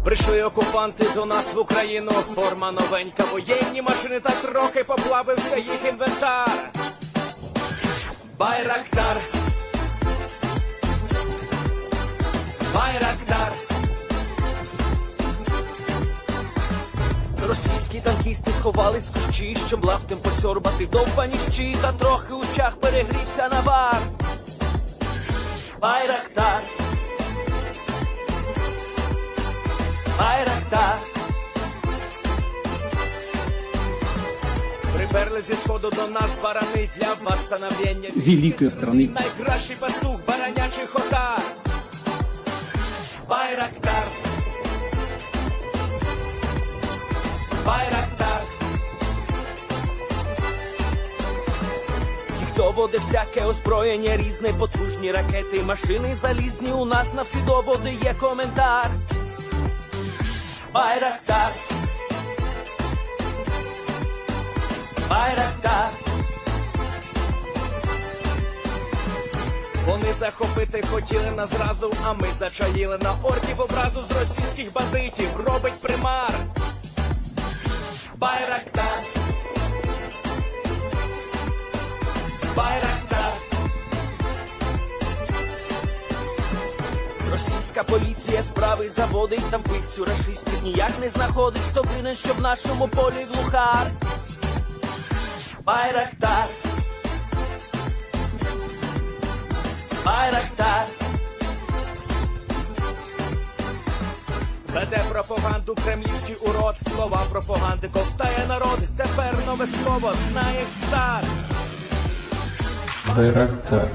Прийшли окупанти до нас в Україну, форма новенька, воєнні машини, та трохи поплавився їх інвентар. Байрактар, Байрактар. Російські танкісти сховались в кущі, щоб лаптем посьорбати довбані щі, та трохи у чах перегрівся навар. Байрактар, Байрактар. Приперли зі сходу до нас барани для восстановлення великої страни. Найкращий пастух баранячих отар. Байрактар, Байрактар. Їх доводи всяке озброєння різне, потужні ракети, машини залізні, у нас на всі доводи є коментар. Байрактар, Байрактар. Вони захопити хотіли нас зразу, а ми зачаїли на орків образу з російських бандитів, робить примар. Байрактар, Байрактар. Російська поліція справи заводить, там вбивцю рашистів ніяк не знаходить, хто винен, що в нашому полі глухар. Байрактар, Байрактар. Веде пропаганду кремлівський урод, слова пропаганди ковтає народ, тепер нове слово знає цар. Байрактар.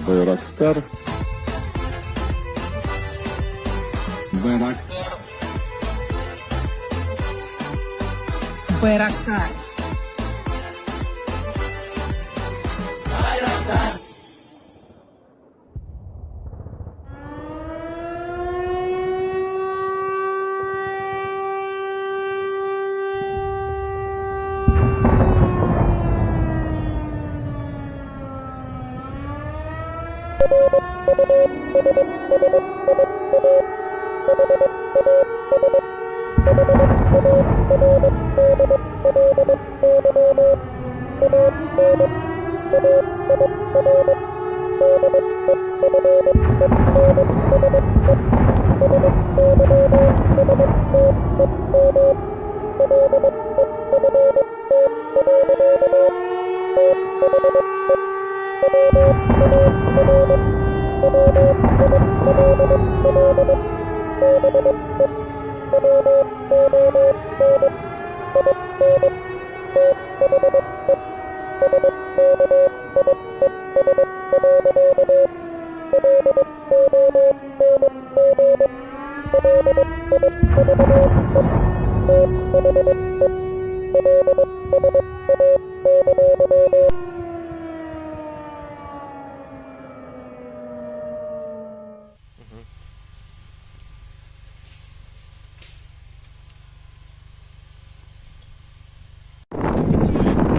Байрактар. Байрактар. Байрактар. Байрактар.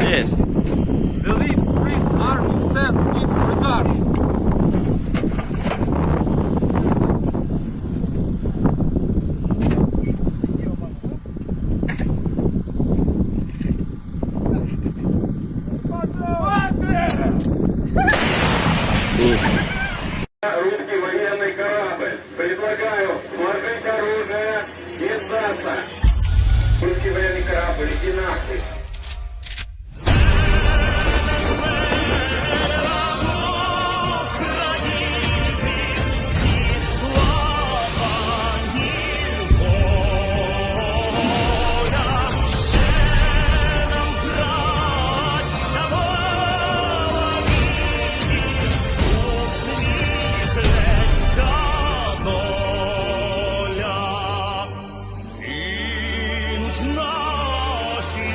Yes. The Leaf Spring Army sends its regards. Русский военный корабль. Предлагаю сложить оружие и сдаться. Русский военный корабль, иди нахуй. Наші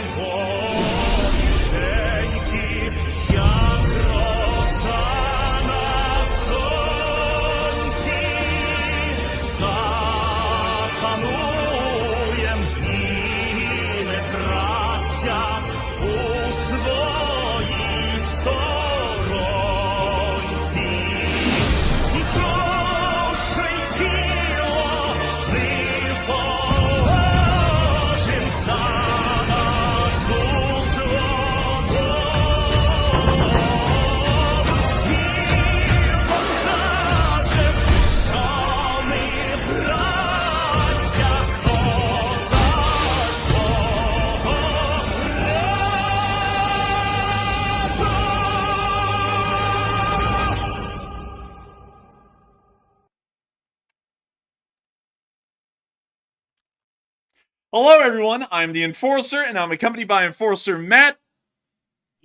Hello, everyone. I'm the Enforcer, and I'm accompanied by Enforcer Matt.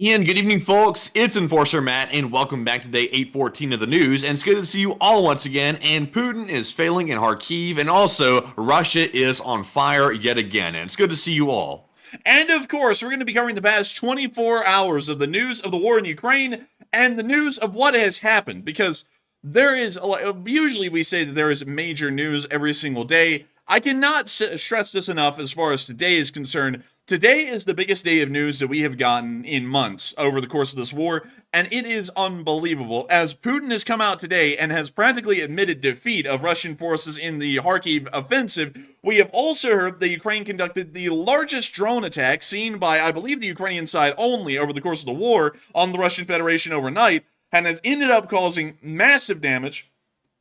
Ian, good evening, folks. It's Enforcer Matt, and welcome back to day 814 of the news. And it's good to see you all once again. And Putin is failing in Kharkiv, and also Russia is on fire yet again. And it's good to see you all. And of course, we're going to be covering the past 24 hours of the news of the war in Ukraine and the news of what has happened, because there is, usually we say that there is major news every single day. I cannot stress this enough as far as today is concerned. Today is the biggest day of news that we have gotten in months over the course of this war, and it is unbelievable, as Putin has come out today and has practically admitted defeat of Russian forces in the Kharkiv offensive. We have also heard that Ukraine conducted the largest drone attack seen by, I believe, the Ukrainian side only over the course of the war on the Russian Federation overnight, and has ended up causing massive damage,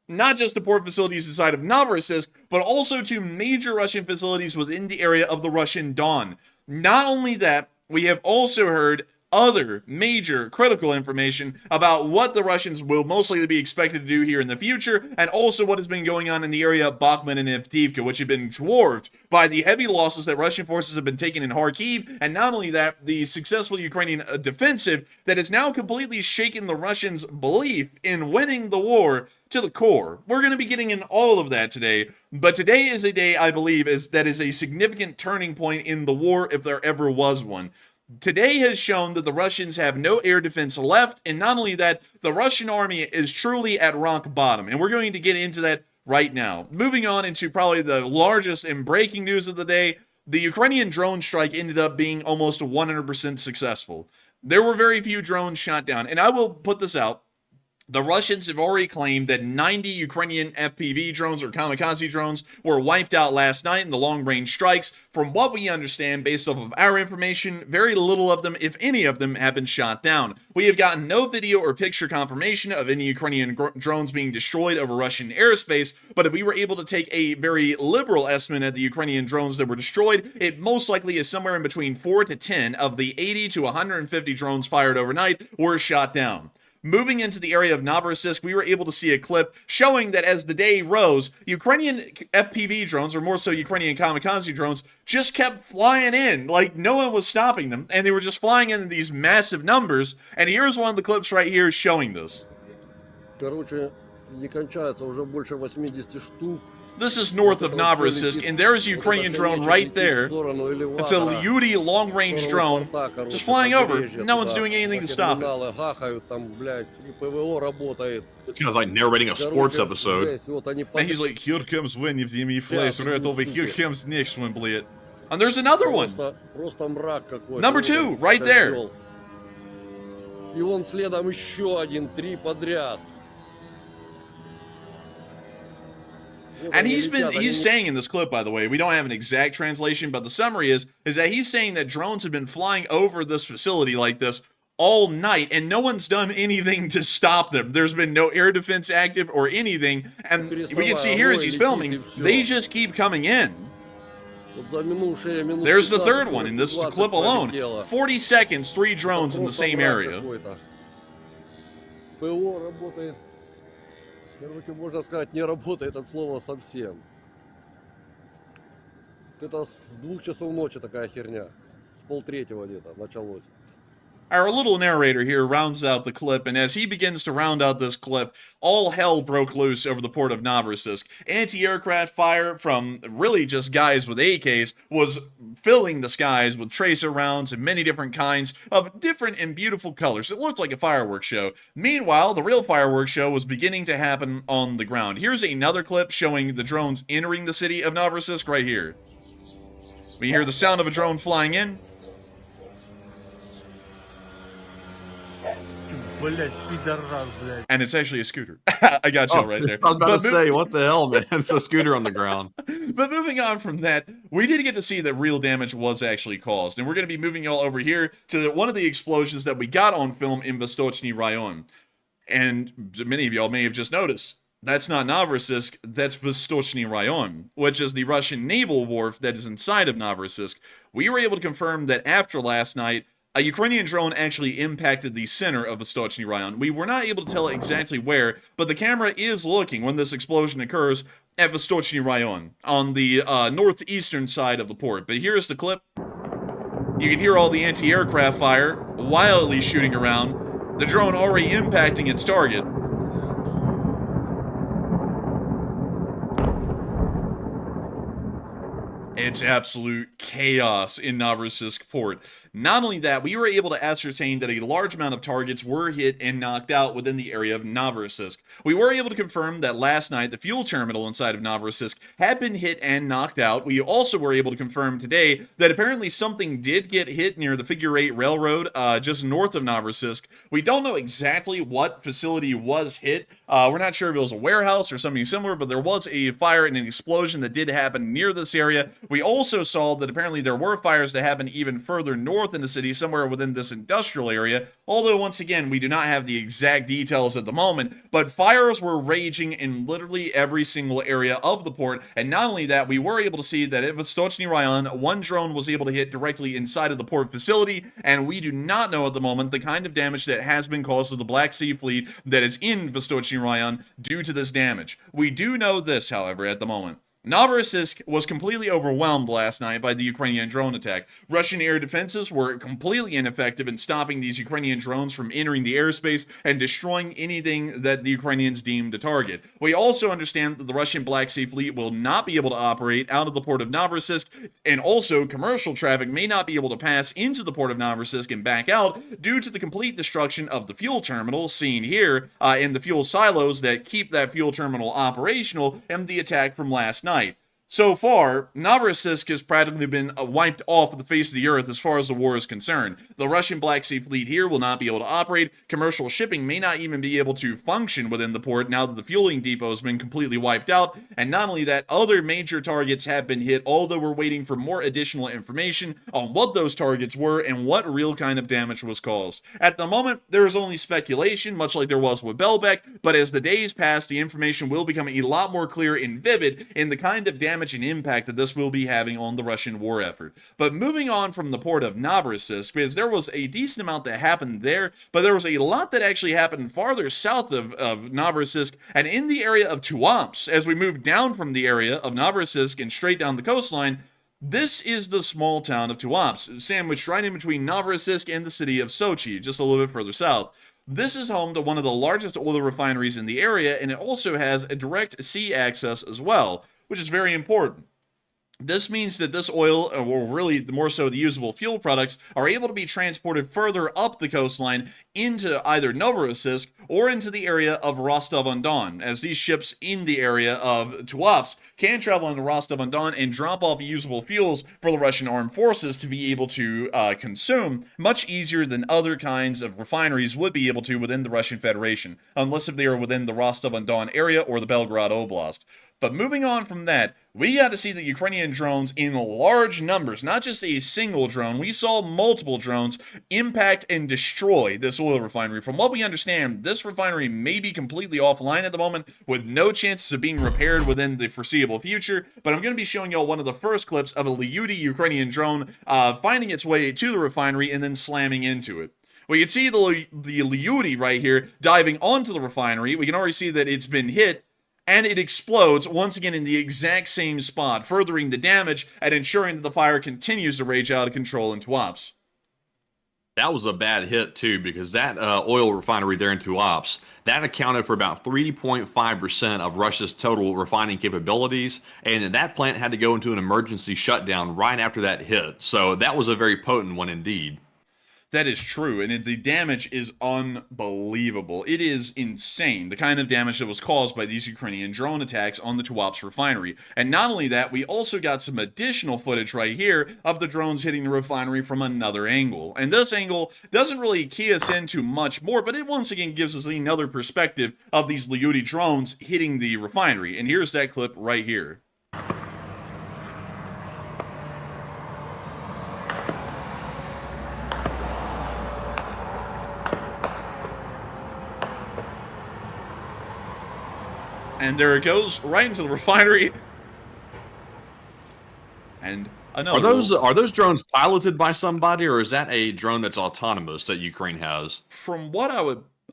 not just to port facilities inside of Novorossiysk, but also to major Russian facilities within the area of the Russian Don. Not only that, we have also heard other major critical information about what the Russians will mostly be expected to do here in the future, and also what has been going on in the area of Bakhmut and Avdiivka, which have been dwarfed by the heavy losses that Russian forces have been taking in Kharkiv, and not only that, the successful Ukrainian defensive that has now completely shaken the Russians' belief in winning the war to the core. We're going to be getting in all of that today, but today is a day, I believe, that is a significant turning point in the war, if there ever was one. Today has shown that the Russians have no air defense left, and not only that, the Russian army is truly at rock bottom, and we're going to get into that right now. Moving on into probably the largest and breaking news of the day, the Ukrainian drone strike ended up being almost 100% successful. There were very few drones shot down, and I will put this out. The Russians have already claimed that 90 Ukrainian FPV drones or kamikaze drones were wiped out last night in the long-range strikes. From what we understand, based off of our information, very little of them, if any of them, have been shot down. We have gotten no video or picture confirmation of any Ukrainian drones being destroyed over Russian airspace, but if we were able to take a very liberal estimate at the Ukrainian drones that were destroyed, it most likely is somewhere in between 4 to 10 of the 80 to 150 drones fired overnight were shot down. Moving into the area of Novorossiysk, we were able to see a clip showing that as the day rose, Ukrainian FPV drones, or more so Ukrainian kamikaze drones, just kept flying in, like no one was stopping them, and they were just flying in these massive numbers, and here's one of the clips right here showing this. Короче, не кончается, уже больше 80 штук. This is north of Novorossiysk, and there is a Ukrainian drone right there. It's a Yudi long-range drone, just flying over. No one's doing anything to stop it. This guy's like narrating a sports episode. And he's like, here comes one of them, flies right over, here comes next one, blade. And there's another one. Number 2, right there. И вон следом еще один, 3 подряд. And he's saying in this clip, by the way, we don't have an exact translation, but the summary is that he's saying that drones have been flying over this facility like this all night, and no one's done anything to stop them. There's been no air defense active or anything, and we can see here as he's filming, they just keep coming in. There's the third one in this clip alone. 40 seconds, 3 drones in the same area. Короче, можно сказать, не работает от слова совсем. Это с 2 часов ночи такая херня. С 2:30 где-то началось. Our little narrator here rounds out the clip, and as he begins to round out this clip, all hell broke loose over the port of Novorossiysk. Anti-aircraft fire from really just guys with AKs was filling the skies with tracer rounds and many different kinds of different and beautiful colors. It looked like a fireworks show. Meanwhile, the real fireworks show was beginning to happen on the ground. Here's another clip showing the drones entering the city of Novorossiysk right here. We hear the sound of a drone flying in. And it's actually a scooter. I got you right there. I was about to say, what the hell, man? It's a scooter on the ground. But moving on from that, we did get to see that real damage was actually caused. And we're going to be moving all over here to one of the explosions that we got on film in Vostochny Rayon. And many of y'all may have just noticed, that's not Novorossiysk, that's Vostochny Rayon, which is the Russian naval wharf that is inside of Novorossiysk. We were able to confirm that after last night, a Ukrainian drone actually impacted the center of Vostochny Rayon. We were not able to tell exactly where, but the camera is looking when this explosion occurs at Vostochny Rayon on the northeastern side of the port. But here's the clip. You can hear all the anti-aircraft fire wildly shooting around, the drone already impacting its target. It's absolute chaos in Novorossiysk port. Not only that, we were able to ascertain that a large amount of targets were hit and knocked out within the area of Novorossiysk. We were able to confirm that last night the fuel terminal inside of Novorossiysk had been hit and knocked out. We also were able to confirm today that apparently something did get hit near the Figure 8 Railroad just north of Novorossiysk. We don't know exactly what facility was hit. We're not sure if it was a warehouse or something similar, but there was a fire and an explosion that did happen near this area. We also saw that apparently there were fires that happened even further north in the city, somewhere within this industrial area, although once again we do not have the exact details at the moment. But fires were raging in literally every single area of the port, and not only that, we were able to see that at Vostochny Rayon, one drone was able to hit directly inside of the port facility, and we do not know at the moment the kind of damage that has been caused to the Black Sea Fleet that is in Vostochny Rayon due to this damage. We do know this, however, at the moment. Novorossiysk was completely overwhelmed last night by the Ukrainian drone attack. Russian air defenses were completely ineffective in stopping these Ukrainian drones from entering the airspace and destroying anything that the Ukrainians deemed a target. We also understand that the Russian Black Sea Fleet will not be able to operate out of the port of Novorossiysk, and also commercial traffic may not be able to pass into the port of Novorossiysk and back out due to the complete destruction of the fuel terminal seen here and the fuel silos that keep that fuel terminal operational and the attack from last night. So far, Novorossiysk has practically been wiped off of the face of the earth as far as the war is concerned. The Russian Black Sea Fleet here will not be able to operate. Commercial shipping may not even be able to function within the port now that the fueling depot has been completely wiped out. And not only that, other major targets have been hit, although we're waiting for more additional information on what those targets were and what real kind of damage was caused. At the moment, there is only speculation, much like there was with Belbek, but as the days pass, the information will become a lot more clear and vivid in the kind of damage and impact that this will be having on the Russian war effort. But moving on from the port of Novorossiysk, because there was a decent amount that happened there, but there was a lot that actually happened farther south of Novorossiysk and in the area of Tuapse. As we move down from the area of Novorossiysk and straight down the coastline, this is the small town of Tuapse, sandwiched right in between Novorossiysk and the city of Sochi, just a little bit further south. This is home to one of the largest oil refineries in the area, and it also has a direct sea access as well, which is very important. This means that this oil, or really more so the usable fuel products, are able to be transported further up the coastline into either Novorossiysk or into the area of Rostov-on-Don, as these ships in the area of Tuapse can travel into Rostov-on-Don and drop off usable fuels for the Russian armed forces to be able to consume much easier than other kinds of refineries would be able to within the Russian Federation, unless if they are within the Rostov-on-Don area or the Belgorod Oblast. But moving on from that, we got to see the Ukrainian drones in large numbers, not just a single drone. We saw multiple drones impact and destroy this oil refinery. From what we understand, this refinery may be completely offline at the moment with no chances of being repaired within the foreseeable future. But I'm going to be showing y'all one of the first clips of a Lyuty Ukrainian drone finding its way to the refinery and then slamming into it. We can see the Lyuty right here diving onto the refinery. We can already see that it's been hit, and it explodes once again in the exact same spot, furthering the damage and ensuring that the fire continues to rage out of control in Tuapse. That was a bad hit, too, because that oil refinery there in Tuapse, that accounted for about 3.5% of Russia's total refining capabilities, and that plant had to go into an emergency shutdown right after that hit. So that was a very potent one indeed. That is true, and the damage is unbelievable. It is insane, the kind of damage that was caused by these Ukrainian drone attacks on the Tuapse refinery. And not only that, we also got some additional footage right here of the drones hitting the refinery from another angle. And this angle doesn't really key us into much more, but it once again gives us another perspective of these Lyuty drones hitting the refinery. And here's that clip right here. And there it goes, right into the refinery. And another. Are those drones piloted by somebody, or is that a drone that's autonomous that Ukraine has? From what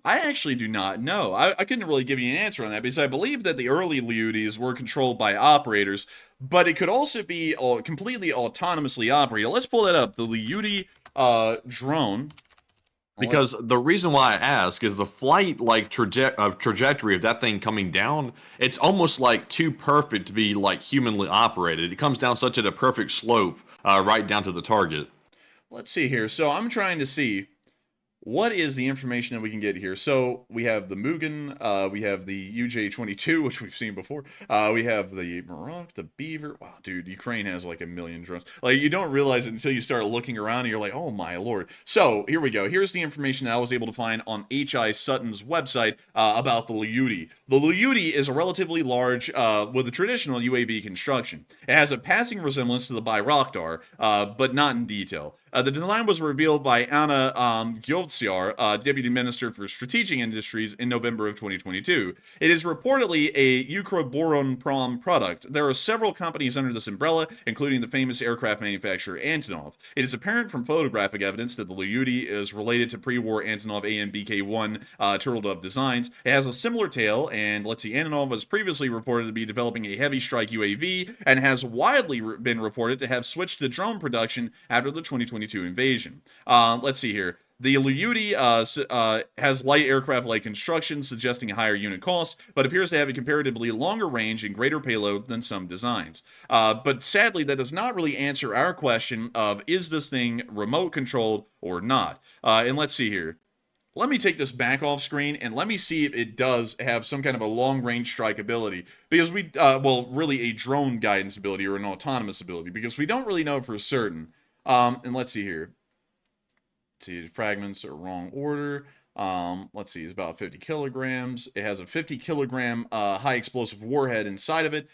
I actually do not know. I couldn't really give you an answer on that because I believe that the early Leuties were controlled by operators, but it could also be completely autonomously operated. Let's pull that up. The Leuty drone. Because the reason why I ask is the flight like trajectory of that thing coming down, it's almost like too perfect to be like humanly operated. It comes down such at a perfect slope right down to the target. Let's see here. So I'm trying to see what is the information that we can get here. So we have the Mugen, we have the UJ-22, which we've seen before. We have the Marok, the Beaver. Wow, dude, Ukraine has like a million drones. Like, you don't realize it until you start looking around and you're like, oh my lord. So here we go. Here's the information that I was able to find on H.I. Sutton's website about the Leuty. The Leuty is a relatively large, with a traditional UAV construction. It has a passing resemblance to the Bayraktar, but not in detail. The design was revealed by Anna Gyovtsiar, Deputy Minister for Strategic Industries, in November of 2022. It is reportedly a Ukroboronprom product. There are several companies under this umbrella, including the famous aircraft manufacturer Antonov. It is apparent from photographic evidence that the Leuty is related to pre-war Antonov AMBK-1 turtle dove designs. It has a similar tail, and let's see, Antonov was previously reported to be developing a heavy strike UAV, and has widely been reported to have switched to drone production after the 2022 invasion. Let's see here. The Leuty has light aircraft-like construction, suggesting a higher unit cost, but appears to have a comparatively longer range and greater payload than some designs. But sadly, that does not really answer our question of, is this thing remote-controlled or not? And let's see here. Let me take this back off screen and let me see if it does have some kind of a long-range strike ability. Because well, really a drone guidance ability or an autonomous ability, because we don't really know for certain. And let's see here. Let's see, fragments are wrong order. Let's see, it's about 50 kilograms. It has a 50 kilogram high explosive warhead inside of it.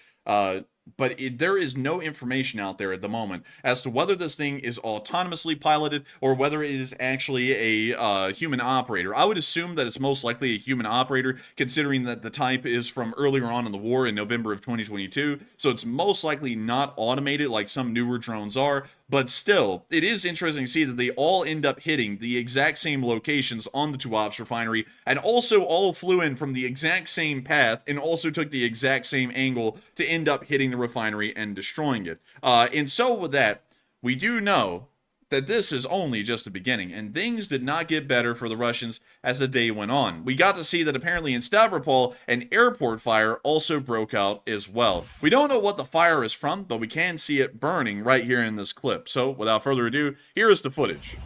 But there is no information out there at the moment as to whether this thing is autonomously piloted or whether it is actually a human operator. I would assume that it's most likely a human operator, considering that the type is from earlier on in the war in November of 2022, so it's most likely not automated like some newer drones are. But still, it is interesting to see that they all end up hitting the exact same locations on the Tuapse refinery, and also all flew in from the exact same path and also took the exact same angle to end up hitting the refinery and destroying it. And so with that, we do know that this is only just the beginning, and things did not get better for the Russians as the day went on. We got to see that apparently in Stavropol, an airport fire also broke out as well. We don't know what the fire is from, but we can see it burning right here in this clip. So, without further ado, here is the footage.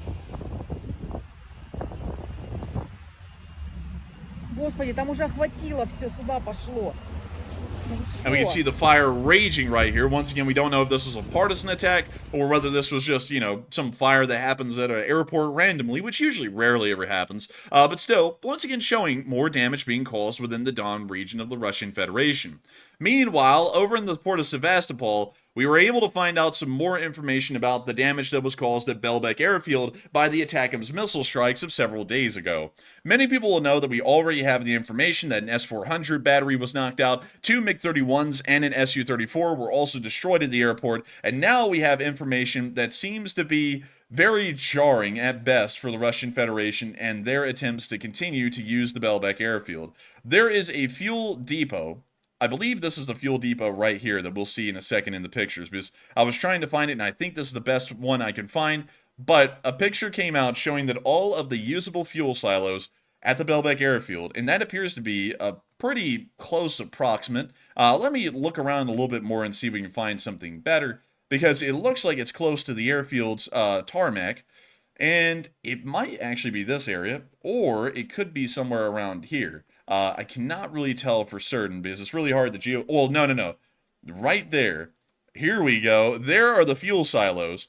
Господи, там уже охватило, все сюда пошло. And we can see the fire raging right here. Once again, we don't know if this was a partisan attack or whether this was just, you know, some fire that happens at an airport randomly, which usually rarely ever happens. But still, once again showing more damage being caused within the Don region of the Russian Federation. Meanwhile, over in the port of Sevastopol, we were able to find out some more information about the damage that was caused at Belbek Airfield by the ATACMS missile strikes of several days ago. Many people will know that we already have the information that an S-400 battery was knocked out, 2 MiG-31s and an Su-34 were also destroyed at the airport, and now we have information that seems to be very jarring at best for the Russian Federation and their attempts to continue to use the Belbek Airfield. There is a fuel depot. I believe this is the fuel depot right here that we'll see in a second in the pictures, because I was trying to find it and I think this is the best one I can find, but a picture came out showing that all of the usable fuel silos at the Belbek Airfield, and that appears to be a pretty close approximate. Let me look around a little bit more and see if we can find something better, because it looks like it's close to the airfield's tarmac, and it might actually be this area, or it could be somewhere around here. I cannot really tell for certain because it's really hard to well, no. Right there. Here we go. There are the fuel silos.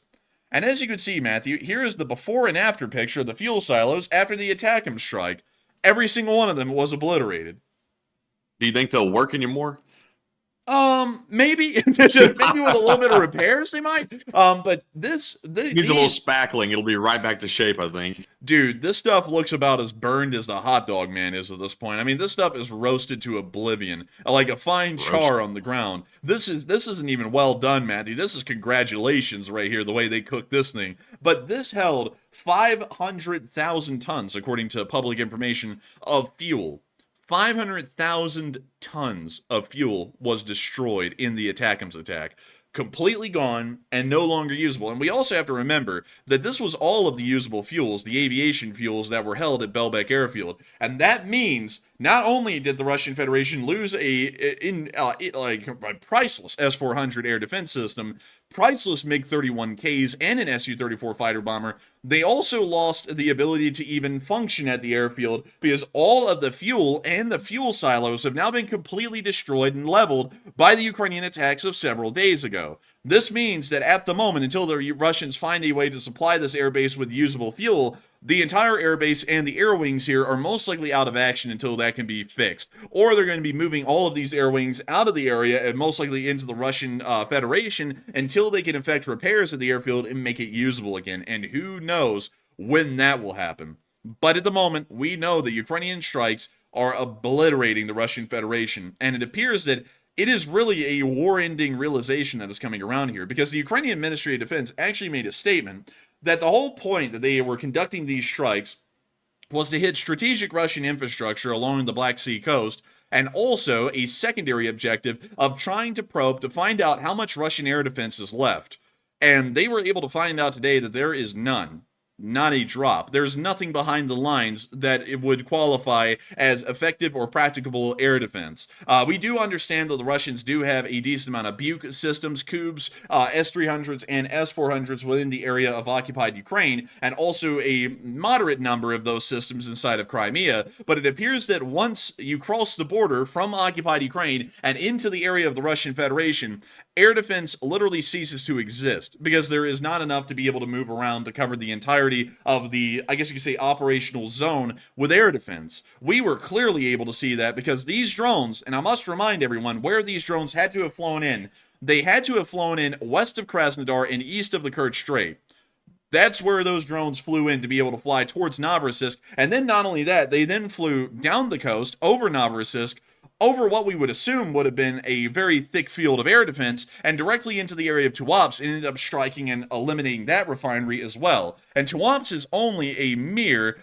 And as you can see, Matthew, here is the before and after picture of the fuel silos after the ATACMS strike. Every single one of them was obliterated. Do you think they'll work anymore? Maybe maybe with a little bit of repairs they might. But Needs a little spackling. It'll be right back to shape, I think. Dude, this stuff looks about as burned as the hot dog man is at this point. I mean, this stuff is roasted to oblivion, like a fine char on the ground. This isn't even well done, Matthew. This is congratulations right here, the way they cooked this thing. But this held 500,000 tons, according to public information, of fuel. 500,000 tons of fuel was destroyed in the Attackham's attack. Completely gone and no longer usable. And we also have to remember that this was all of the usable fuels, the aviation fuels that were held at Belbek Airfield. And that means not only did the Russian Federation lose a priceless S-400 air defense system, priceless MiG-31Ks, and an Su-34 fighter bomber, they also lost the ability to even function at the airfield because all of the fuel and the fuel silos have now been completely destroyed and leveled by the Ukrainian attacks of several days ago. This means that at the moment, until the Russians find a way to supply this airbase with usable fuel, the entire airbase and the air wings here are most likely out of action until that can be fixed. Or they're going to be moving all of these air wings out of the area and most likely into the Russian Federation until they can effect repairs at the airfield and make it usable again. And who knows when that will happen. But at the moment, we know that Ukrainian strikes are obliterating the Russian Federation. And it appears that it is really a war-ending realization that is coming around here, because the Ukrainian Ministry of Defense actually made a statement that the whole point that they were conducting these strikes was to hit strategic Russian infrastructure along the Black Sea coast, and also a secondary objective of trying to probe to find out how much Russian air defense is left. And they were able to find out today that there is none. Not a drop. There's nothing behind the lines that it would qualify as effective or practicable air defense. We do understand that the Russians do have a decent amount of Buk systems, Kubes, S-300s, and S-400s within the area of occupied Ukraine, and also a moderate number of those systems inside of Crimea, but it appears that once you cross the border from occupied Ukraine and into the area of the Russian Federation, air defense literally ceases to exist because there is not enough to be able to move around to cover the entirety of the, I guess you could say, operational zone with air defense. We were clearly able to see that because these drones, and I must remind everyone where these drones had to have flown in. They had to have flown in west of Krasnodar and east of the Kerch Strait. That's where those drones flew in to be able to fly towards Novorossiysk. And then not only that, they then flew down the coast over Novorossiysk, over what we would assume would have been a very thick field of air defense, and directly into the area of Tuapse, and ended up striking and eliminating that refinery as well. And Tuapse is only a mere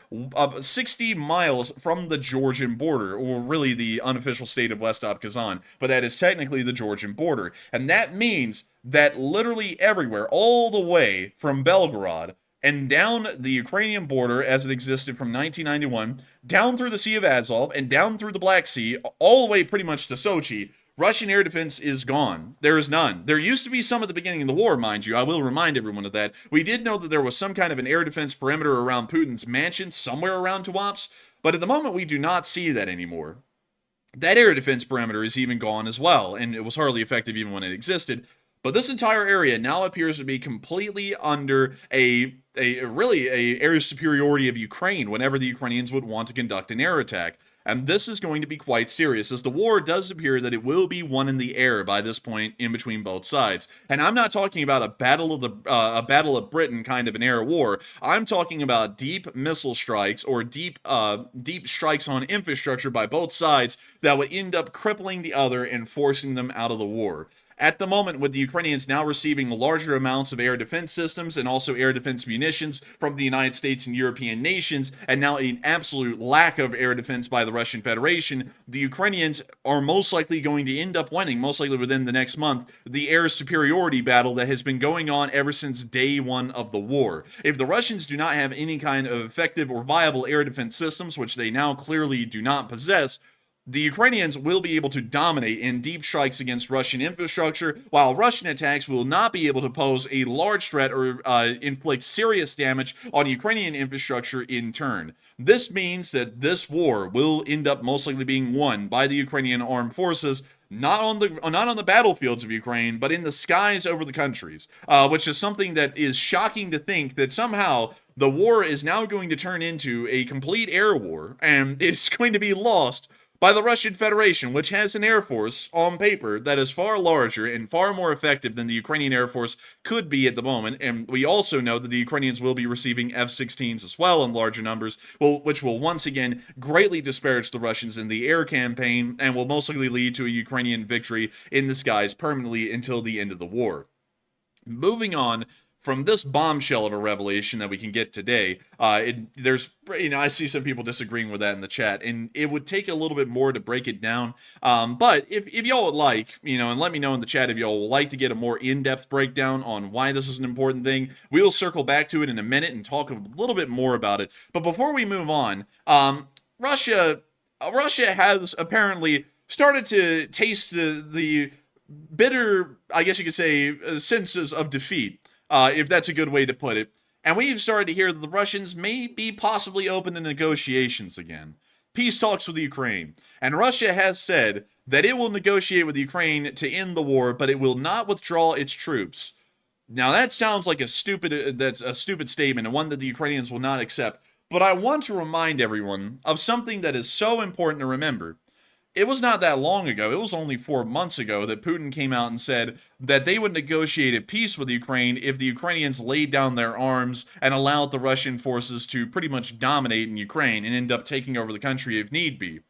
60 miles from the Georgian border, or really the unofficial state of West Kazan, but that is technically the Georgian border. And that means that literally everywhere, all the way from Belgorod and down the Ukrainian border as it existed from 1991, down through the Sea of Azov, and down through the Black Sea, all the way pretty much to Sochi, Russian air defense is gone. There is none. There used to be some at the beginning of the war, mind you. I will remind everyone of that. We did know that there was some kind of an air defense perimeter around Putin's mansion, somewhere around Tuapse, but at the moment we do not see that anymore. That air defense perimeter is even gone as well, and it was hardly effective even when it existed. But this entire area now appears to be completely under a air superiority of Ukraine whenever the Ukrainians would want to conduct an air attack. And this is going to be quite serious, as the war does appear that it will be won in the air by this point in between both sides. And I'm not talking about a battle of Britain kind of an air war. I'm talking about deep missile strikes or deep strikes on infrastructure by both sides that would end up crippling the other and forcing them out of the war. At the moment, with the Ukrainians now receiving larger amounts of air defense systems and also air defense munitions from the United States and European nations, and now an absolute lack of air defense by the Russian Federation, the Ukrainians are most likely going to end up winning, most likely within the next month, the air superiority battle that has been going on ever since day one of the war. If the Russians do not have any kind of effective or viable air defense systems, which they now clearly do not possess, the Ukrainians will be able to dominate in deep strikes against Russian infrastructure, while Russian attacks will not be able to pose a large threat or inflict serious damage on Ukrainian infrastructure in turn. This means that this war will end up most likely being won by the Ukrainian armed forces, not on the battlefields of Ukraine, but in the skies over the countries, which is something that is shocking to think that somehow the war is now going to turn into a complete air war, and it's going to be lost by the Russian Federation, which has an air force on paper that is far larger and far more effective than the Ukrainian air force could be at the moment. And we also know that the Ukrainians will be receiving F-16s as well in larger numbers, which will once again greatly disparage the Russians in the air campaign and will most likely lead to a Ukrainian victory in the skies permanently until the end of the war. Moving on from this bombshell of a revelation that we can get today, there's, I see some people disagreeing with that in the chat, and it would take a little bit more to break it down. But if y'all would like, and let me know in the chat if y'all would like to get a more in-depth breakdown on why this is an important thing, we'll circle back to it in a minute and talk a little bit more about it. But before we move on, Russia has apparently started to taste the bitter, I guess you could say, senses of defeat. If that's a good way to put it. And we've started to hear that the Russians may be possibly open to negotiations again. Peace talks with Ukraine. And Russia has said that it will negotiate with Ukraine to end the war, but it will not withdraw its troops. Now that sounds like that's a stupid statement and one that the Ukrainians will not accept. But I want to remind everyone of something that is so important to remember. It was not that long ago, it was only 4 months ago that Putin came out and said that they would negotiate a peace with Ukraine if the Ukrainians laid down their arms and allowed the Russian forces to pretty much dominate in Ukraine and end up taking over the country if need be.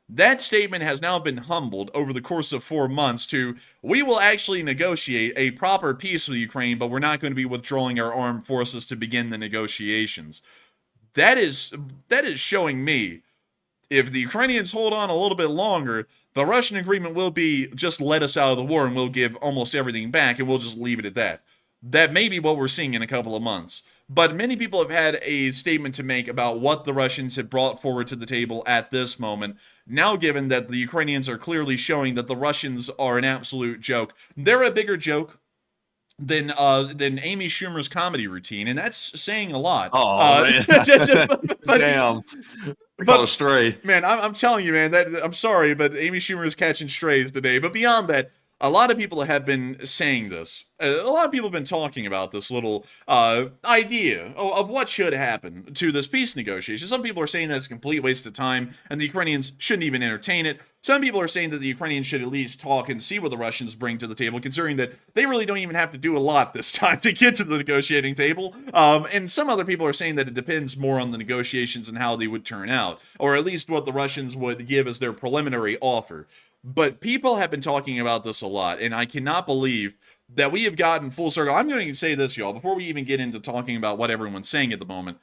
That statement has now been humbled over the course of 4 months to, we will actually negotiate a proper peace with Ukraine, but we're not going to be withdrawing our armed forces to begin the negotiations. That is showing me, if the Ukrainians hold on a little bit longer, the Russian agreement will be just let us out of the war and we'll give almost everything back and we'll just leave it at that. That may be what we're seeing in a couple of months. But many people have had a statement to make about what the Russians have brought forward to the table at this moment. Now, given that the Ukrainians are clearly showing that the Russians are an absolute joke, they're a bigger joke than Amy Schumer's comedy routine, and that's saying a lot. Oh, man. Damn. But stray. Man, I'm telling you, man, that I'm sorry, but Amy Schumer is catching strays today. But beyond that, a lot of people have been saying this. A lot of people have been talking about this little idea of what should happen to this peace negotiation. Some people are saying that it's a complete waste of time and the Ukrainians shouldn't even entertain it. Some people are saying that the Ukrainians should at least talk and see what the Russians bring to the table, considering that they really don't even have to do a lot this time to get to the negotiating table. And some other people are saying that it depends more on the negotiations and how they would turn out, or at least what the Russians would give as their preliminary offer. But people have been talking about this a lot, and I cannot believe that we have gotten full circle. I'm going to say this, y'all, before we even get into talking about what everyone's saying at the moment.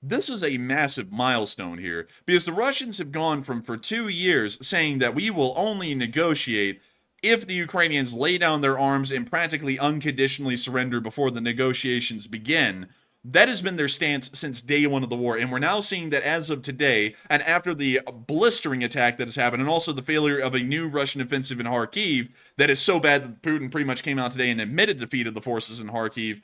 This is a massive milestone here, because the Russians have gone from, for 2 years, saying that we will only negotiate if the Ukrainians lay down their arms and practically unconditionally surrender before the negotiations begin. That has been their stance since day one of the war, and we're now seeing that as of today, and after the blistering attack that has happened, and also the failure of a new Russian offensive in Kharkiv that is so bad that Putin pretty much came out today and admitted defeat of the forces in Kharkiv,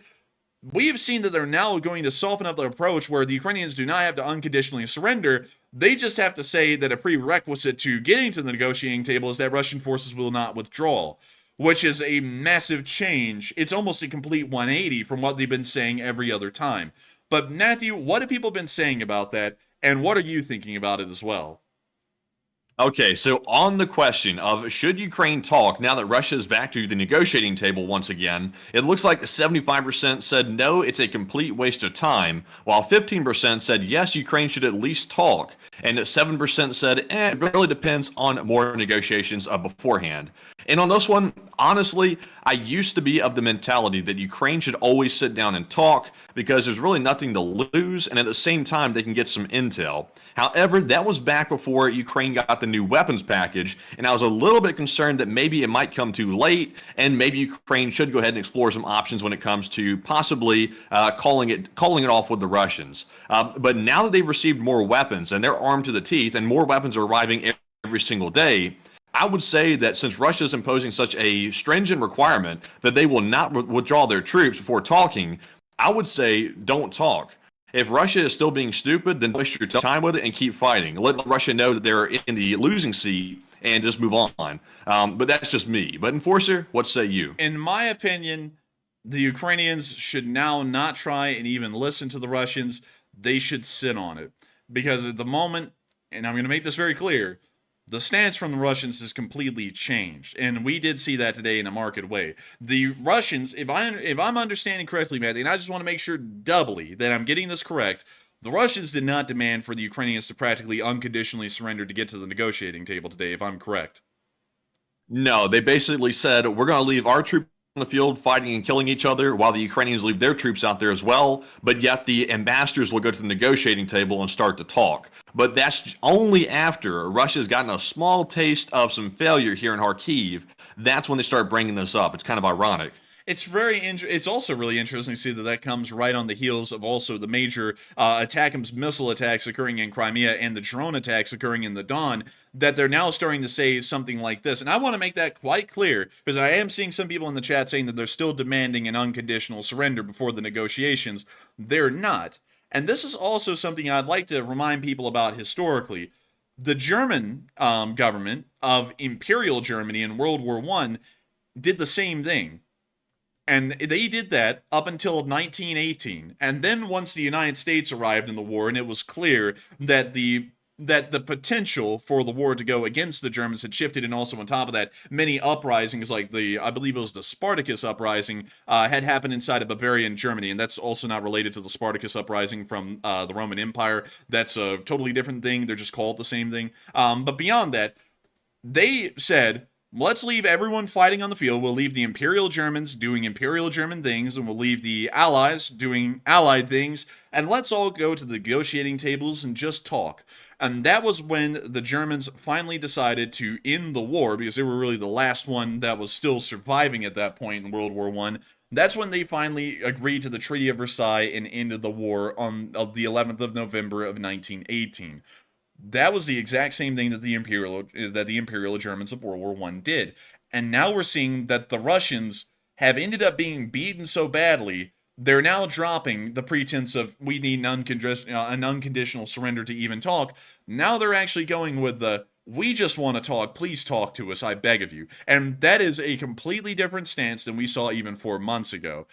we have seen that they're now going to soften up their approach where the Ukrainians do not have to unconditionally surrender. They just have to say that a prerequisite to getting to the negotiating table is that Russian forces will not withdraw, which is a massive change. It's almost a complete 180 from what they've been saying every other time. But Matthew, what have people been saying about that, and what are you thinking about it as well? Okay, so on the question of should Ukraine talk now that Russia is back to the negotiating table once again, it looks like 75% said no, it's a complete waste of time, while 15% said yes, Ukraine should at least talk, and 7% said it really depends on more negotiations beforehand. And on this one, honestly, I used to be of the mentality that Ukraine should always sit down and talk because there's really nothing to lose, and at the same time, they can get some intel. However, that was back before Ukraine got the new weapons package, and I was a little bit concerned that maybe it might come too late, and maybe Ukraine should go ahead and explore some options when it comes to possibly calling it off with the Russians. But now that they've received more weapons, and they're armed to the teeth, and more weapons are arriving every single day, I would say that since Russia is imposing such a stringent requirement that they will not withdraw their troops before talking, I would say don't talk. If Russia is still being stupid, then waste your time with it and keep fighting. Let Russia know that they're in the losing seat and just move on. But that's just me. But Enforcer, what say you? In my opinion, the Ukrainians should now not try and even listen to the Russians. They should sit on it. Because at the moment, and I'm going to make this very clear, the stance from the Russians has completely changed, and we did see that today in a marked way. The Russians, if I'm understanding correctly, Matthew, and I just want to make sure doubly that I'm getting this correct, the Russians did not demand for the Ukrainians to practically unconditionally surrender to get to the negotiating table today, if I'm correct. No, they basically said, we're going to leave our troops on the field fighting and killing each other while the Ukrainians leave their troops out there as well, but yet the ambassadors will go to the negotiating table and start to talk. But that's only after Russia's gotten a small taste of some failure here in Kharkiv. That's when they start bringing this up. It's kind of ironic. It's also really interesting to see that that comes right on the heels of also the major ATACMS missile attacks occurring in Crimea and the drone attacks occurring in the Don, that they're now starting to say something like this. And I want to make that quite clear, because I am seeing some people in the chat saying that they're still demanding an unconditional surrender before the negotiations. They're not. And this is also something I'd like to remind people about historically. The German government of Imperial Germany in World War I did the same thing. And they did that up until 1918. And then once the United States arrived in the war, and it was clear that the potential for the war to go against the Germans had shifted, and also on top of that, many uprisings like I believe it was the Spartacus uprising, had happened inside of Bavarian Germany, and that's also not related to the Spartacus uprising from the Roman Empire. That's a totally different thing. They're just called the same thing. But beyond that, they said, let's leave everyone fighting on the field. We'll leave the Imperial Germans doing Imperial German things, and we'll leave the Allies doing Allied things, and let's all go to the negotiating tables and just talk. And that was when the Germans finally decided to end the war, because they were really the last one that was still surviving at that point in World War I. That's when they finally agreed to the Treaty of Versailles and ended the war on the 11th of November of 1918. That was the exact same thing that the Imperial Germans of World War I did. And now we're seeing that the Russians have ended up being beaten so badly, they're now dropping the pretense of we need an unconditional surrender to even talk. Now they're actually going with the we just want to talk, please talk to us, I beg of you. And that is a completely different stance than we saw even 4 months ago.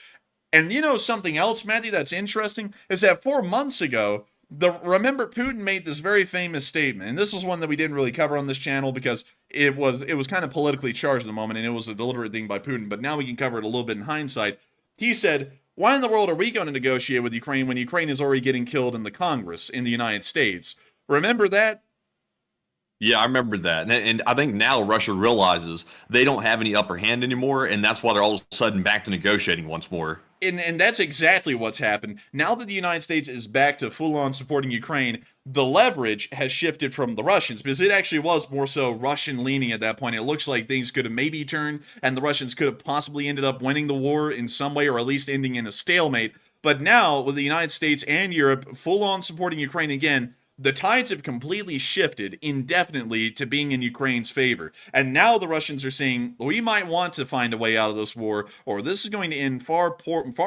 And you know something else, Matthew, that's interesting, is that 4 months ago, remember Putin made this very famous statement, and this is one that we didn't really cover on this channel because it was kind of politically charged at the moment, and it was a deliberate thing by Putin, but now we can cover it a little bit in hindsight. He said, why in the world are we going to negotiate with Ukraine when Ukraine is already getting killed in the Congress in the United States? Remember that? Yeah, I remember that. And I think now Russia realizes they don't have any upper hand anymore, and that's why they're all of a sudden back to negotiating once more. And that's exactly what's happened. Now that the United States is back to full-on supporting Ukraine, the leverage has shifted from the Russians, because it actually was more so Russian-leaning at that point. It looks like things could have maybe turned, and the Russians could have possibly ended up winning the war in some way, or at least ending in a stalemate. But now, with the United States and Europe full-on supporting Ukraine again, the tides have completely shifted indefinitely to being in Ukraine's favor. And now the Russians are saying, we might want to find a way out of this war, or this is going to end far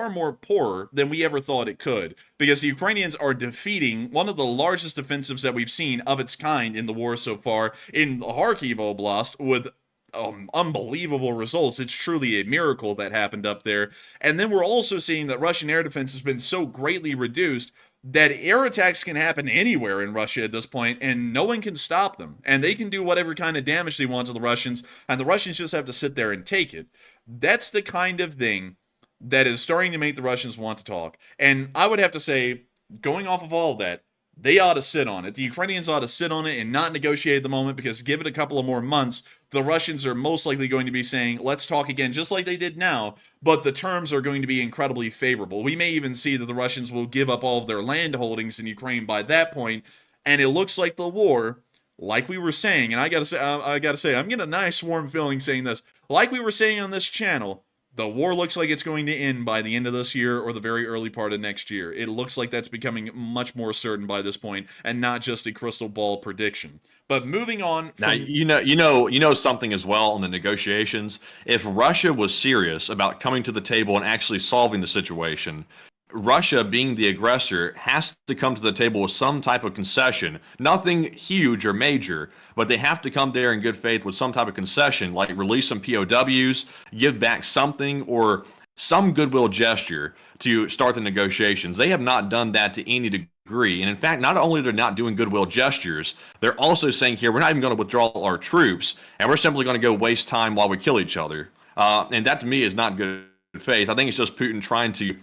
more poorer than we ever thought it could. Because the Ukrainians are defeating one of the largest offensives that we've seen of its kind in the war so far in the Kharkiv Oblast with unbelievable results. It's truly a miracle that happened up there. And then we're also seeing that Russian air defense has been so greatly reduced that air attacks can happen anywhere in Russia at this point, and no one can stop them. And they can do whatever kind of damage they want to the Russians, and the Russians just have to sit there and take it. That's the kind of thing that is starting to make the Russians want to talk. And I would have to say, going off of all of that, they ought to sit on it. The Ukrainians ought to sit on it and not negotiate at the moment, because give it a couple of more months, the Russians are most likely going to be saying, let's talk again, just like they did now, but the terms are going to be incredibly favorable. We may even see that the Russians will give up all of their land holdings in Ukraine by that point, and it looks like the war, like we were saying, and I gotta say, I'm getting a nice warm feeling saying this, like we were saying on this channel, the war looks like it's going to end by the end of this year or the very early part of next year. It looks like that's becoming much more certain by this point, and not just a crystal ball prediction. But moving on. Now, you know something as well on the negotiations. If Russia was serious about coming to the table and actually solving the situation, Russia, being the aggressor, has to come to the table with some type of concession. Nothing huge or major, but they have to come there in good faith with some type of concession, like release some POWs, give back something, or some goodwill gesture to start the negotiations. They have not done that to any degree. And in fact, not only are they not doing goodwill gestures, they're also saying here, we're not even going to withdraw our troops, and we're simply going to go waste time while we kill each other. And that to me is not good faith. I think it's just Putin trying to,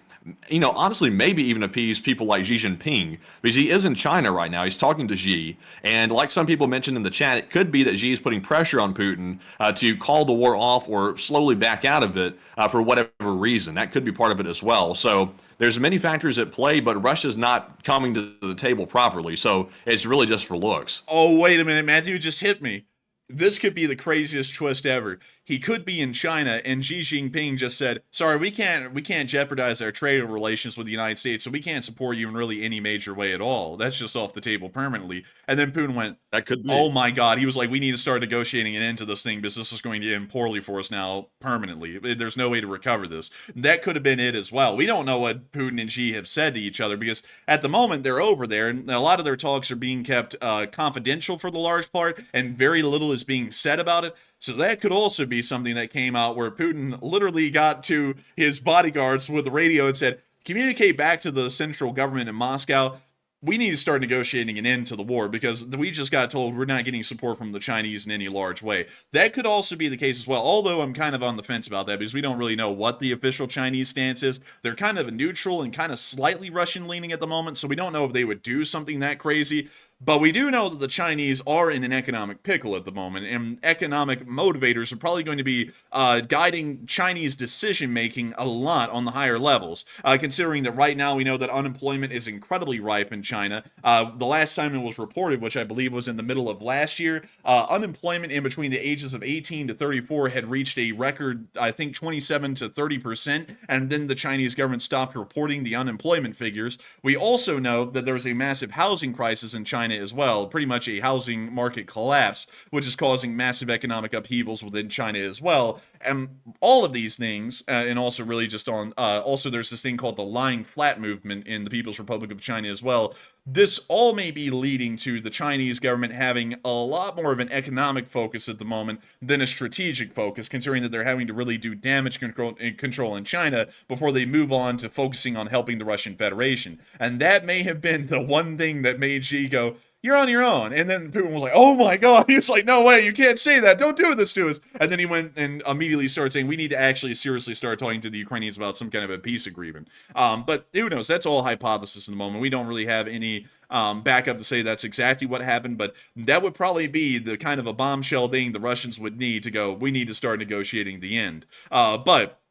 honestly, maybe even appease people like Xi Jinping, because he is in China right now. He's talking to Xi. And like some people mentioned in the chat, it could be that Xi is putting pressure on Putin to call the war off or slowly back out of it for whatever reason. That could be part of it as well. So there's many factors at play, but Russia's not coming to the table properly. So it's really just for looks. Oh, wait a minute, Matthew just hit me. This could be the craziest twist ever. He could be in China, and Xi Jinping just said, sorry, we can't jeopardize our trade relations with the United States, so we can't support you in really any major way at all. That's just off the table permanently. And then Putin went, that could be. Oh my God. He was like, we need to start negotiating an end to this thing because this is going to end poorly for us now permanently. There's no way to recover this. That could have been it as well. We don't know what Putin and Xi have said to each other because at the moment they're over there, and a lot of their talks are being kept confidential for the large part, and very little is being said about it. So that could also be something that came out where Putin literally got to his bodyguards with the radio and said, communicate back to the central government in Moscow. We need to start negotiating an end to the war because we just got told we're not getting support from the Chinese in any large way. That could also be the case as well, although I'm kind of on the fence about that because we don't really know what the official Chinese stance is. They're kind of neutral and kind of slightly Russian-leaning at the moment, so we don't know if they would do something that crazy. But we do know that the Chinese are in an economic pickle at the moment, and economic motivators are probably going to be guiding Chinese decision-making a lot on the higher levels, considering that right now we know that unemployment is incredibly rife in China. The last time it was reported, which I believe was in the middle of last year, unemployment in between the ages of 18 to 34 had reached a record, I think, 27 to 30%, and then the Chinese government stopped reporting the unemployment figures. We also know that there's a massive housing crisis in China as well, pretty much a housing market collapse, which is causing massive economic upheavals within China as well. And all of these things, and also really just on, also there's this thing called the lying flat movement in the People's Republic of China as well. This all may be leading to the Chinese government having a lot more of an economic focus at the moment than a strategic focus, considering that they're having to really do damage control in China before they move on to focusing on helping the Russian Federation. And that may have been the one thing that made Xi go, you're on your own. And then Putin was like, oh my God. He was like, no way, you can't say that. Don't do this to us. And then he went and immediately started saying, we need to actually seriously start talking to the Ukrainians about some kind of a peace agreement. But who knows? That's all hypothesis in the moment. We don't really have any backup to say that's exactly what happened, but that would probably be the kind of a bombshell thing the Russians would need to go, we need to start negotiating the end. But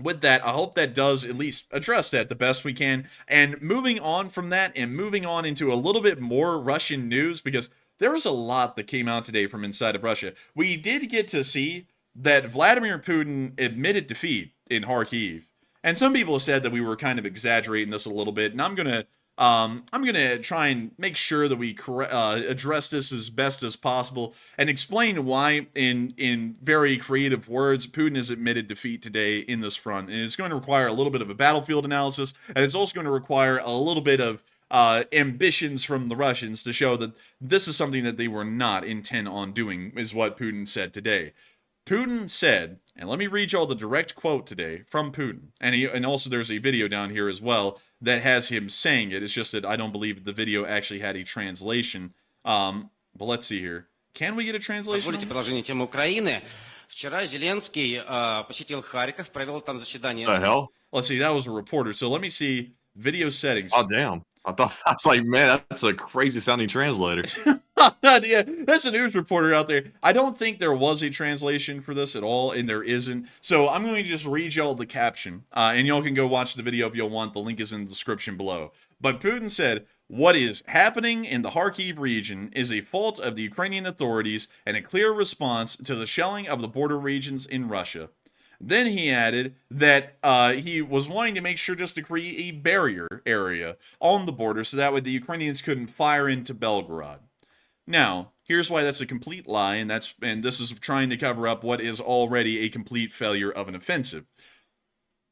with that, I hope that does at least address that the best we can. And moving on from that and moving on into a little bit more Russian news, because there was a lot that came out today from inside of Russia. We did get to see that Vladimir Putin admitted defeat in Kharkiv. And some people have said that we were kind of exaggerating this a little bit, and I'm gonna try and make sure that we address this as best as possible and explain why, in very creative words, Putin has admitted defeat today in this front. And it's going to require a little bit of a battlefield analysis, and it's also going to require a little bit of ambitions from the Russians to show that this is something that they were not intent on doing, is what Putin said today. Putin said, and let me read you all the direct quote today from Putin, and also there's a video down here as well that has him saying it. It's just that I don't believe the video actually had a translation. But let's see here. Can we get a translation? Позволите продолжение темы Украины. Вчера Зеленский посетил Харьков, провел там заседание. The hell? Let's see, that was a reporter. So let me see video settings. Oh, damn. I was like, man, that's a crazy sounding translator. Yeah, that's a news reporter out there. I don't think there was a translation for this at all, and there isn't. So I'm going to just read y'all the caption, and y'all can go watch the video if y'all want. The link is in the description below. But Putin said, what is happening in the Kharkiv region is a fault of the Ukrainian authorities and a clear response to the shelling of the border regions in Russia. Then he added that he was wanting to make sure just to create a barrier area on the border so that way the Ukrainians couldn't fire into Belgorod. Now, here's why that's a complete lie, and this is trying to cover up what is already a complete failure of an offensive.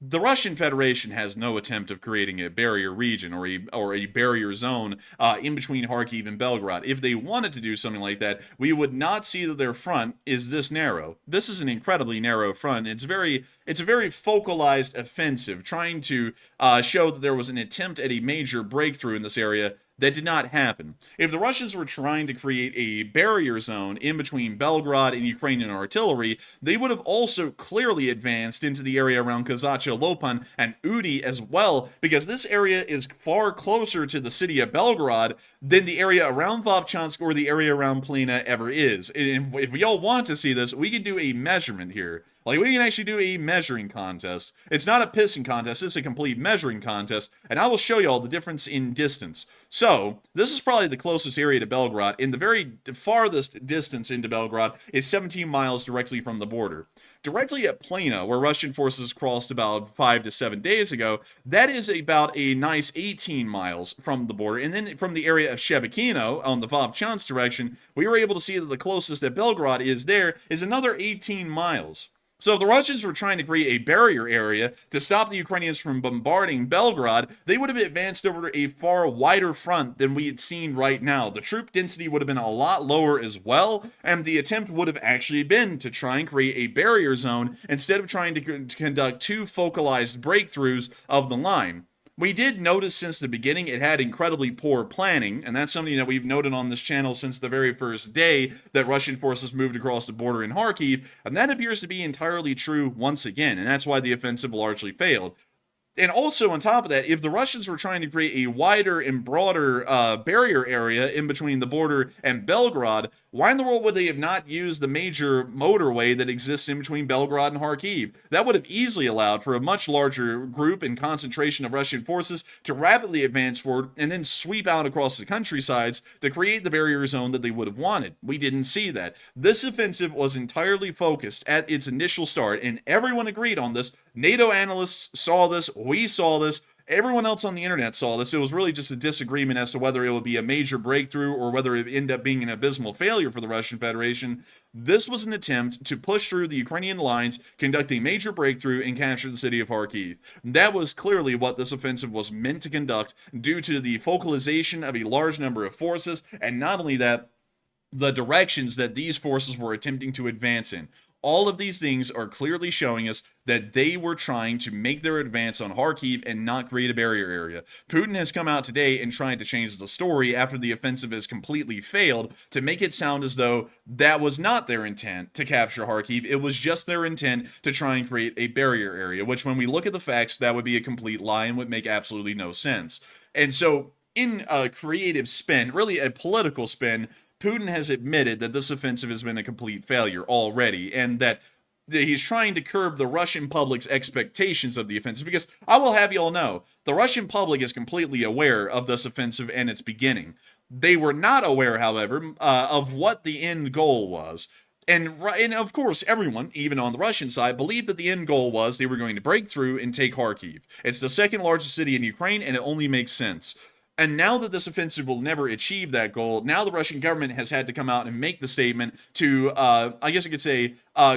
the Russian Federation has no attempt of creating a barrier region or a barrier zone in between Kharkiv and Belgorod. If they wanted to do something like that, we would not see that their front is this narrow. This is an incredibly narrow front. It's a very focalized offensive, trying to show that there was an attempt at a major breakthrough in this area. That did not happen. If the Russians were trying to create a barrier zone in between Belgorod and Ukrainian artillery, they would have also clearly advanced into the area around Kazacha Lopan and Udi as well, because this area is far closer to the city of Belgorod than the area around Vovchansk or the area around Plina ever is. And if we all want to see this, we can do a measurement here. Like, we can actually do a measuring contest. It's not a pissing contest, it's a complete measuring contest, and I will show you all the difference in distance. So, this is probably the closest area to Belgorod, and the very farthest distance into Belgorod is 17 miles directly from the border. Directly at Plina, where Russian forces crossed about 5 to 7 days ago, that is about a nice 18 miles from the border. And then from the area of Shebekino, on the Vovchansk direction, we were able to see that the closest that Belgorod is there is another 18 miles. So if the Russians were trying to create a barrier area to stop the Ukrainians from bombarding Belgorod, they would have advanced over a far wider front than we had seen right now. The troop density would have been a lot lower as well, and the attempt would have actually been to try and create a barrier zone instead of trying to conduct two focalized breakthroughs of the line. We did notice since the beginning it had incredibly poor planning, and that's something that we've noted on this channel since the very first day that Russian forces moved across the border in Kharkiv, and that appears to be entirely true once again, and that's why the offensive largely failed. And also, on top of that, if the Russians were trying to create a wider and broader barrier area in between the border and Belgorod, why in the world would they have not used the major motorway that exists in between Belgorod and Kharkiv? That would have easily allowed for a much larger group and concentration of Russian forces to rapidly advance forward and then sweep out across the countrysides to create the barrier zone that they would have wanted. We didn't see that. This offensive was entirely focused at its initial start, and everyone agreed on this. NATO analysts saw this, we saw this, everyone else on the internet saw this. It was really just a disagreement as to whether it would be a major breakthrough or whether it would end up being an abysmal failure for the Russian Federation. This was an attempt to push through the Ukrainian lines, conduct a major breakthrough, and capture the city of Kharkiv. That was clearly what this offensive was meant to conduct due to the focalization of a large number of forces, and not only that, the directions that these forces were attempting to advance in. All of these things are clearly showing us that they were trying to make their advance on Kharkiv and not create a barrier area. Putin has come out today and tried to change the story after the offensive has completely failed to make it sound as though that was not their intent to capture Kharkiv. It was just their intent to try and create a barrier area, which when we look at the facts, that would be a complete lie and would make absolutely no sense. And so in a creative spin, really a political spin, Putin has admitted that this offensive has been a complete failure already, and that he's trying to curb the Russian public's expectations of the offensive, because I will have you all know, the Russian public is completely aware of this offensive and its beginning. They were not aware, however, of what the end goal was. And of course, everyone, even on the Russian side, believed that the end goal was they were going to break through and take Kharkiv. It's the second largest city in Ukraine, and it only makes sense. And now that this offensive will never achieve that goal, now the Russian government has had to come out and make the statement to, I guess you could say,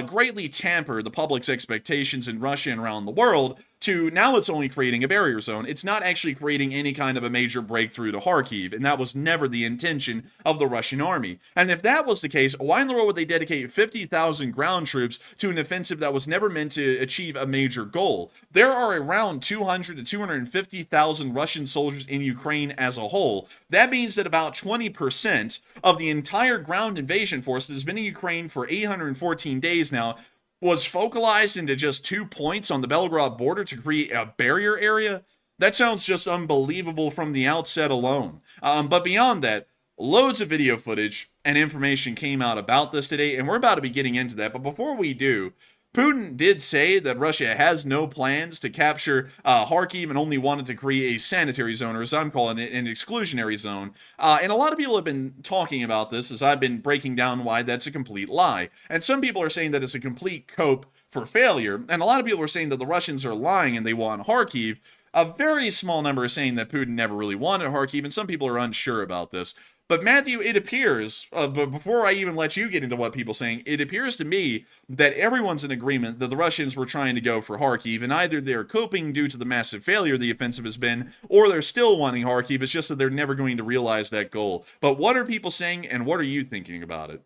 greatly tamper the public's expectations in Russia and around the world, to now it's only creating a barrier zone. It's not actually creating any kind of a major breakthrough to Kharkiv, and that was never the intention of the Russian army. And if that was the case, why in the world would they dedicate 50,000 ground troops to an offensive that was never meant to achieve a major goal? There are around 200 to 250,000 Russian soldiers in Ukraine as a whole. That means that about 20% of the entire ground invasion force that has been in Ukraine for 814 days now was focalized into just 2 points on the Belgorod border to create a barrier area. That sounds just unbelievable from the outset alone. But beyond that, loads of video footage and information came out about this today, and we're about to be getting into that. But before we do, Putin did say that Russia has no plans to capture Kharkiv and only wanted to create a sanitary zone, or as I'm calling it, an exclusionary zone. And a lot of people have been talking about this as I've been breaking down why that's a complete lie. And some people are saying that it's a complete cope for failure. And a lot of people are saying that the Russians are lying and they want Kharkiv. A very small number are saying that Putin never really wanted Kharkiv, and some people are unsure about this. But Matthew, it appears, but before I even let you get into what people are saying, it appears to me that everyone's in agreement that the Russians were trying to go for Kharkiv, and either they're coping due to the massive failure the offensive has been, or they're still wanting Kharkiv. It's just that they're never going to realize that goal. But what are people saying, and what are you thinking about it?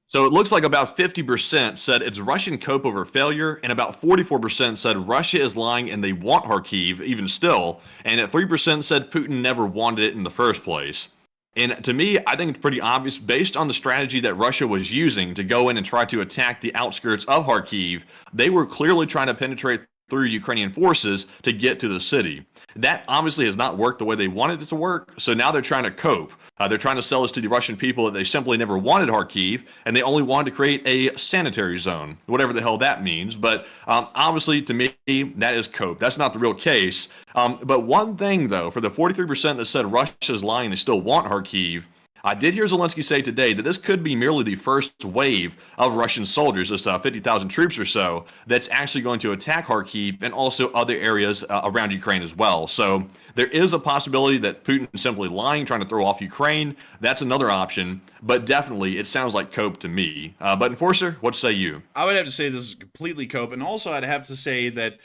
So it looks like about 50% said it's Russian cope over failure, and about 44% said Russia is lying and they want Kharkiv, even still, and at 3% said Putin never wanted it in the first place. And to me, I think it's pretty obvious, based on the strategy that Russia was using to go in and try to attack the outskirts of Kharkiv, they were clearly trying to penetrate through Ukrainian forces to get to the city. That obviously has not worked the way they wanted it to work, so now they're trying to cope. They're trying to sell this to the Russian people that they simply never wanted Kharkiv, and they only wanted to create a sanitary zone, whatever the hell that means. But obviously, to me, that is cope. That's not the real case. But one thing, though, for the 43% that said Russia's lying, they still want Kharkiv, I did hear Zelensky say today that this could be merely the first wave of Russian soldiers, this 50,000 troops or so, that's actually going to attack Kharkiv and also other areas around Ukraine as well. So there is a possibility that Putin is simply lying, trying to throw off Ukraine. That's another option, but definitely it sounds like cope to me. But Enforcer, what say you? I would have to say this is completely cope, and also I'd have to say that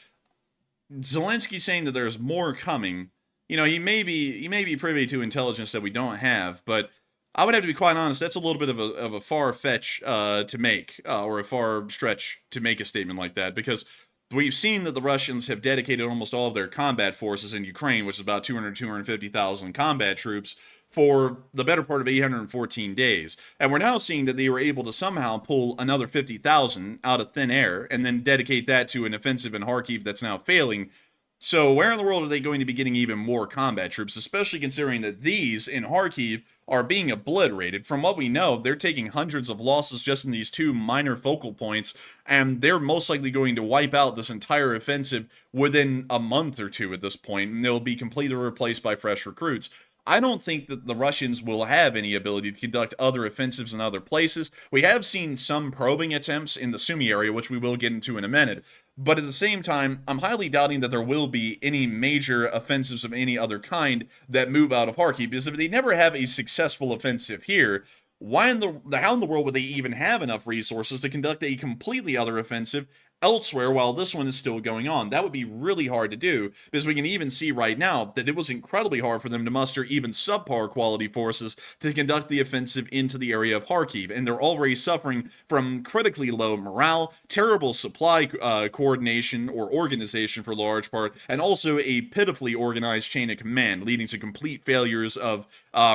Zelensky saying that there's more coming, you know, he may be privy to intelligence that we don't have, but I would have to be quite honest, that's a little bit of a far fetch to make, or a far stretch to make a statement like that, because we've seen that the Russians have dedicated almost all of their combat forces in Ukraine, which is about 250,000 combat troops, for the better part of 814 days. And we're now seeing that they were able to somehow pull another 50,000 out of thin air, and then dedicate that to an offensive in Kharkiv that's now failing. So where in the world are they going to be getting even more combat troops, especially considering that these in Kharkiv are being obliterated? From what we know, they're taking hundreds of losses just in these two minor focal points, and they're most likely going to wipe out this entire offensive within a month or two at this point, and they'll be completely replaced by fresh recruits. I don't think that the Russians will have any ability to conduct other offensives in other places. We have seen some probing attempts in the Sumy area, which we will get into in a minute. But at the same time, I'm highly doubting that there will be any major offensives of any other kind that move out of Kharkiv, because if they never have a successful offensive here, how in the world would they even have enough resources to conduct a completely other offensive elsewhere while this one is still going on? That would be really hard to do, because we can even see right now that it was incredibly hard for them to muster even subpar quality forces to conduct the offensive into the area of Kharkiv, and they're already suffering from critically low morale, terrible supply coordination or organization for large part, and also a pitifully organized chain of command, leading to complete failures of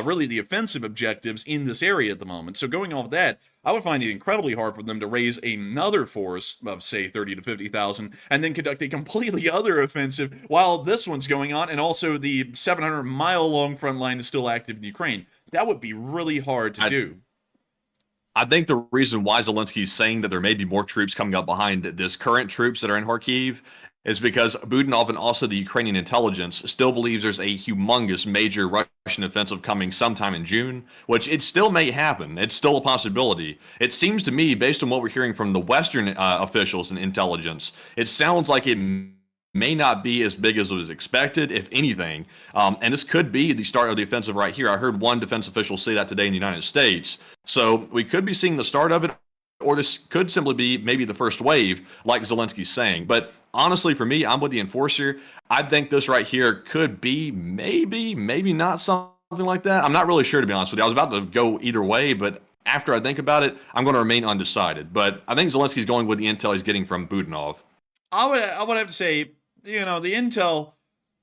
really the offensive objectives in this area at the moment. So going off that, I would find it incredibly hard for them to raise another force of, say, 30 to 50,000 and then conduct a completely other offensive while this one's going on, and also the 700-mile-long front line is still active in Ukraine. That would be really hard to do. I think the reason why Zelensky is saying that there may be more troops coming up behind this current troops that are in Kharkiv is because Budanov and also the Ukrainian intelligence still believes there's a humongous major Russian offensive coming sometime in June, which it still may happen. It's still a possibility. It seems to me, based on what we're hearing from the Western officials and intelligence, it sounds like it may not be as big as was expected, if anything. And this could be the start of the offensive right here. I heard one defense official say that today in the United States. So we could be seeing the start of it, or this could simply be maybe the first wave, like Zelensky's saying. But honestly, for me, I'm with the Enforcer. I think this right here could be maybe not something like that. I'm not really sure, to be honest with you. I was about to go either way, but after I think about it, I'm going to remain undecided. But I think Zelensky's going with the intel he's getting from Budanov. I would have to say, you know, the intel,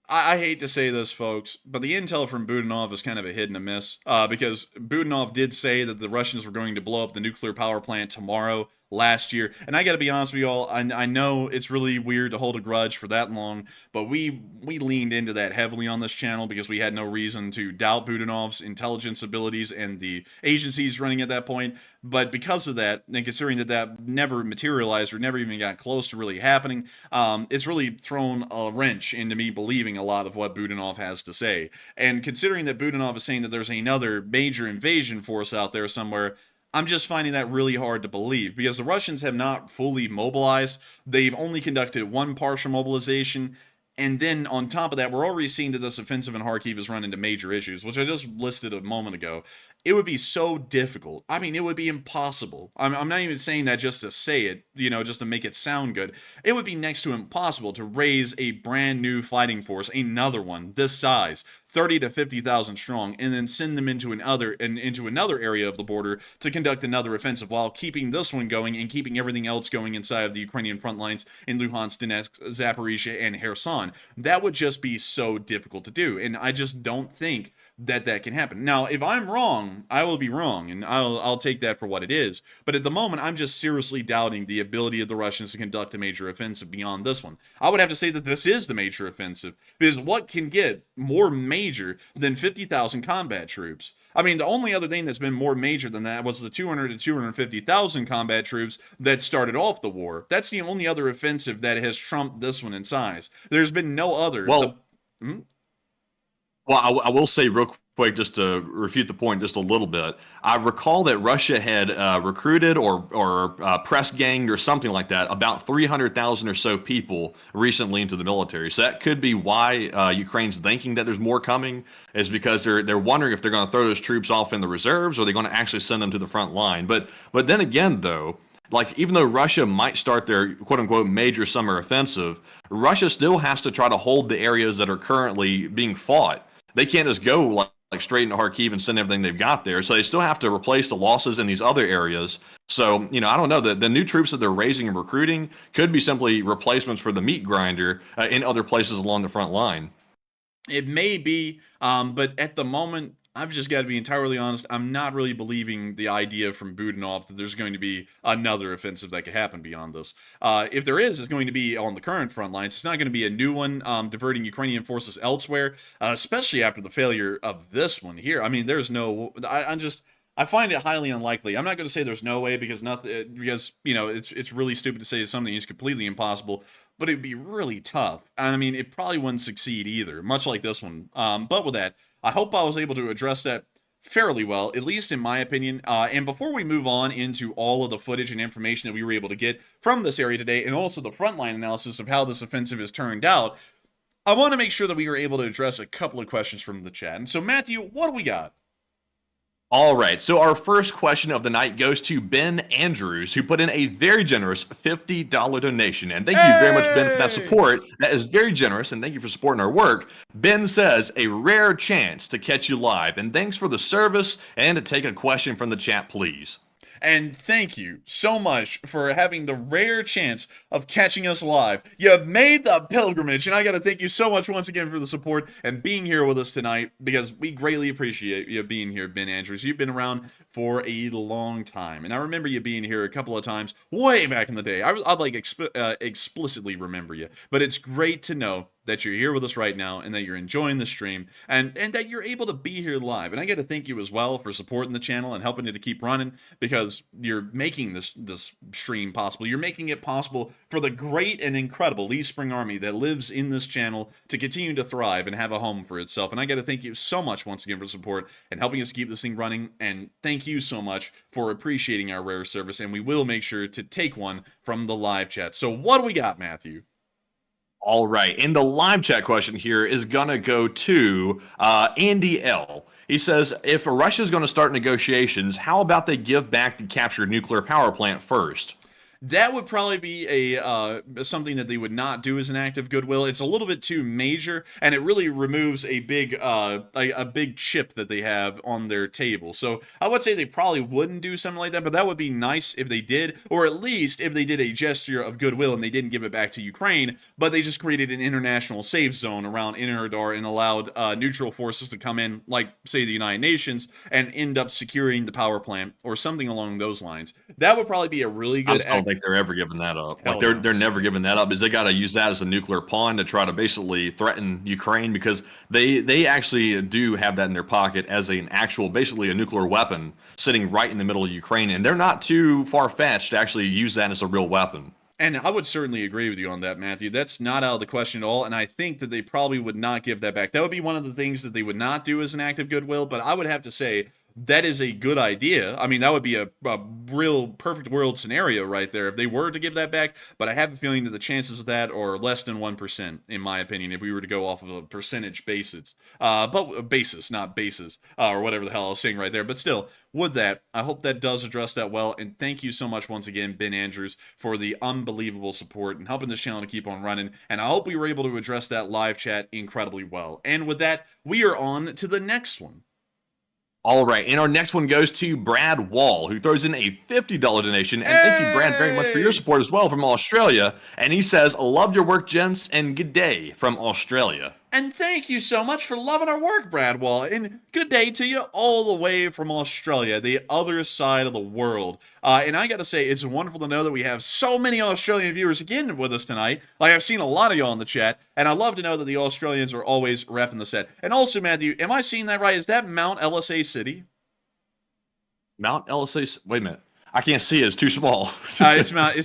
I hate to say this, folks, but the intel from Budanov is kind of a hit and a miss, because Budanov did say that the Russians were going to blow up the nuclear power plant tomorrow last year. And I got to be honest with you all, I know it's really weird to hold a grudge for that long, but we leaned into that heavily on this channel because we had no reason to doubt Budanov's intelligence abilities and the agencies running at that point. But because of that, and considering that that never materialized or never even got close to really happening, it's really thrown a wrench into me believing a lot of what Budanov has to say. And considering that Budanov is saying that there's another major invasion force out there somewhere, I'm just finding that really hard to believe, because the Russians have not fully mobilized. They've only conducted one partial mobilization, And then on top of that, we're already seeing that this offensive in Kharkiv has run into major issues, which I just listed a moment ago. It would be so difficult. I mean, it would be impossible. I'm not even saying that just to say it, just to make it sound good. It would be next to impossible to raise a brand new fighting force, another one this size, 30 to 50,000 strong, and then send them into another area of the border to conduct another offensive while keeping this one going and keeping everything else going inside of the Ukrainian front lines in Luhansk, Donetsk, Zaporizhia, and Kherson. That would just be so difficult to do, and I just don't think that can happen. Now, if I'm wrong, I will be wrong, and I'll take that for what it is. But at the moment, I'm just seriously doubting the ability of the Russians to conduct a major offensive beyond this one. I would have to say that this is the major offensive, because what can get more major than 50,000 combat troops? I mean, the only other thing that's been more major than that was the 200 to 250,000 combat troops that started off the war. That's the only other offensive that has trumped this one in size. There's been no other. Well, I will say real quick, just to refute the point just a little bit. I recall that Russia had recruited or press ganged or something like that about 300,000 or so people recently into the military. So that could be why Ukraine's thinking that there's more coming, is because they're wondering if they're going to throw those troops off in the reserves or they're going to actually send them to the front line. But then again, though, like, even though Russia might start their quote-unquote major summer offensive, Russia still has to try to hold the areas that are currently being fought. They can't just go like straight into Kharkiv and send everything they've got there. So they still have to replace the losses in these other areas. So, I don't know. The new troops that they're raising and recruiting could be simply replacements for the meat grinder in other places along the front line. It may be, but at the moment, I've just got to be entirely honest. I'm not really believing the idea from Budanov that there's going to be another offensive that could happen beyond this. If there is, it's going to be on the current front lines. It's not going to be a new one diverting Ukrainian forces elsewhere, especially after the failure of this one here. I mean, there's no. I find it highly unlikely. I'm not going to say there's no way because it's really stupid to say something is completely impossible. But it'd be really tough. And I mean, it probably wouldn't succeed either, much like this one. But with that, I hope I was able to address that fairly well, at least in my opinion. And before we move on into all of the footage and information that we were able to get from this area today, and also the frontline analysis of how this offensive has turned out, I want to make sure that we were able to address a couple of questions from the chat. And so, Matthew, what do we got? All right, so our first question of the night goes to Ben Andrews, who put in a very generous $50 donation. And thank you very much, Ben, for that support. That is very generous, and thank you for supporting our work. Ben says, a rare chance to catch you live, and thanks for the service, and to take a question from the chat, please. And thank you so much for having the rare chance of catching us live. You made the pilgrimage, and I got to thank you so much once again for the support and being here with us tonight, because we greatly appreciate you being here, Ben Andrews. You've been around for a long time, and I remember you being here a couple of times way back in the day. I'd like explicitly remember you, but it's great to know that you're here with us right now and that you're enjoying the stream and that you're able to be here live. And I got to thank you as well for supporting the channel and helping it to keep running, because you're making this stream possible. You're making it possible for the great and incredible Lee Spring Army that lives in this channel to continue to thrive and have a home for itself. And I got to thank you so much once again for support and helping us keep this thing running. And thank you so much for appreciating our rare service. And we will make sure to take one from the live chat. So what do we got, Matthew? All right, and the live chat question here is going to go to Andy L. He says, if Russia's going to start negotiations, how about they give back the captured nuclear power plant first? That would probably be something that they would not do as an act of goodwill. It's a little bit too major, and it really removes a big chip that they have on their table. So I would say they probably wouldn't do something like that, but that would be nice if they did, or at least if they did a gesture of goodwill and they didn't give it back to Ukraine, but they just created an international safe zone around Enerhodar and allowed neutral forces to come in, like, say, the United Nations, and end up securing the power plant or something along those lines. That would probably be a really good act. Think they're ever giving that up. Like they're never giving that up, is they got to use that as a nuclear pawn to try to basically threaten Ukraine, because they actually do have that in their pocket as an actual, basically a nuclear weapon sitting right in the middle of Ukraine, and they're not too far-fetched to actually use that as a real weapon. And I would certainly agree with you on that, Matthew. That's not out of the question at all, and I think that they probably would not give that back. That would be one of the things that they would not do as an act of goodwill, but I would have to say that is a good idea. I mean, that would be a real perfect world scenario right there if they were to give that back. But I have a feeling that the chances of that are less than 1%, in my opinion, if we were to go off of a percentage basis. But basis, not basis, or whatever the hell I was saying right there. But still, with that, I hope that does address that well. And thank you so much once again, Ben Andrews, for the unbelievable support and helping this channel to keep on running. And I hope we were able to address that live chat incredibly well. And with that, we are on to the next one. All right, and our next one goes to Brad Wall, who throws in a $50 donation. And thank you, Brad, very much for your support as well from Australia. And he says, love your work, gents, and good day from Australia. And thank you so much for loving our work, Brad Wall. And good day to you all the way from Australia, the other side of the world. And I got to say, it's wonderful to know that we have so many Australian viewers again with us tonight. Like, I've seen a lot of y'all in the chat, and I love to know that the Australians are always repping the set. And also, Matthew, am I seeing that right? Is that Mount LSA City? Mount LSA, wait a minute. I can't see it. It's too small. It's Mount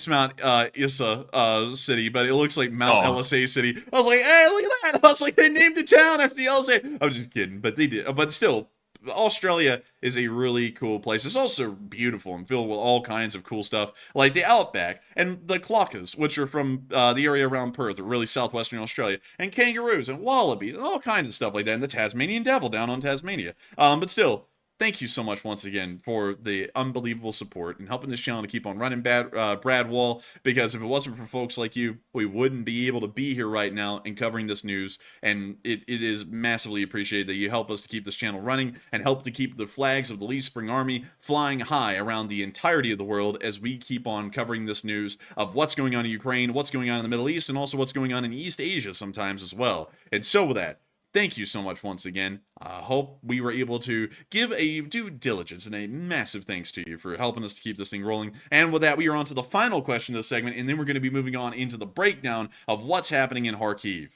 Issa City, but it looks like Mount LSA City. I was like, hey, look at that. I was like, they named a town after the LSA. I was just kidding, but they did. But still, Australia is a really cool place. It's also beautiful and filled with all kinds of cool stuff, like the Outback and the Clockas, which are from the area around Perth, or really southwestern Australia, and kangaroos and wallabies and all kinds of stuff like that, and the Tasmanian devil down on Tasmania. But still, thank you so much once again for the unbelievable support and helping this channel to keep on running, Brad Wall, because if it wasn't for folks like you, we wouldn't be able to be here right now and covering this news, and it is massively appreciated that you help us to keep this channel running and help to keep the flags of the Lee Spring Army flying high around the entirety of the world as we keep on covering this news of what's going on in Ukraine, what's going on in the Middle East, and also what's going on in East Asia sometimes as well. And so with that, thank you so much once again. I hope we were able to give a due diligence and a massive thanks to you for helping us to keep this thing rolling. And with that, we are on to the final question of this segment, and then we're going to be moving on into the breakdown of what's happening in Kharkiv.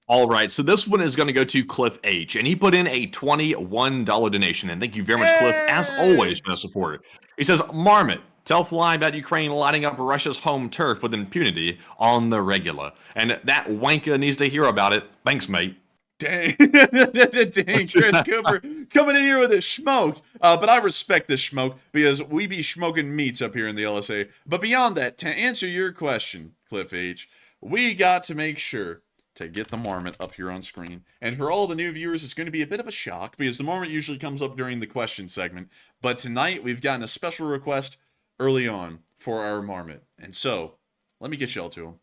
All right, so this one is going to go to Cliff H, and he put in a $21 donation. And thank you very much, Cliff, as always, for the support. He says, Marmot, tell Fly about Ukraine lighting up Russia's home turf with impunity on the regular. And that wanker needs to hear about it. Thanks, mate. Dang, dang, Chris Cooper coming in here with his smoke. But I respect this smoke because we be smoking meats up here in the LSA. But beyond that, to answer your question, Cliff H, we got to make sure to get the Marmot up here on screen. And for all the new viewers, it's going to be a bit of a shock because the Marmot usually comes up during the question segment. But tonight, we've gotten a special request early on for our Marmot. And so, let me get y'all to him.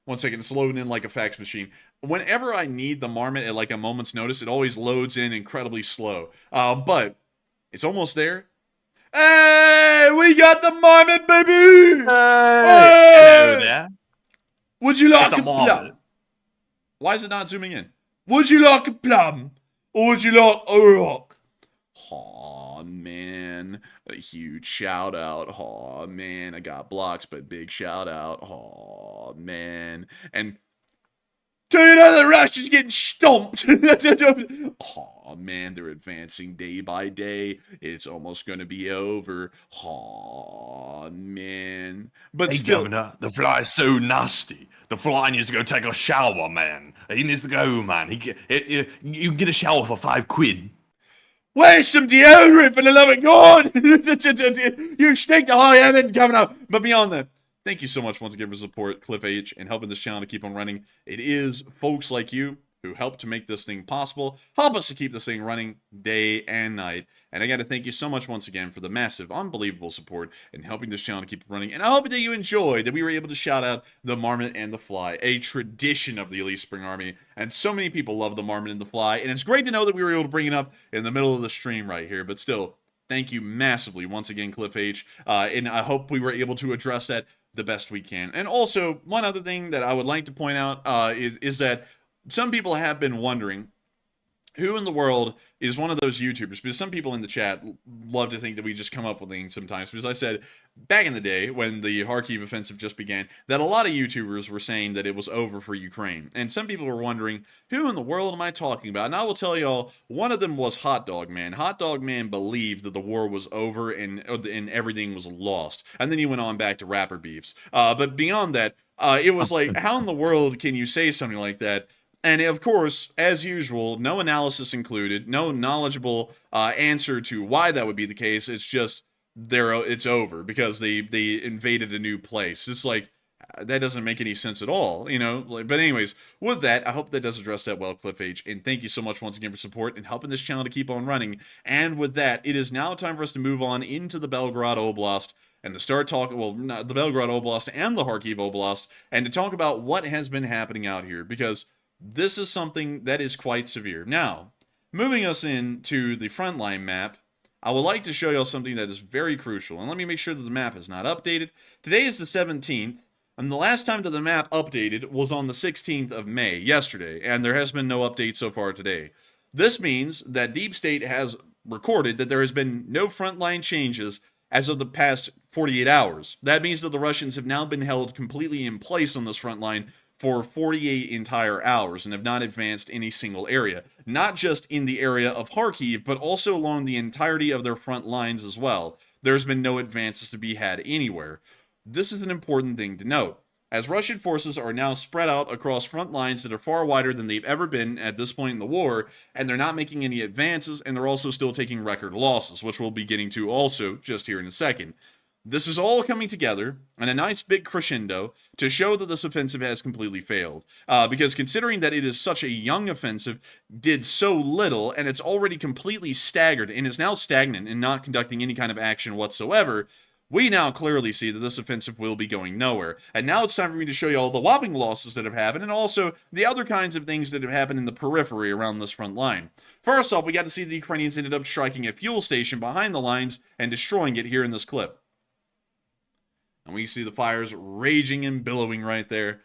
1 second, it's loading in like a fax machine. Whenever I need the Marmot at like a moment's notice, it always loads in incredibly slow. But it's almost there. Hey, we got the Marmot, baby! Hello there. Would you like It's a a plum? Marmot. Why is it not zooming in? Would you like a plum? Or would you like a rock? Aw, man. A huge shout out. Aw, man. I got blocked, but big shout out. Aw, man. And do you know the Russians getting stomped? Aw, man. They're advancing day by day. It's almost going to be over. Aw, man. But Hey, still. Governor, the fly is so nasty. The fly needs to go take a shower, man. He needs to go, man. You can get a shower for £5. Where's some deodorant, for the love of God? You stink to high heaven, Governor. But beyond that, thank you so much once again for support, Cliff H, and helping this channel to keep on running. It is folks like you who help to make this thing possible, help us to keep this thing running day and night. And I got to thank you so much once again for the massive, unbelievable support and helping this channel to keep running. And I hope that you enjoyed that we were able to shout out the Marmot and the Fly, a tradition of the Elite Spring Army. And so many people love the Marmot and the Fly. And it's great to know that we were able to bring it up in the middle of the stream right here. But still, thank you massively once again, Cliff H. And I hope we were able to address that the best we can. And also, one other thing that I would like to point out is that some people have been wondering who in the world is one of those YouTubers, because some people in the chat love to think that we just come up with things sometimes, because I said back in the day when the Kharkiv offensive just began that a lot of YouTubers were saying that it was over for Ukraine, and some people were wondering who in the world am I talking about. And I will tell y'all, one of them was Hot Dog Man. Hot Dog Man believed that the war was over and everything was lost, and then he went on back to rapper beefs. But beyond that, it was like, how in the world can you say something like that And of course, as usual, no analysis included, no knowledgeable answer to why that would be the case. It's just it's over because they invaded a new place. It's like that doesn't make any sense at all, you know. But anyways, with that, I hope that does address that well, Cliff H. And thank you so much once again for support and helping this channel to keep on running. And with that, it is now time for us to move on into the Belgorod Oblast and to start talking, well, not the Belgorod Oblast and the Kharkiv Oblast, and to talk about what has been happening out here, because this is something that is quite severe. Now, moving us into the frontline map, I would like to show y'all something that is very crucial. And let me make sure that the map is not updated. Today is the 17th, and the last time that the map updated was on the 16th of May, yesterday, and there has been no update so far today. This means that Deep State has recorded that there has been no frontline changes as of the past 48 hours. That means that the Russians have now been held completely in place on this front line for 48 entire hours and have not advanced any single area. Not just in the area of Kharkiv, but also along the entirety of their front lines as well. There's been no advances to be had anywhere. This is an important thing to note, as Russian forces are now spread out across front lines that are far wider than they've ever been at this point in the war, and they're not making any advances, and they're also still taking record losses, which we'll be getting to also just here in a second. This is all coming together in a nice big crescendo to show that this offensive has completely failed. Because considering that it is such a young offensive, did so little, and it's already completely staggered and is now stagnant and not conducting any kind of action whatsoever, we now clearly see that this offensive will be going nowhere. And now it's time for me to show you all the whopping losses that have happened, and also the other kinds of things that have happened in the periphery around this front line. First off, we got to see the Ukrainians ended up striking a fuel station behind the lines and destroying it here in this clip. And we see the fires raging and billowing right there.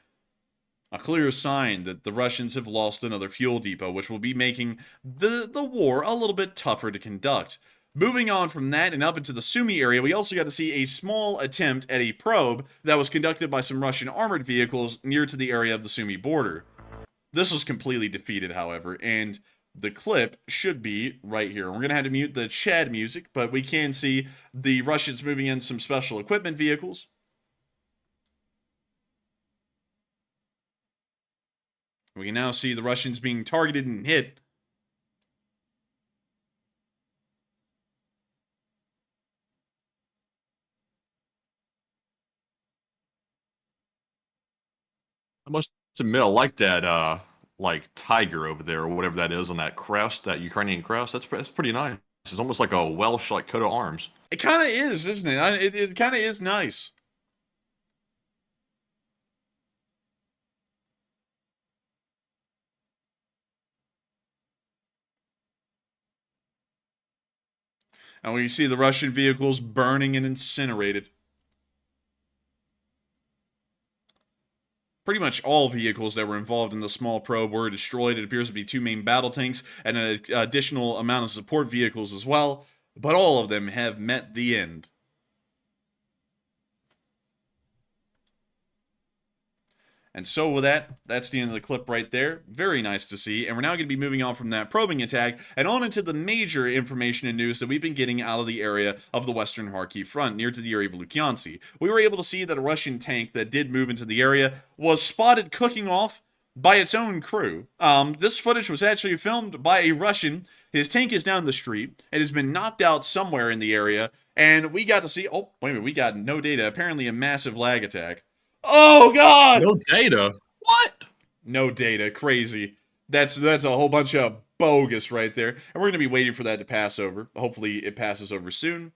A clear sign that the Russians have lost another fuel depot, which will be making the war a little bit tougher to conduct. Moving on from that and up into the Sumy area, we also got to see a small attempt at a probe that was conducted by some Russian armored vehicles near to the area of the Sumy border. This was completely defeated, however, and the clip should be right here. We're going to have to mute the Chad music, but we can see the Russians moving in some special equipment vehicles. We can now see the Russians being targeted and hit. I must admit, I like that, like tiger over there or whatever that is on that crest, that Ukrainian crest. That's pretty nice. It's almost like a Welsh like coat of arms. It kind of is, isn't it? It kind of is nice. And we see the Russian vehicles burning and incinerated. Pretty much all vehicles that were involved in the small probe were destroyed. It appears to be 2 main battle tanks and an additional amount of support vehicles as well. But all of them have met the end. And so with that, that's the end of the clip right there. Very nice to see. And we're now going to be moving on from that probing attack and on into the major information and news that we've been getting out of the area of the Western Kharkiv front, near to the area of Lukyantsy. We were able to see that a Russian tank that did move into the area was spotted cooking off by its own crew. This footage was actually filmed by a Russian. His tank is down the street. It has been knocked out somewhere in the area. And we got to see, oh, wait a minute, we got no data. Apparently a massive lag attack. Oh, God! No data? What? No data. Crazy. That's a whole bunch of bogus right there. And we're going to be waiting for that to pass over. Hopefully it passes over soon.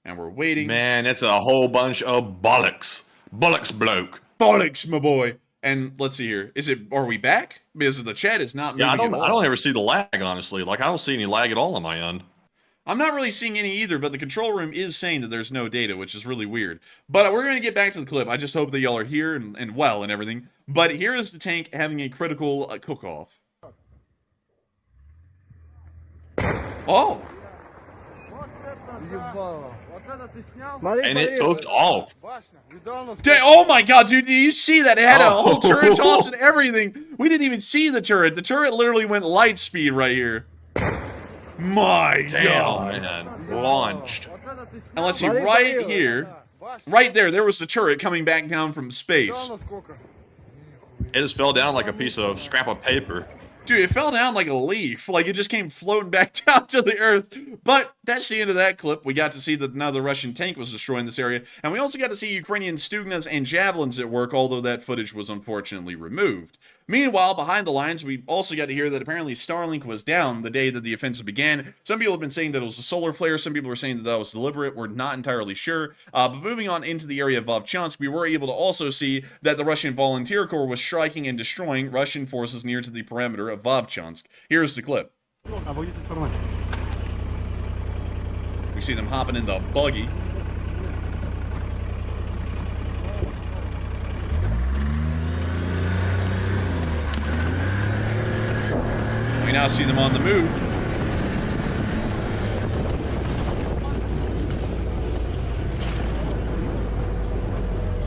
And we're waiting. Man, that's a whole bunch of bollocks. Bollocks, bloke. Bollocks, my boy. And let's see here. Are we back? Because the chat is not moving at all. I don't ever see the lag, honestly. Like, I don't see any lag at all on my end. I'm not really seeing any either, but the control room is saying that there's no data, which is really weird. But we're going to get back to the clip. I just hope that y'all are here and well and everything. But here is the tank having a critical cook-off. Oh! And it took off. Oh my God, dude, did you see that? It had a whole turret toss and everything. We didn't even see the turret. The turret literally went light speed right here. My God. Man. Launched. And let's see, right here, right there was the turret coming back down from space. It just fell down like a piece of scrap of paper. Dude, it fell down like a leaf. Like, it just came floating back down to the earth. But that's the end of that clip. We got to see that another Russian tank was destroying this area. And we also got to see Ukrainian Stugnas and Javelins at work, although that footage was unfortunately removed. Meanwhile, behind the lines, we also got to hear that apparently Starlink was down the day that the offensive began. Some people have been saying that it was a solar flare. Some people are saying that that was deliberate. We're not entirely sure. But moving on into the area of Vovchansk, we were able to also see that the Russian Volunteer Corps was striking and destroying Russian forces near to the perimeter of Vovchansk. Here's the clip. We see them hopping in the buggy. We now see them on the move.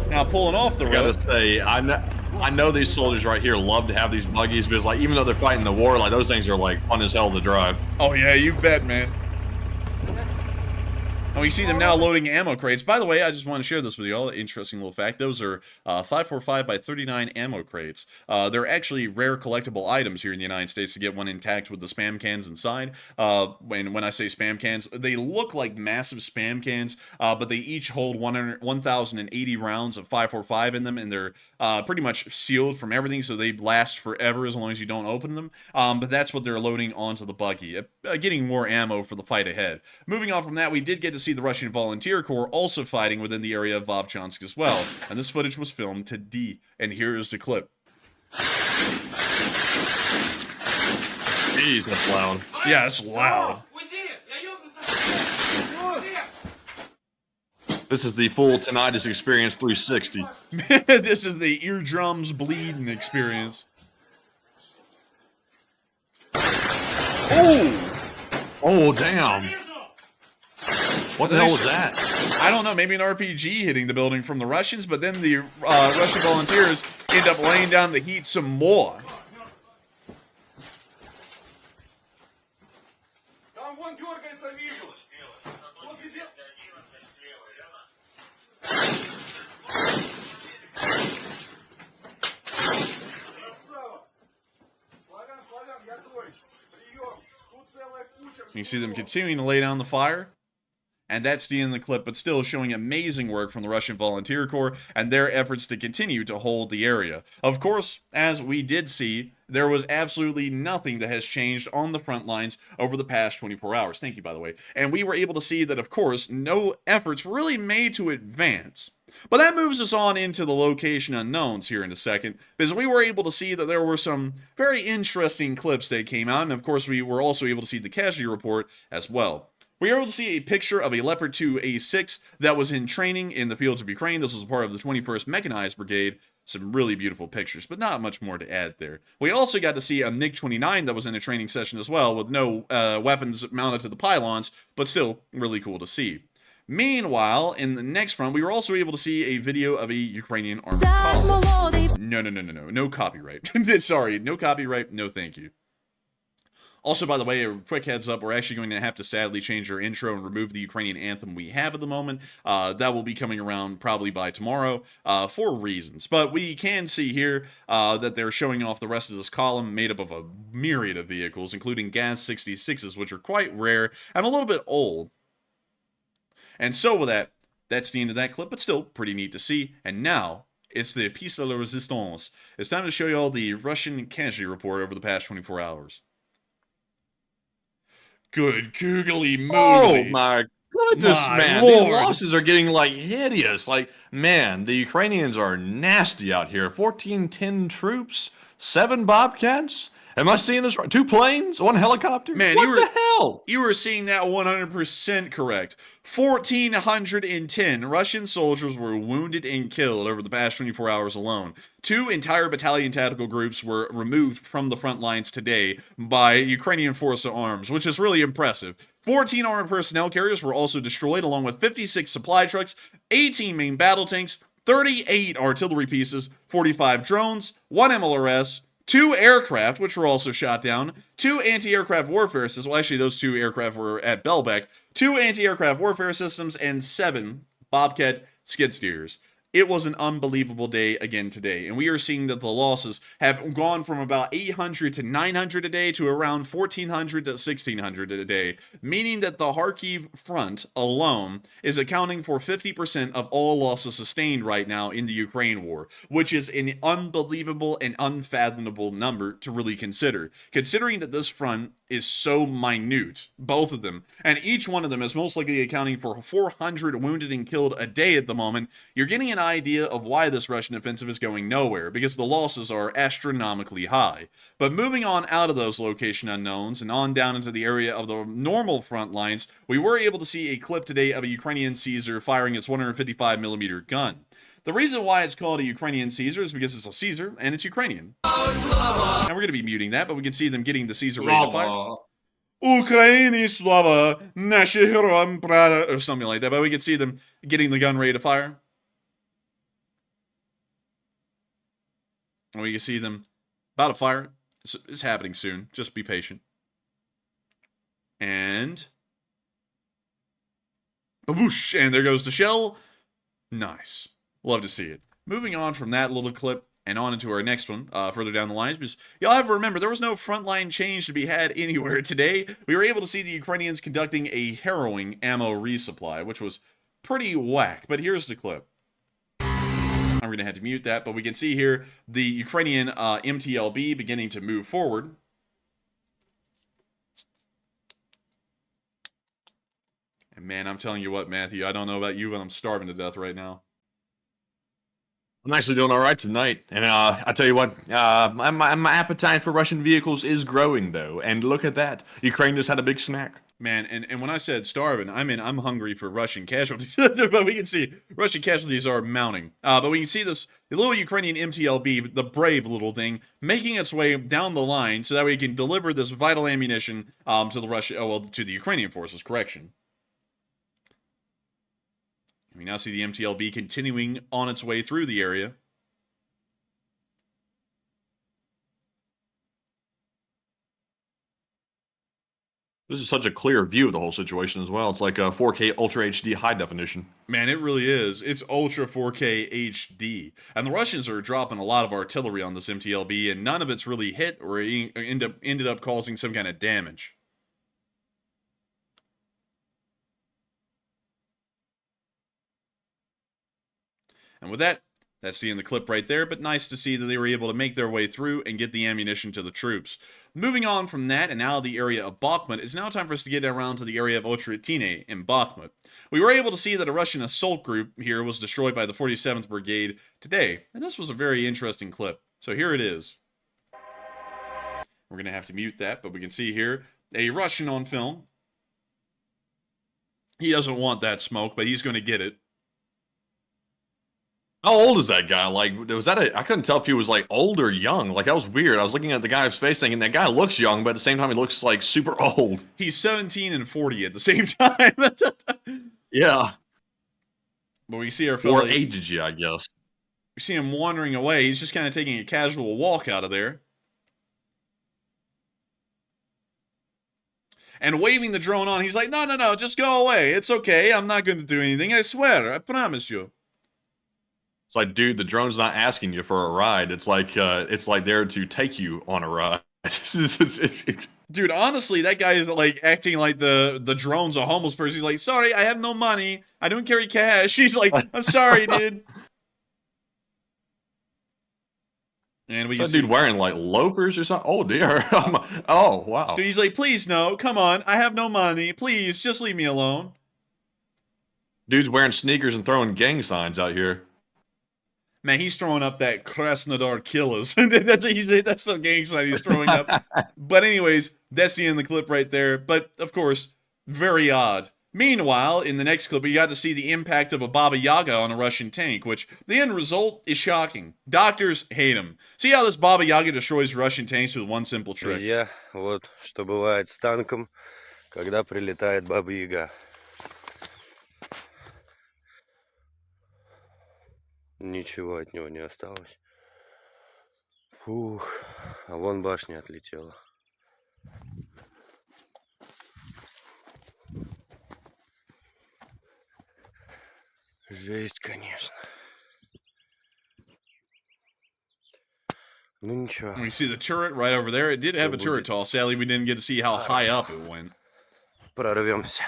Now pulling off the road. I gotta say, I know these soldiers right here love to have these buggies because, like, even though they're fighting the war, like, those things are like fun as hell to drive. Oh yeah, you bet, man. And we see them now loading ammo crates. By the way, I just want to share this with you all. Interesting little fact. Those are 545 by 39 ammo crates. They're actually rare collectible items here in the United States to get one intact with the spam cans inside. When I say spam cans, they look like massive spam cans, but they each hold 1,080 rounds of 545 in them, and they're pretty much sealed from everything, so they last forever as long as you don't open them. But that's what they're loading onto the buggy, getting more ammo for the fight ahead. Moving on from that, we did get to see the Russian Volunteer Corps also fighting within the area of Vovchansk as well, and this footage was filmed to D, and here is the clip. Jeez, that's loud. Yeah, it's loud. This is the full tinnitus experience 360. This is the eardrums bleeding experience. Oh, damn. What the hell was that? I don't know, maybe an RPG hitting the building from the Russians, but then the Russian volunteers end up laying down the heat some more. You see them continuing to lay down the fire. And that's the end of the clip, but still showing amazing work from the Russian Volunteer Corps and their efforts to continue to hold the area. Of course, as we did see, there was absolutely nothing that has changed on the front lines over the past 24 hours. Thank you, by the way. And we were able to see that, of course, no efforts really made to advance. But that moves us on into the location unknowns here in a second, because we were able to see that there were some very interesting clips that came out, and of course we were also able to see the casualty report as well. We were able to see a picture of a Leopard 2 A6 that was in training in the fields of Ukraine. This was part of the 21st Mechanized Brigade. Some really beautiful pictures, but not much more to add there. We also got to see a MiG-29 that was in a training session as well, with no weapons mounted to the pylons, but still really cool to see. Meanwhile, in the next front, we were also able to see a video of a Ukrainian armored column. No copyright. Sorry, no copyright, no thank you. Also, by the way, a quick heads up, we're actually going to have to sadly change our intro and remove the Ukrainian anthem we have at the moment. That will be coming around probably by tomorrow for reasons. But we can see here that they're showing off the rest of this column made up of a myriad of vehicles, including Gaz-66s, which are quite rare and a little bit old. And so with that, that's the end of that clip, but still pretty neat to see. And now, it's the piece de la résistance. It's time to show you all the Russian casualty report over the past 24 hours. Good googly moogly. Oh my goodness, My man. Lord. These losses are getting, like, hideous. Like, man, the Ukrainians are nasty out here. 1410 troops, 7 Bobcats. Am I seeing this right? 2 planes, 1 helicopter? Man, what the hell? You were seeing that 100% correct. 1,410 Russian soldiers were wounded and killed over the past 24 hours alone. 2 entire battalion tactical groups were removed from the front lines today by Ukrainian Force of Arms, which is really impressive. 14 armored personnel carriers were also destroyed, along with 56 supply trucks, 18 main battle tanks, 38 artillery pieces, 45 drones, 1 MLRS, 2 aircraft, which were also shot down, 2 anti-aircraft warfare systems, well actually those 2 aircraft were at Belbek, 2 anti-aircraft warfare systems, and 7 Bobcat skid steers. it was an unbelievable day again today. And we are seeing that the losses have gone from about 800 to 900 a day to around 1,400 to 1,600 a day, meaning that the Kharkiv front alone is accounting for 50% of all losses sustained right now in the Ukraine war, which is an unbelievable and unfathomable number to really consider, considering that this front is so minute, both of them, and each one of them is most likely accounting for 400 wounded and killed a day at the moment. You're getting an idea of why this Russian offensive is going nowhere, because the losses are astronomically high. But moving on out of those location unknowns and on down into the area of the normal front lines, we were able to see a clip today of a Ukrainian Caesar firing its 155mm gun. The reason why it's called a Ukrainian Caesar is because it's a Caesar and it's Ukrainian. And we're going to be muting that, but we can see them getting the Caesar ready to fire. Ukraini slava, наши героям прада, or something like that, but we can see them getting the gun ready to fire. And we can see them about to fire. It's happening soon. Just be patient. And baboosh! And there goes the shell. Nice. Love to see it. Moving on from that little clip and on into our next one, further down the lines, because y'all have to remember, there was no frontline change to be had anywhere today. We were able to see the Ukrainians conducting a harrowing ammo resupply, which was pretty whack. But here's the clip. I'm going to have to mute that, but we can see here the Ukrainian MTLB beginning to move forward. And man, I'm telling you what, Matthew, I don't know about you, but I'm starving to death right now. I'm actually doing all right tonight, and I tell you what, my appetite for Russian vehicles is growing, though. And look at that, Ukraine just had a big snack. Man, and when I said starving, I mean I'm hungry for Russian casualties. But we can see Russian casualties are mounting. But we can see this the little Ukrainian MTLB, the brave little thing, making its way down the line so that we can deliver this vital ammunition to the Ukrainian forces. Correction. We now see the MTLB continuing on its way through the area. This is such a clear view of the whole situation as well. It's like a 4K Ultra HD high definition. Man, it really is. It's Ultra 4K HD. And the Russians are dropping a lot of artillery on this MTLB, and none of it's really hit or ended up causing some kind of damage. And with that, that's the end of the clip right there, but nice to see that they were able to make their way through and get the ammunition to the troops. Moving on from that and out of the area of Bakhmut, it's now time for us to get around to the area of Otrytine in Bakhmut. We were able to see that a Russian assault group here was destroyed by the 47th Brigade today, and this was a very interesting clip. So here it is. We're going to have to mute that, but we can see here a Russian on film. He doesn't want that smoke, but he's going to get it. How old is that guy? Like, was that I couldn't tell if he was like old or young. Like, that was weird. I was looking at the guy's face thinking that guy looks young, but at the same time he looks like super old. He's 17 and 40 at the same time. Yeah. But we see our fellow. Or aged, I guess. We see him wandering away. He's just kind of taking a casual walk out of there. And waving the drone on, he's like, no, just go away. It's okay. I'm not going to do anything. I swear. I promise you. It's like, dude, the drone's not asking you for a ride. It's like there to take you on a ride. Dude, honestly, that guy is like acting like the drone's a homeless person. He's like, sorry, I have no money. I don't carry cash. He's like, I'm sorry, dude. And we that dude wearing like loafers or something. Oh dear. Oh wow. Dude, he's like, please no, come on, I have no money. Please, just leave me alone. Dude's wearing sneakers and throwing gang signs out here. Man, he's throwing up that Krasnodar killers. that's the gang sign he's throwing up. But anyways, that's the end of the clip right there. But, of course, very odd. Meanwhile, in the next clip, we got to see the impact of a Baba Yaga on a Russian tank, which the end result is shocking. Doctors hate him. See how this Baba Yaga destroys Russian tanks with one simple trick. Друзья, вот что бывает с танком, когда прилетает Баба Яга. Ничего от него не осталось. Фух, а вон башня отлетела. Жесть, конечно. Ну ничего. And we see the turret right over there. It did have a turret tall. Sadly, we didn't get to see how high up it went. Прорвемся.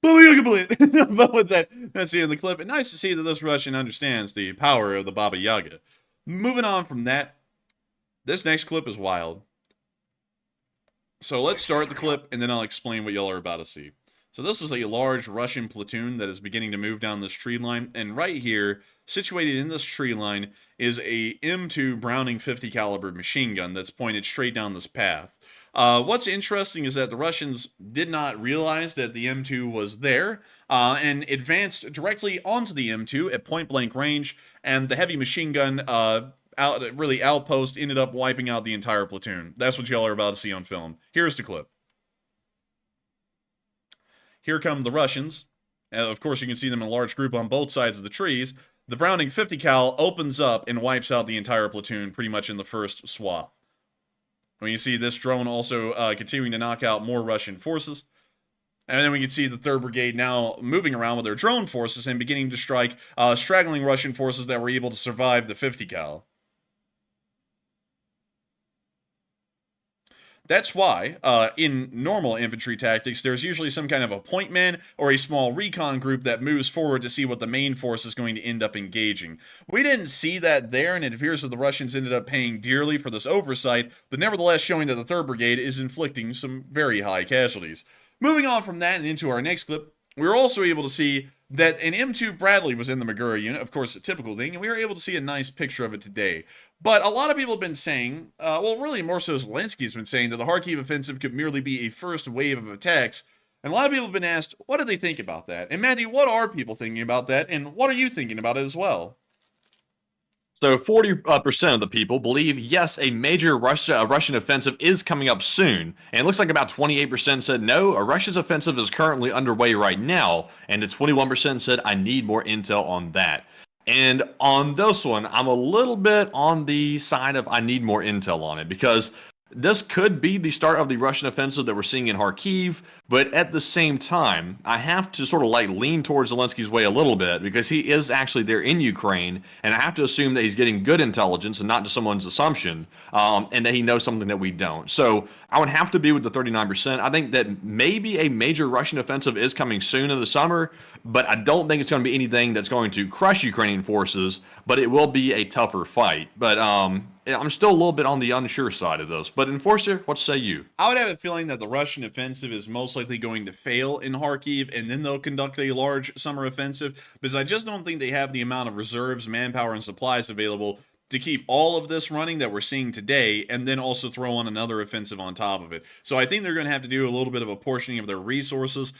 But with that, that's the end of the clip. And nice to see that this Russian understands the power of the Baba Yaga. Moving on from that, this next clip is wild. So let's start the clip, and then I'll explain what y'all are about to see. So this is a large Russian platoon that is beginning to move down this tree line, and right here, situated in this tree line, is a M2 Browning 50 caliber machine gun that's pointed straight down this path. What's interesting is that the Russians did not realize that the M2 was there, and advanced directly onto the M2 at point-blank range, and the heavy machine gun outpost ended up wiping out the entire platoon. That's what y'all are about to see on film. Here's the clip. Here come the Russians. Of course, you can see them in a large group on both sides of the trees. The Browning 50 cal opens up and wipes out the entire platoon pretty much in the first swath. When you see this drone also continuing to knock out more Russian forces. And then we can see the 3rd Brigade now moving around with their drone forces and beginning to strike straggling Russian forces that were able to survive the 50 cal. That's why, in normal infantry tactics, there's usually some kind of a point man or a small recon group that moves forward to see what the main force is going to end up engaging. We didn't see that there, and it appears that the Russians ended up paying dearly for this oversight, but nevertheless showing that the 3rd Brigade is inflicting some very high casualties. Moving on from that and into our next clip, we were also able to see that an M2 Bradley was in the Magura unit, of course a typical thing, and we were able to see a nice picture of it today. But a lot of people have been saying, well really more so Zelensky's been saying that the Kharkiv offensive could merely be a first wave of attacks, and a lot of people have been asked, what do they think about that? And Matthew, what are people thinking about that, and what are you thinking about it as well? So 40% of the people believe, yes, a major Russian offensive is coming up soon. And it looks like about 28% said, no, a Russia's offensive is currently underway right now. And the 21% said, I need more intel on that. And on this one, I'm a little bit on the side of I need more intel on it, because this could be the start of the Russian offensive that we're seeing in Kharkiv, but at the same time, I have to sort of like lean towards Zelensky's way a little bit, because he is actually there in Ukraine, and I have to assume that he's getting good intelligence and not just someone's assumption, and that he knows something that we don't. So I would have to be with the 39%. I think that maybe a major Russian offensive is coming soon in the summer, but I don't think it's going to be anything that's going to crush Ukrainian forces, but it will be a tougher fight. But I'm still a little bit on the unsure side of this. But Enforcer, what say you? I would have a feeling that the Russian offensive is most likely going to fail in Kharkiv, and then they'll conduct a large summer offensive, because I just don't think they have the amount of reserves, manpower, and supplies available to keep all of this running that we're seeing today, and then also throw on another offensive on top of it. So I think they're going to have to do a little bit of a portioning of their resources,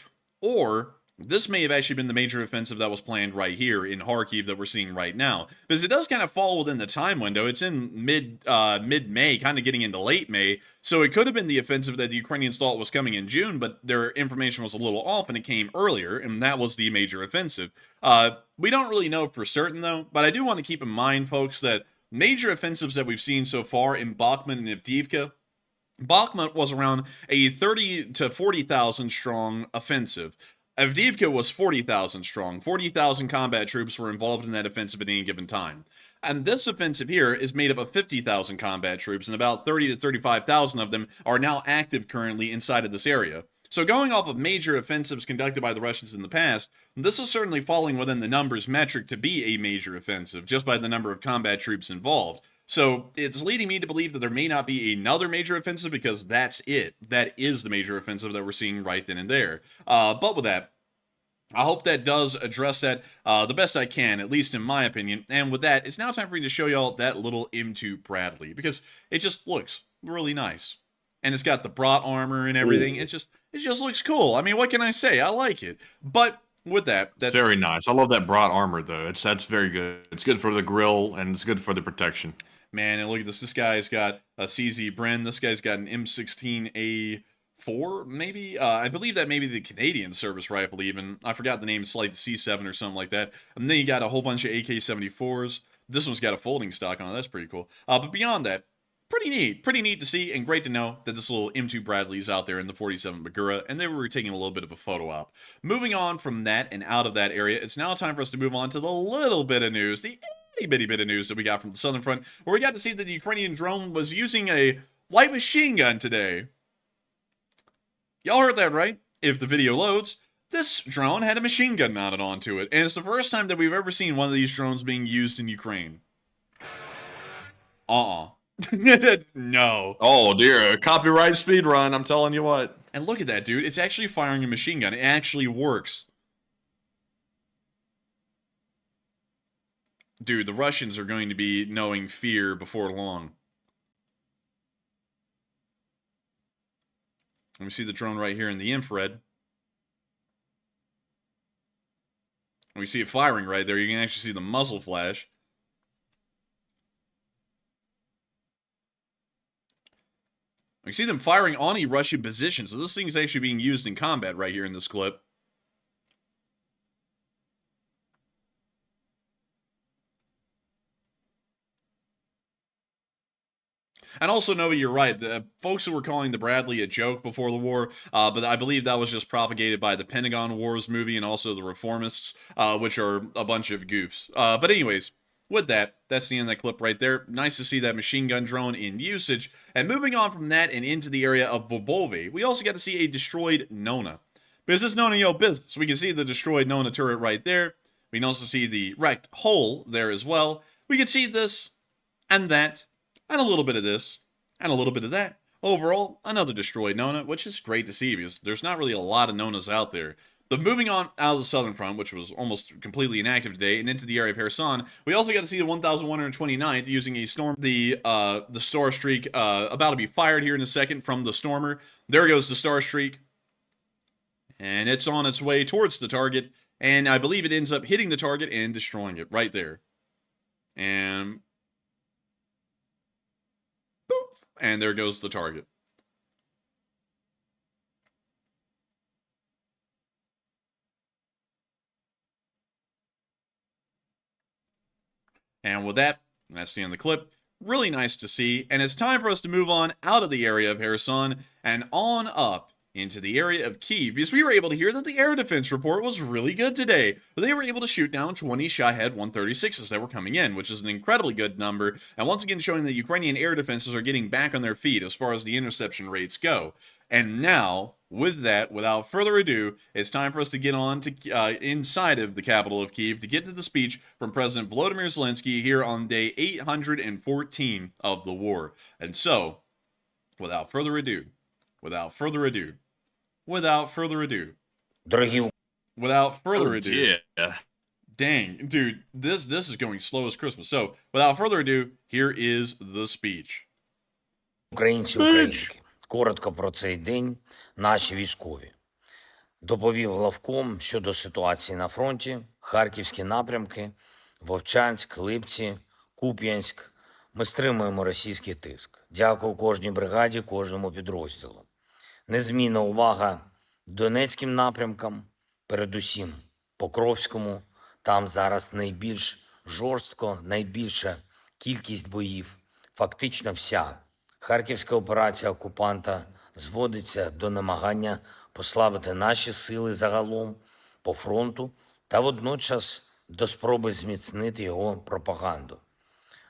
or this may have actually been the major offensive that was planned right here in Kharkiv that we're seeing right now, because it does kind of fall within the time window. It's in mid-May, kind of getting into late May, so it could have been the offensive that the Ukrainians thought was coming in June, but their information was a little off and it came earlier, and that was the major offensive. We don't really know for certain though, but I do want to keep in mind, folks, that major offensives that we've seen so far in Bakhmut and Avdiivka, Bakhmut was around a 30 to 40,000 strong offensive. Avdiivka was 40,000 strong. 40,000 combat troops were involved in that offensive at any given time. And this offensive here is made up of 50,000 combat troops, and about 30 to 35,000 of them are now active currently inside of this area. So going off of major offensives conducted by the Russians in the past, this is certainly falling within the numbers metric to be a major offensive, just by the number of combat troops involved. So it's leading me to believe that there may not be another major offensive, because that's it. That is the major offensive that we're seeing right then and there. But with that, I hope that does address that the best I can, at least in my opinion. And with that, it's now time for me to show y'all that little M2 Bradley, because it just looks really nice. And it's got the brat armor and everything. It just looks cool. I mean, what can I say? I like it. But with that, that's very nice. I love that brat armor though. That's very good. It's good for the grill and it's good for the protection. Man, and look at this. This guy's got a CZ Bren. This guy's got an M16A4, maybe. I believe that may be the Canadian service rifle even. I forgot the name. It's like the C7 or something like that. And then you got a whole bunch of AK-74s. This one's got a folding stock on it. That's pretty cool. But beyond that, pretty neat. Pretty neat to see, and great to know that this little M2 Bradley's out there in the 47 Magura, and they were taking a little bit of a photo op. Moving on from that and out of that area, it's now time for us to move on to the little bit of news, the itty bitty bit of news that we got from the southern front, where we got to see that the Ukrainian drone was using a light machine gun today. Y'all heard that right? If the video loads, this drone had a machine gun mounted onto it, and it's the first time that we've ever seen one of these drones being used in Ukraine. No. Oh dear, copyright speed run, I'm telling you what. And look at that, dude. It's actually firing a machine gun. It actually works. Dude, the Russians are going to be knowing fear before long. And we see the drone right here in the infrared. And we see it firing right there. You can actually see the muzzle flash. We see them firing on a Russian position. So this thing's actually being used in combat right here in this clip. And also, Nova, you're right. The folks who were calling the Bradley a joke before the war, but I believe that was just propagated by the Pentagon Wars movie and also the Reformists, which are a bunch of goofs. But anyways, with that, that's the end of that clip right there. Nice to see that machine gun drone in usage. And moving on from that and into the area of Bobove, we also got to see a destroyed Nona. Because it's Nona Yo business. We can see the destroyed Nona turret right there. We can also see the wrecked hull there as well. We can see this and that. And a little bit of this, and a little bit of that. Overall, another destroyed Nona, which is great to see because there's not really a lot of Nonas out there. But moving on out of the southern front, which was almost completely inactive today, and into the area of Kherson, we also got to see the 1129th using a storm, the Star Streak, about to be fired here in a second from the Stormer. There goes the Star Streak, and it's on its way towards the target, and I believe it ends up hitting the target and destroying it right there. And and there goes the target. And with that, that's the end of the clip. Really nice to see. And it's time for us to move on out of the area of Kherson and on up into the area of Kyiv, because we were able to hear that the air defense report was really good today. They were able to shoot down 20 Shahed 136s that were coming in, which is an incredibly good number, and once again showing that Ukrainian air defenses are getting back on their feet as far as the interception rates go. And now, with that, without further ado, it's time for us to get on to inside of the capital of Kyiv to get to the speech from President Volodymyr Zelensky here on day 814 of the war. And so, without further ado, without further ado, dang, dude, this is going slow as Christmas. So, without further ado, here is the speech. Українці, українки, коротко про цей день наші військові. Доповів главком щодо ситуації на фронті, харківські напрямки, Вовчанськ, Липці, Куп'янськ. Ми стримуємо російський тиск. Дякую кожній бригаді, кожному підрозділу. Незмінна увага Донецьким напрямкам, передусім Покровському. Там зараз найбільш жорстко, найбільша кількість боїв, фактично вся. Харківська операція окупанта зводиться до намагання послабити наші сили загалом по фронту та водночас до спроби зміцнити його пропаганду.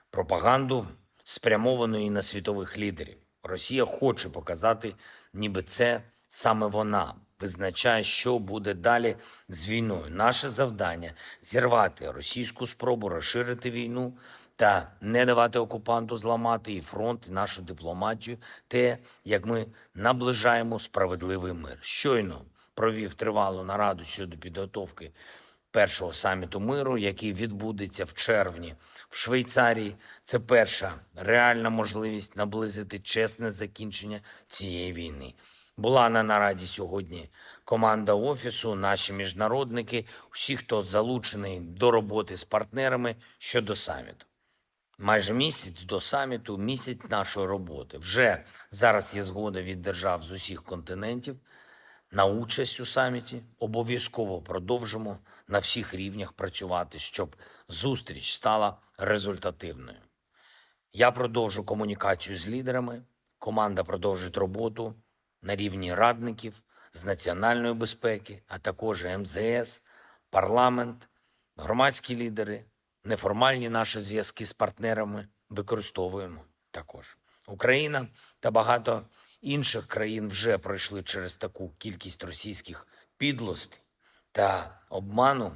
Пропаганду, спрямовану і на світових лідерів. Росія хоче показати, ніби це саме вона визначає, що буде далі з війною. Наше завдання – зірвати російську спробу розширити війну та не давати окупанту зламати і фронт, і нашу дипломатію, те, як ми наближаємо справедливий мир. Щойно провів тривалу нараду щодо підготовки першого саміту миру, який відбудеться в червні в Швейцарії. Це перша реальна можливість наблизити чесне закінчення цієї війни. Була на нараді сьогодні команда Офісу, наші міжнародники, всі, хто залучений до роботи з партнерами щодо саміту. Майже місяць до саміту, місяць нашої роботи. Вже зараз є згода від держав з усіх континентів на участь у саміті. Обов'язково продовжимо на всіх рівнях працювати, щоб зустріч стала результативною. Я продовжу комунікацію з лідерами, команда продовжить роботу на рівні радників з національної безпеки, а також МЗС, парламент, громадські лідери, Неформальні наші зв'язки з партнерами використовуємо також. Україна та багато інших країн вже пройшли через таку кількість російських підлостей та обману,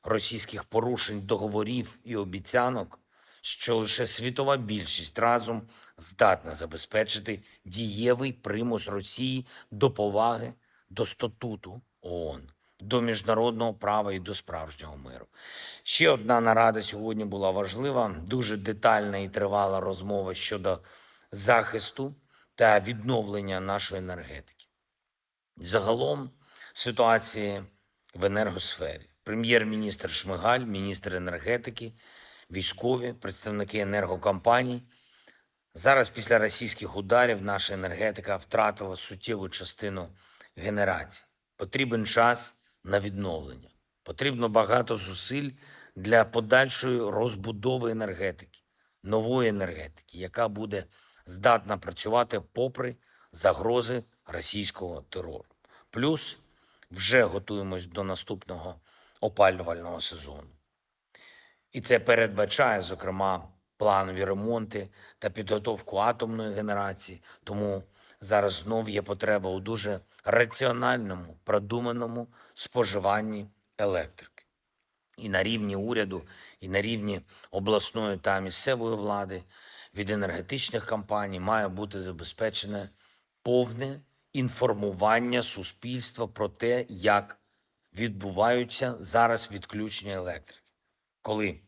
російських порушень договорів і обіцянок, що лише світова більшість разом здатна забезпечити дієвий примус Росії до поваги до статуту ООН, до міжнародного права і до справжнього миру. Ще одна нарада сьогодні була важлива, дуже детальна і тривала розмова щодо захисту та відновлення нашої енергетики. Загалом ситуація в енергосфері. Прем'єр-міністр Шмигаль, міністр енергетики, військові, представники енергокомпаній. Зараз після російських ударів наша енергетика втратила суттєву частину генерації. Потрібен час на відновлення. Потрібно багато зусиль для подальшої розбудови енергетики, нової енергетики, яка буде здатна працювати попри загрози російського терору. Плюс вже готуємось до наступного опалювального сезону. І це передбачає, зокрема, планові ремонти та підготовку атомної генерації. Тому зараз знов є потреба у дуже раціональному, продуманому споживанні електрики. І на рівні уряду, і на рівні обласної та місцевої влади від енергетичних компаній має бути забезпечене повне інформування суспільства про те, як відбуваються зараз відключення електрики, коли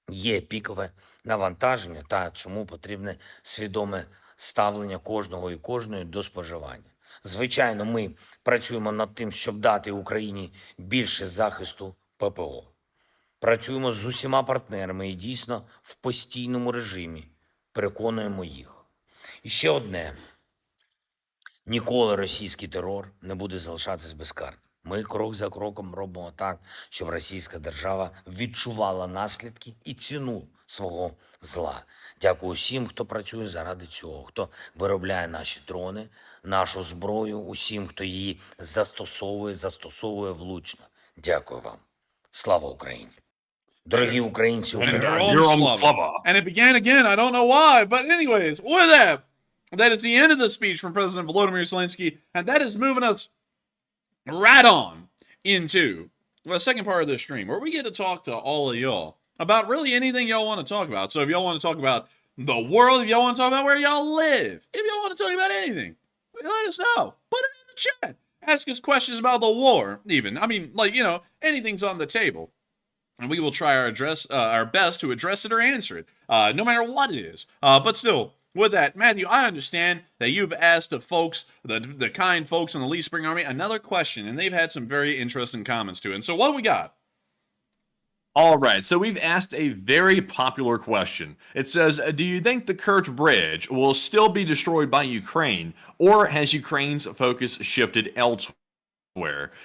є пікове навантаження та чому потрібне свідоме ставлення кожного і кожної до споживання. Звичайно, ми працюємо над тим, щоб дати Україні більше захисту ППО. Працюємо з усіма партнерами і дійсно в постійному режимі переконуємо їх. І ще одне. Ніколи російський терор не буде залишатись безкарним. Ми крок за кроком робимо так, щоб російська держава відчувала наслідки і ціну свого зла. Дякую всім, хто працює заради цього, хто виробляє наші дрони, нашу зброю, усім, хто її застосовує влучно. Дякую вам. Слава Україні! Дорогі українці, And it began again. I don't know why. But anyways, with that, that is the end of the speech from President Volodymyr Zelensky. And that is moving us right on into the second part of this stream, where we get to talk to all of y'all about really anything y'all want to talk about. So if y'all want to talk about the world, if y'all want to talk about where y'all live, if y'all want to talk about anything, let us know. Put it in the chat. Ask us questions about the war, even. I mean, like, you know, anything's on the table. And we will try our best to address it or answer it, no matter what it is. But still, with that, Matthew, I understand that you've asked the folks, the kind folks in the Lee Spring Army, another question, and they've had some very interesting comments to it. And so what do we got? All right, so we've asked a very popular question. It says, do you think the Kerch Bridge will still be destroyed by Ukraine, or has Ukraine's focus shifted elsewhere?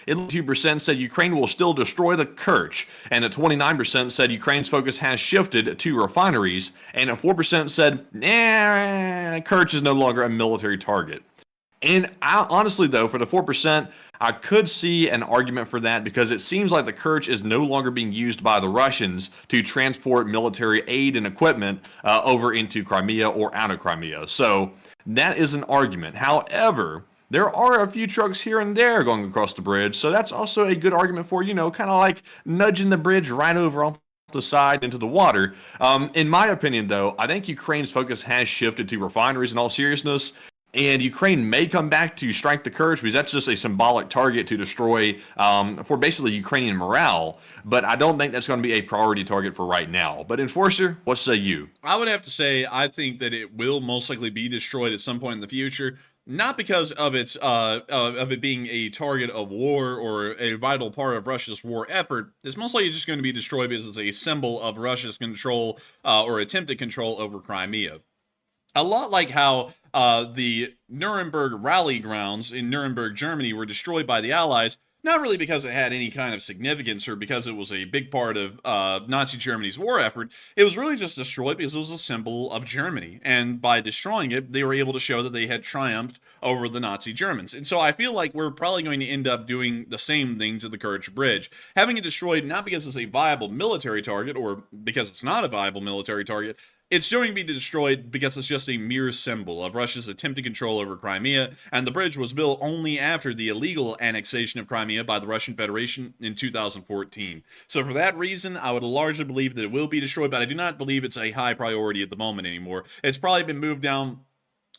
82% said Ukraine will still destroy the Kerch, and 29% said Ukraine's focus has shifted to refineries, and 4% said, nah, Kerch is no longer a military target. And honestly, though, for the 4%, I could see an argument for that because it seems like the Kerch is no longer being used by the Russians to transport military aid and equipment over into Crimea or out of Crimea. So that is an argument. However, there are a few trucks here and there going across the bridge, so that's also a good argument for, you know, kind of like nudging the bridge right over off the side into the water. In my opinion, though, I think Ukraine's focus has shifted to refineries in all seriousness. And Ukraine may come back to strike the Kerch because that's just a symbolic target to destroy for basically Ukrainian morale. But I don't think that's going to be a priority target for right now. But Enforcer, what say you? I would have to say I think that it will most likely be destroyed at some point in the future. Not because of its of it being a target of war or a vital part of Russia's war effort. It's most likely just going to be destroyed because it's a symbol of Russia's control or attempted control over Crimea. A lot like how the Nuremberg rally grounds in Nuremberg, Germany were destroyed by the Allies not really because it had any kind of significance or because it was a big part of Nazi Germany's war effort. It was really just destroyed because it was a symbol of Germany. And by destroying it, they were able to show that they had triumphed over the Nazi Germans. And so I feel like we're probably going to end up doing the same thing to the Kerch Bridge. Having it destroyed not because it's a viable military target or because it's not a viable military target, it's going to be destroyed because it's just a mere symbol of Russia's attempted control over Crimea, and the bridge was built only after the illegal annexation of Crimea by the Russian Federation in 2014. So for that reason, I would largely believe that it will be destroyed, but I do not believe it's a high priority at the moment anymore. It's probably been moved down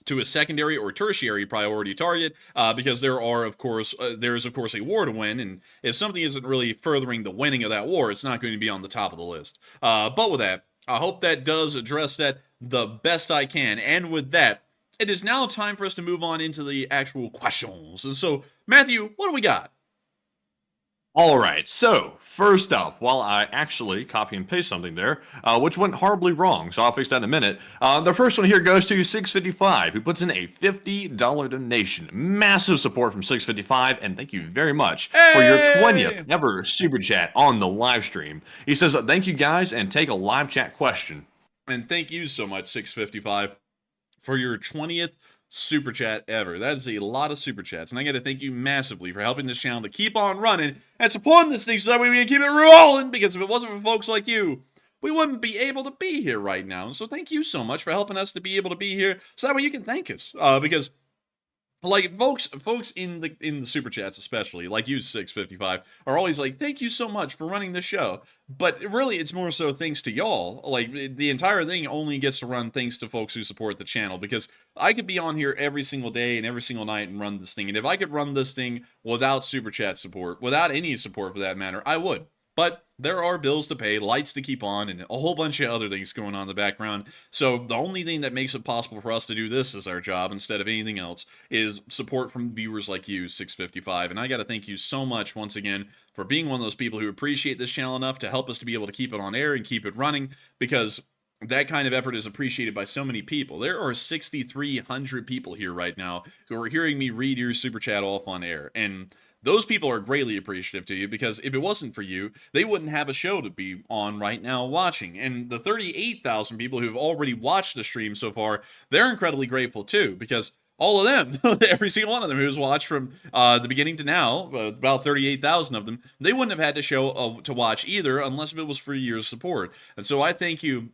to a secondary or tertiary priority target because there is of course a war to win, and if something isn't really furthering the winning of that war, it's not going to be on the top of the list. But with that, I hope that does address that the best I can. And with that, it is now time for us to move on into the actual questions. And so, Matthew, what do we got? All right, so first up, while I actually copy and paste something there, which went horribly wrong, so I'll fix that in a minute. The first one here goes to 655, who puts in a $50 donation. Massive support from 655, and thank you very much for your 20th ever super chat on the live stream. He says, thank you guys, and take a live chat question. And thank you so much, 655, for your 20th super chat ever. That is a lot of super chats, and I got to thank you massively for helping this channel to keep on running and supporting this thing so that way we can keep it rolling, because if it wasn't for folks like you, we wouldn't be able to be here right now. So thank you so much for helping us to be able to be here so that way you can thank us, because like folks in the super chats, especially like you 655, are always like, thank you so much for running the show. But really, it's more so thanks to y'all. Like, the entire thing only gets to run thanks to folks who support the channel, because I could be on here every single day and every single night and run this thing. And if I could run this thing without super chat support, without any support for that matter, I would. But there are bills to pay, lights to keep on, and a whole bunch of other things going on in the background. So the only thing that makes it possible for us to do this as our job instead of anything else is support from viewers like you, 655. And I got to thank you so much once again for being one of those people who appreciate this channel enough to help us to be able to keep it on air and keep it running, because that kind of effort is appreciated by so many people. There are 6,300 people here right now who are hearing me read your super chat off on air, and those people are greatly appreciative to you, because if it wasn't for you, they wouldn't have a show to be on right now watching. And the 38,000 people who've already watched the stream so far, they're incredibly grateful too, because all of them, every single one of them who's watched from the beginning to now, about 38,000 of them, they wouldn't have had the show to watch either unless it was for your support. And so I thank you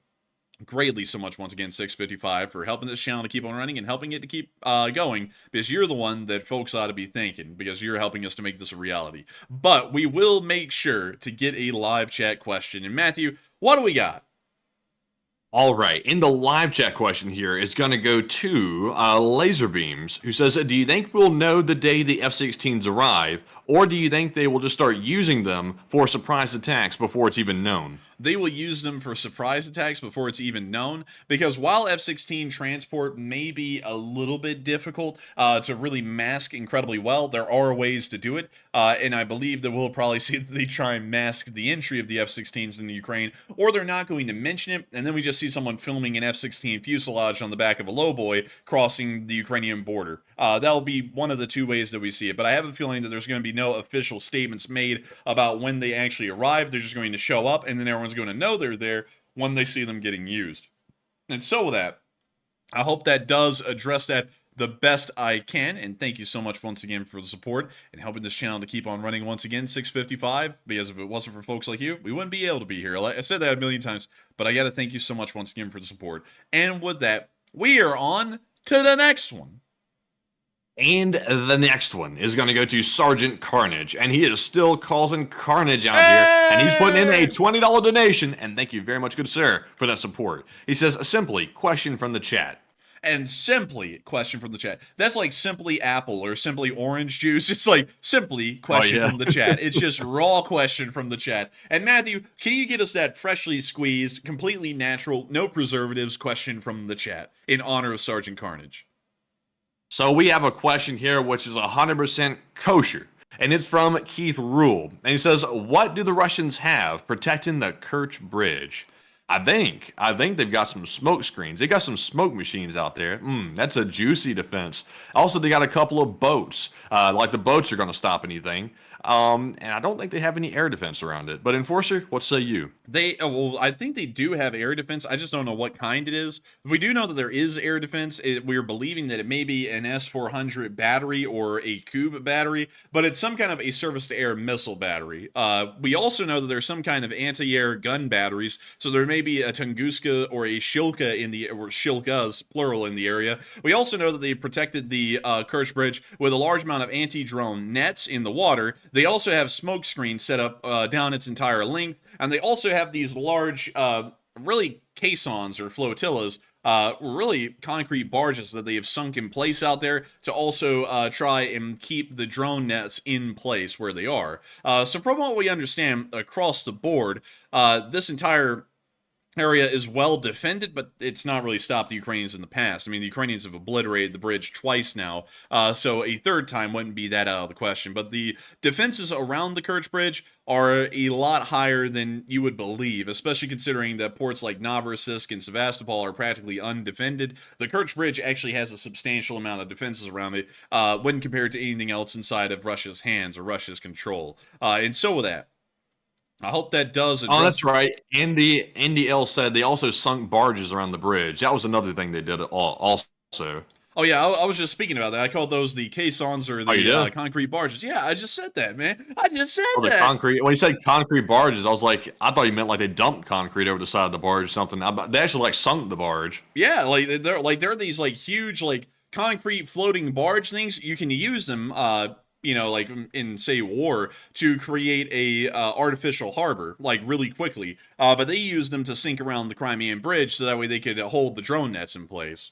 greatly so much once again, 655, for helping this channel to keep on running and helping it to keep going, because you're the one that folks ought to be thanking, because you're helping us to make this a reality. But we will make sure to get a live chat question. And Matthew, what do we got? All right, in the live chat question here is going to go to Laser Beams, who says, do you think we'll know the day the F-16s arrive, or do you think they will just start using them for surprise attacks before it's even known? They will use them for surprise attacks before it's even known, because while F-16 transport may be a little bit difficult to really mask incredibly well, there are ways to do it, and I believe that we'll probably see that they try and mask the entry of the F-16s in the Ukraine, or they're not going to mention it, and then we just see someone filming an F-16 fuselage on the back of a lowboy crossing the Ukrainian border. That'll be one of the two ways that we see it, but I have a feeling that there's going to be no official statements made about when they actually arrive. They're just going to show up, and then everyone's going to know they're there when they see them getting used. And so with that, I hope that does address that the best I can, and thank you so much once again for the support and helping this channel to keep on running once again, 655, because if it wasn't for folks like you, we wouldn't be able to be here. Like I said that a million times, but I got to thank you so much once again for the support. And with that, we are on to the next one. And the next one is going to go to Sergeant Carnage, and he is still causing carnage out here, and he's putting in a $20 donation, and thank you very much, good sir, for that support. He says, simply, question from the chat. And simply, question from the chat. That's like simply apple or simply orange juice. It's like simply question from the chat. It's just raw question from the chat. And Matthew, can you get us that freshly squeezed, completely natural, no preservatives question from the chat in honor of Sergeant Carnage? So we have a question here which is 100% kosher, and it's from Keith Rule. And he says, what do the Russians have protecting the Kerch Bridge? I think they've got some smoke screens. They got some smoke machines out there. That's a juicy defense. Also, they got a couple of boats. Like the boats are going to stop anything. And I don't think they have any air defense around it. But Enforcer, what say you? Well, I think they do have air defense. I just don't know what kind it is. We do know that there is air defense. We're believing that it may be an S-400 battery or a Cube battery, but it's some kind of a surface-to-air missile battery. We also know that there's some kind of anti-air gun batteries, so there may be a Tunguska or a Shilka or Shilkas, plural, in the area. We also know that they protected the Kerch Bridge with a large amount of anti-drone nets in the water. They also have smoke screens set up down its entire length, and they also have these large, really caissons or flotillas, really concrete barges that they have sunk in place out there to also try and keep the drone nets in place where they are. So from what we understand across the board, this entire area is well defended, but it's not really stopped the Ukrainians in the past. I mean, the Ukrainians have obliterated the bridge twice now, so a third time wouldn't be that out of the question. But the defenses around the Kerch Bridge are a lot higher than you would believe, especially considering that ports like Novorossiysk and Sevastopol are practically undefended. The Kerch Bridge actually has a substantial amount of defenses around it when compared to anything else inside of Russia's hands or Russia's control. And so with that, I hope that does address... Oh, that's right. Andy L said they also sunk barges around the bridge. That was another thing they did also. Oh, yeah, I was just speaking about that. I called those the caissons or the concrete barges. Yeah, I just said that, man. I just said that. The concrete. When he said concrete barges, I was like, I thought he meant like they dumped concrete over the side of the barge or something. They actually like sunk the barge. Yeah, they're these like huge like concrete floating barge things. You can use them you know, like in say war to create a artificial harbor like really quickly, but they used them to sink around the Crimean Bridge so that way they could hold the drone nets in place.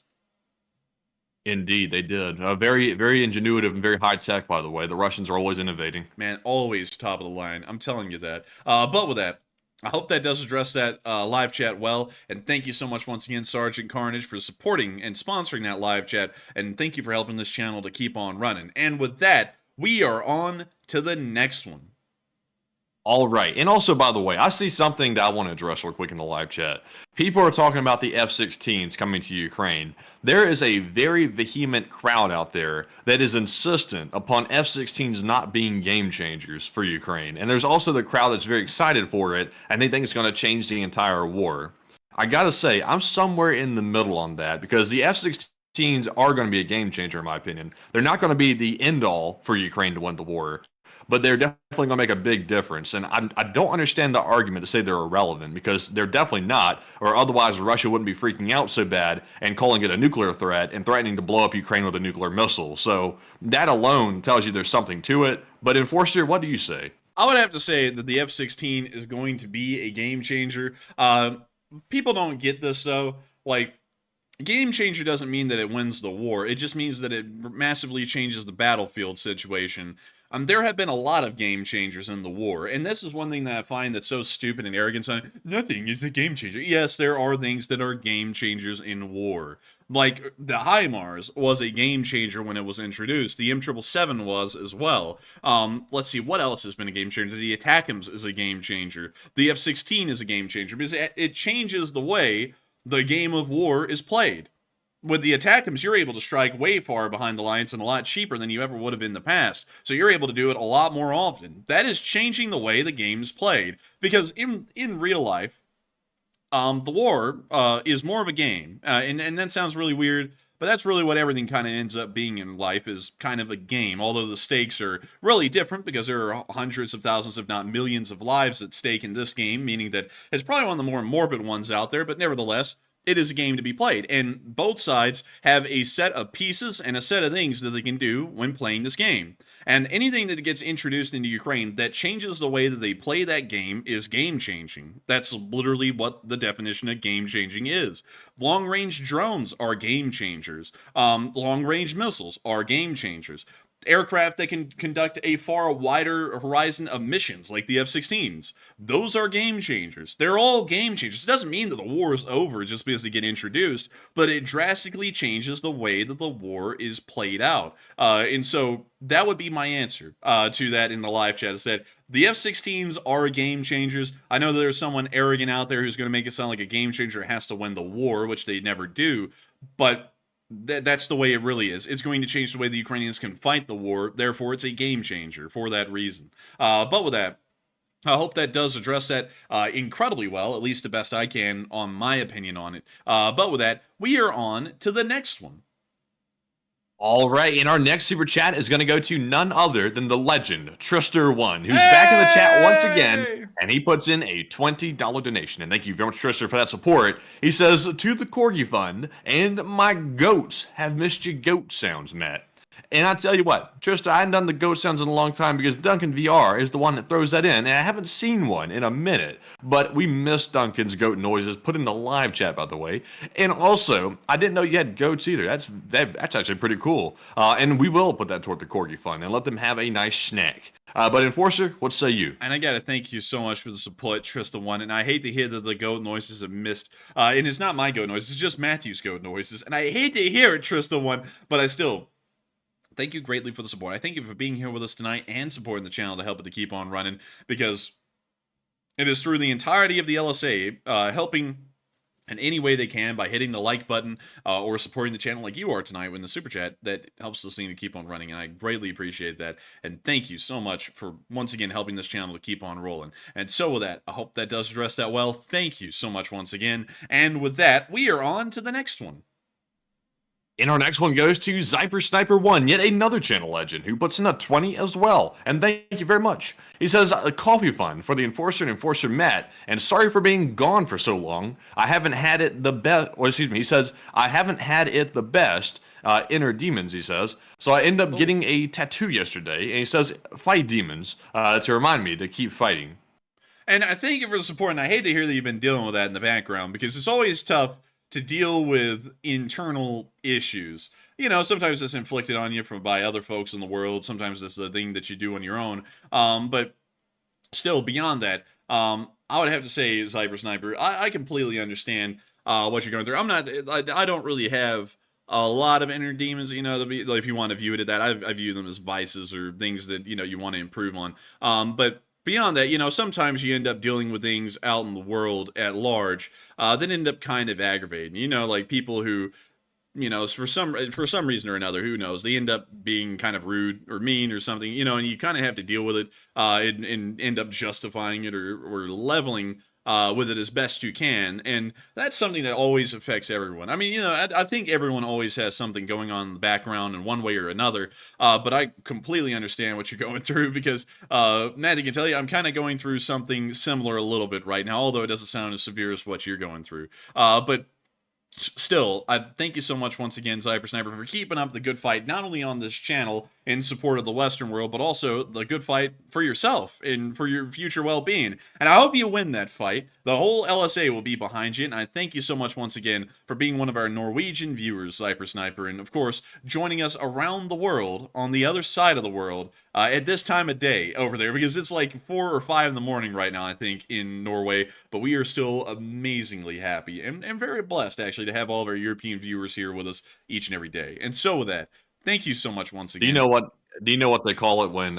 Indeed, they did. Very, very ingenuitive and very high tech, by the way. The Russians are always innovating. Man, always top of the line. I'm telling you that. But with that, I hope that does address that live chat well, and thank you so much once again, Sergeant Carnage, for supporting and sponsoring that live chat, and thank you for helping this channel to keep on running. And with that, we are on to the next one. All right. And also, by the way, I see something that I want to address real quick in the live chat. People are talking about the F-16s coming to Ukraine. There is a very vehement crowd out there that is insistent upon F-16s not being game changers for Ukraine. And there's also the crowd that's very excited for it, and they think it's going to change the entire war. I got to say, I'm somewhere in the middle on that, because the F-16s are going to be a game changer, in my opinion. They're not going to be the end-all for Ukraine to win the war, but they're definitely going to make a big difference. And I don't understand the argument to say they're irrelevant, because they're definitely not, or otherwise Russia wouldn't be freaking out so bad and calling it a nuclear threat and threatening to blow up Ukraine with a nuclear missile. So that alone tells you there's something to it. But Enforcer, what do you say? I would have to say that the F-16 is going to be a game changer. People don't get this, though. Like, game changer doesn't mean that it wins the war. It just means that it massively changes the battlefield situation. There have been a lot of game changers in the war, and this is one thing that I find that's so stupid and arrogant. Nothing is a game changer. Yes, there are things that are game changers in war. Like, the HIMARS was a game changer when it was introduced. The M777 was as well. Let's see, what else has been a game changer? The ATACMS is a game changer. The F-16 is a game changer, because it changes the way the game of war is played. With the ATACMS, you're able to strike way far behind the lines and a lot cheaper than you ever would have in the past. So you're able to do it a lot more often. That is changing the way the game's played. Because in real life, the war is more of a game. And that sounds really weird, but that's really what everything kind of ends up being in life, is kind of a game. Although the stakes are really different, because there are hundreds of thousands, if not millions of lives at stake in this game, meaning that it's probably one of the more morbid ones out there, but nevertheless, it is a game to be played, and both sides have a set of pieces and a set of things that they can do when playing this game. And anything that gets introduced into Ukraine that changes the way that they play that game is game-changing. That's literally what the definition of game-changing is. Long-range drones are game-changers. Long-range missiles are game-changers. Aircraft that can conduct a far wider horizon of missions, like the F-16s. Those are game changers. They're all game changers. It doesn't mean that the war is over just because they get introduced, but it drastically changes the way that the war is played out. And so that would be my answer to that in the live chat. I said, the F-16s are game changers. I know that there's someone arrogant out there who's going to make it sound like a game changer has to win the war, which they never do, but that's the way it really is. It's going to change the way the Ukrainians can fight the war. Therefore, it's a game changer for that reason. But with that, I hope that does address that incredibly well, at least the best I can on my opinion on it. But with that, we are on to the next one. All right, and our next super chat is going to go to none other than the legend, Trister1, who's back in the chat once again, and he puts in a $20 donation. And thank you very much, Trister, for that support. He says, to the Corgi Fund, and my goats have missed your goat sounds, Matt. And I tell you what, Trista, I haven't done the goat sounds in a long time because Duncan VR is the one that throws that in, and I haven't seen one in a minute. But we missed Duncan's goat noises, put in the live chat, by the way. And also, I didn't know you had goats either. That's actually pretty cool. And we will put that toward the Corgi Fund and let them have a nice snack. But Enforcer, what say you? And I gotta thank you so much for the support, Trista1. And I hate to hear that the goat noises have missed. And it's not my goat noises, it's just Matthew's goat noises. And I hate to hear it, Trista1, but I still thank you greatly for the support. I thank you for being here with us tonight and supporting the channel to help it to keep on running, because it is through the entirety of the LSA, helping in any way they can by hitting the like button or supporting the channel like you are tonight in the super chat, that helps this thing to keep on running, and I greatly appreciate that. And thank you so much for once again helping this channel to keep on rolling. And so with that, I hope that does address that well. Thank you so much once again. And with that, we are on to the next one. And our next one goes to ZyperSniper1, yet another channel legend, who puts in a 20 as well. And thank you very much. He says, a coffee fund for the Enforcer and Enforcer Matt, and sorry for being gone for so long. I haven't had it the best, or excuse me, he says, I haven't had it the best, inner demons, he says. So I end up getting a tattoo yesterday, and he says, fight demons, to remind me to keep fighting. And I thank you for the support, and I hate to hear that you've been dealing with that in the background, because it's always tough to deal with internal issues. You know, sometimes it's inflicted on you by other folks in the world. Sometimes it's the thing that you do on your own. But still, beyond that, I would have to say, ZyperSniper, I completely understand what you're going through. I don't really have a lot of inner demons, you know, if you want to view it at that. I view them as vices or things that, you know, you want to improve on. But beyond that, you know, sometimes you end up dealing with things out in the world at large that end up kind of aggravating. You know, like people who, you know, for some reason or another, who knows, they end up being kind of rude or mean or something, you know, and you kind of have to deal with it and end up justifying it or leveling with it as best you can. And that's something that always affects everyone. I mean, you know, I think everyone always has something going on in the background in one way or another, but I completely understand what you're going through, because Matthew can tell you I'm kind of going through something similar a little bit right now, although it doesn't sound as severe as what you're going through. But still, I thank you so much once again, ZyperSniper, for keeping up the good fight, not only on this channel in support of the Western world, but also the good fight for yourself and for your future well-being. And I hope you win that fight. The whole LSA will be behind you, and I thank you so much once again for being one of our Norwegian viewers, ZyperSniper, and of course, joining us around the world, on the other side of the world, at this time of day over there, because it's like 4 or 5 in the morning right now, I think, in Norway, but we are still amazingly happy and very blessed, actually, to have all of our European viewers here with us each and every day. And so with that, thank you so much once again. Do you know what they call it when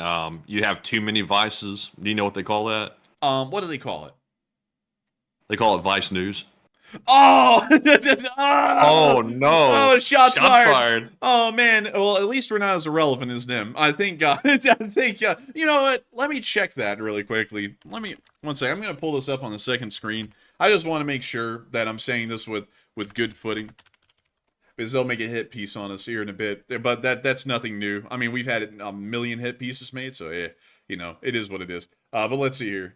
you have too many vices? Do you know what they call that? What do they call it? They call it Vice News. Oh! Oh no! Oh, shots fired! Oh man! Well, at least we're not as irrelevant as them. I think. You know what? Let me check that really quickly. One second. I'm gonna pull this up on the second screen. I just want to make sure that I'm saying this with good footing, because they'll make a hit piece on us here in a bit. But that's nothing new. I mean, we've had a million hit pieces made, so yeah, you know, it is what it is. But let's see here.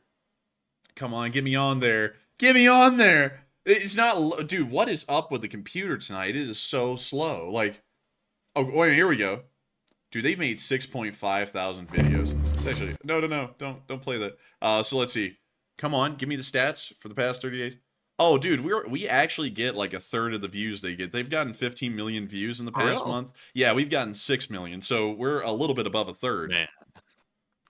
Come on, get me on there. Get me on there. It's not, dude, what is up with the computer tonight? It is so slow. Like, oh, wait, here we go. Dude, they made 6.5 thousand videos. It's actually, no, don't play that. So let's see. Come on, give me the stats for the past 30 days. Oh, dude, we actually get like a third of the views they get. They've gotten 15 million views in the past month. Yeah, we've gotten 6 million, so we're a little bit above a third. Man.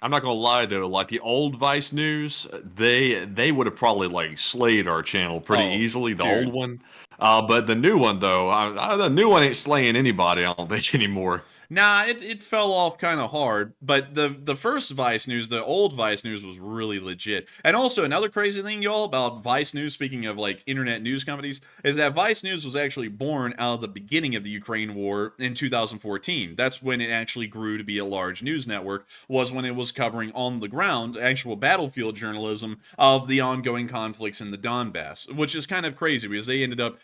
I'm not gonna lie though, like the old Vice News, they would have probably like slayed our channel pretty easily, the old one. But the new one though, the new one ain't slaying anybody, I don't think, anymore. Nah, it fell off kind of hard, but the first Vice News, the old Vice News, was really legit. And also another crazy thing, y'all, about Vice News, speaking of like internet news companies, is that Vice News was actually born out of the beginning of the Ukraine war in 2014. That's when it actually grew to be a large news network, was when it was covering on the ground, actual battlefield journalism of the ongoing conflicts in the Donbass, which is kind of crazy because they ended up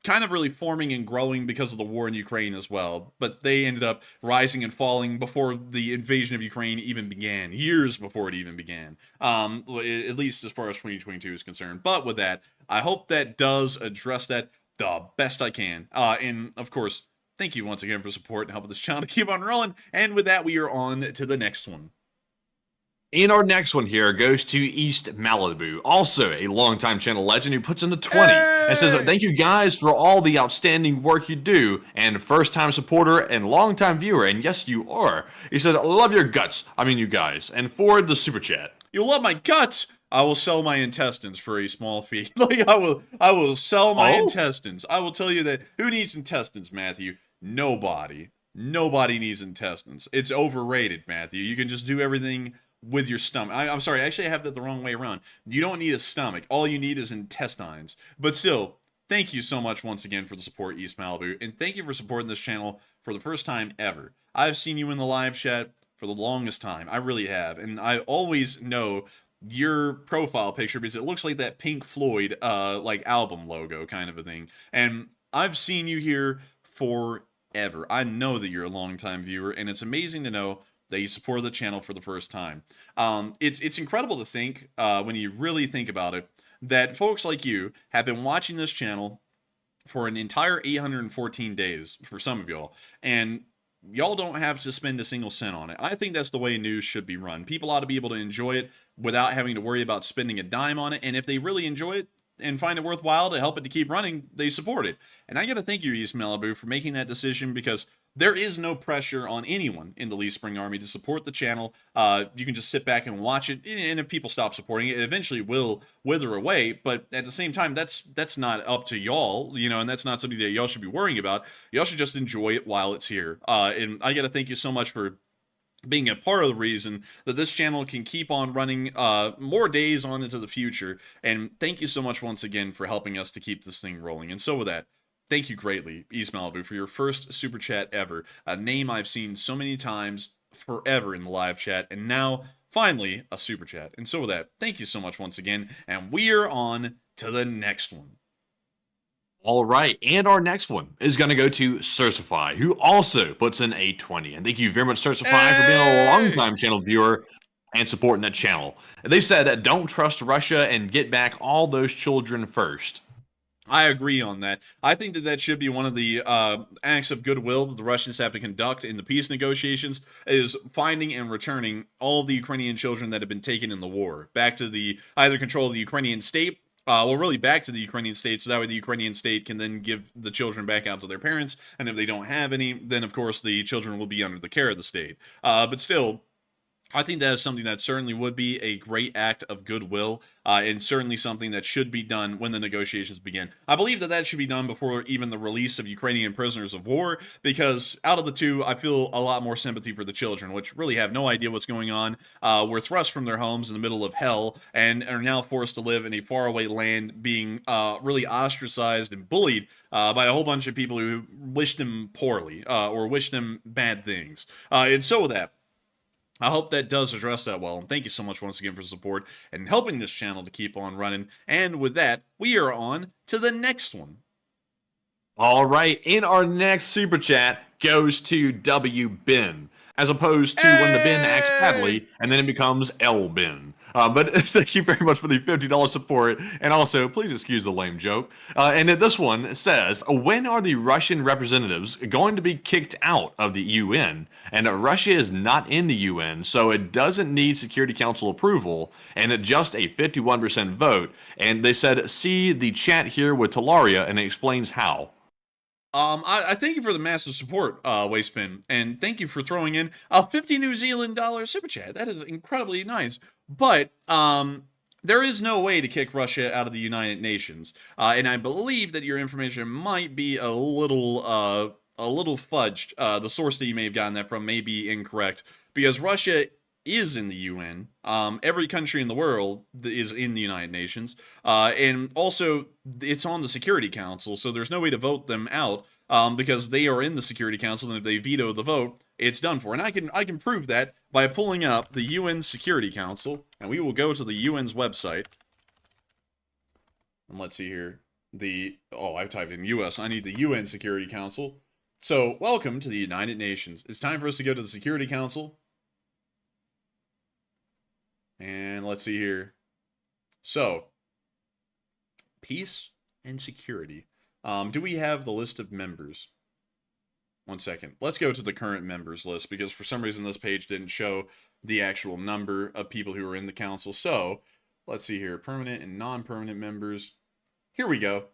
kind of really forming and growing because of the war in Ukraine as well. But they ended up rising and falling before the invasion of Ukraine even began, years before it even began, at least as far as 2022 is concerned. But with that, I hope that does address that the best I can. And of course, thank you once again for support and helping this channel to keep on rolling. And with that, we are on to the next one. And our next one here goes to East Malibu, also a longtime channel legend who puts in the 20 and says, thank you guys for all the outstanding work you do, and first-time supporter and longtime viewer, and yes, you are. He says, I love your guts, I mean you guys, and forward the super chat. You love my guts? I will sell my intestines for a small fee. Like, I will sell my intestines. I will tell you that, who needs intestines, Matthew? Nobody. Nobody needs intestines. It's overrated, Matthew. You can just do everything with your stomach. I'm sorry, actually I have that the wrong way around. You don't need a stomach. All you need is intestines. But still, thank you so much once again for the support, East Malibu, and thank you for supporting this channel for the first time ever. I've seen you in the live chat for the longest time. I really have, and I always know your profile picture because it looks like that Pink Floyd like album logo kind of a thing. And I've seen you here forever. I know that you're a longtime viewer, and it's amazing to know that you supported the channel for the first time. It's incredible to think, when you really think about it, that folks like you have been watching this channel for an entire 814 days, for some of y'all, and y'all don't have to spend a single cent on it. I think that's the way news should be run. People ought to be able to enjoy it without having to worry about spending a dime on it, and if they really enjoy it and find it worthwhile to help it to keep running, they support it. And I gotta thank you, East Malibu, for making that decision, because there is no pressure on anyone in the Lee Spring Army to support the channel. You can just sit back and watch it, and if people stop supporting it, it eventually will wither away. But at the same time, that's not up to y'all, you know, and that's not something that y'all should be worrying about. Y'all should just enjoy it while it's here. And I gotta thank you so much for being a part of the reason that this channel can keep on running more days on into the future. And thank you so much once again for helping us to keep this thing rolling. And so with that, thank you greatly, East Malibu, for your first super chat ever. A name I've seen so many times forever in the live chat, and now, finally, a super chat. And so with that, thank you so much once again, and we are on to the next one. All right, and our next one is going to go to Certify, who also puts in a 20. And thank you very much, Certify, for being a long-time channel viewer and supporting that channel. They said, don't trust Russia and get back all those children first. I agree on that. I think that that should be one of the acts of goodwill that the Russians have to conduct in the peace negotiations, is finding and returning all of the Ukrainian children that have been taken in the war back to the either control of the Ukrainian state, well, really back to the Ukrainian state, so that way the Ukrainian state can then give the children back out to their parents, and if they don't have any, then of course the children will be under the care of the state. But still, I think that is something that certainly would be a great act of goodwill, and certainly something that should be done when the negotiations begin. I believe that that should be done before even the release of Ukrainian prisoners of war, because out of the two, I feel a lot more sympathy for the children, which really have no idea what's going on, were thrust from their homes in the middle of hell, and are now forced to live in a faraway land, being really ostracized and bullied by a whole bunch of people who wish them poorly, or wish them bad things. And so with that, I hope that does address that well, and thank you so much once again for the support and helping this channel to keep on running. And with that, we are on to the next one. All right, in our next super chat goes to W. Ben, as opposed to when the Ben acts badly, and then it becomes L. Ben. But thank you very much for the $50 support, and also, please excuse the lame joke. And this one says, when are the Russian representatives going to be kicked out of the UN? And Russia is not in the UN, so it doesn't need Security Council approval, and it's just a 51% vote. And they said, see the chat here with Talaria, and it explains how. I thank you for the massive support, Wastepin, and thank you for throwing in a $50 New Zealand super chat. That is incredibly nice. But there is no way to kick Russia out of the United Nations, and I believe that your information might be a little little fudged. The source that you may have gotten that from may be incorrect, because Russia is in the UN. Every country in the world is in the United Nations, and also it's on the Security Council, so there's no way to vote them out, because they are in the Security Council, and if they veto the vote, it's done for. And I can prove that by pulling up the UN Security Council, and we will go to the UN's website. And let's see here. I've typed in US. I need the UN Security Council. So, welcome to the United Nations. It's time for us to go to the Security Council. And let's see here. So, peace and security. Do we have the list of members? One second. Let's go to the current members list, because for some reason this page didn't show the actual number of people who are in the council. So, let's see here. Permanent and non-permanent members. Here we go.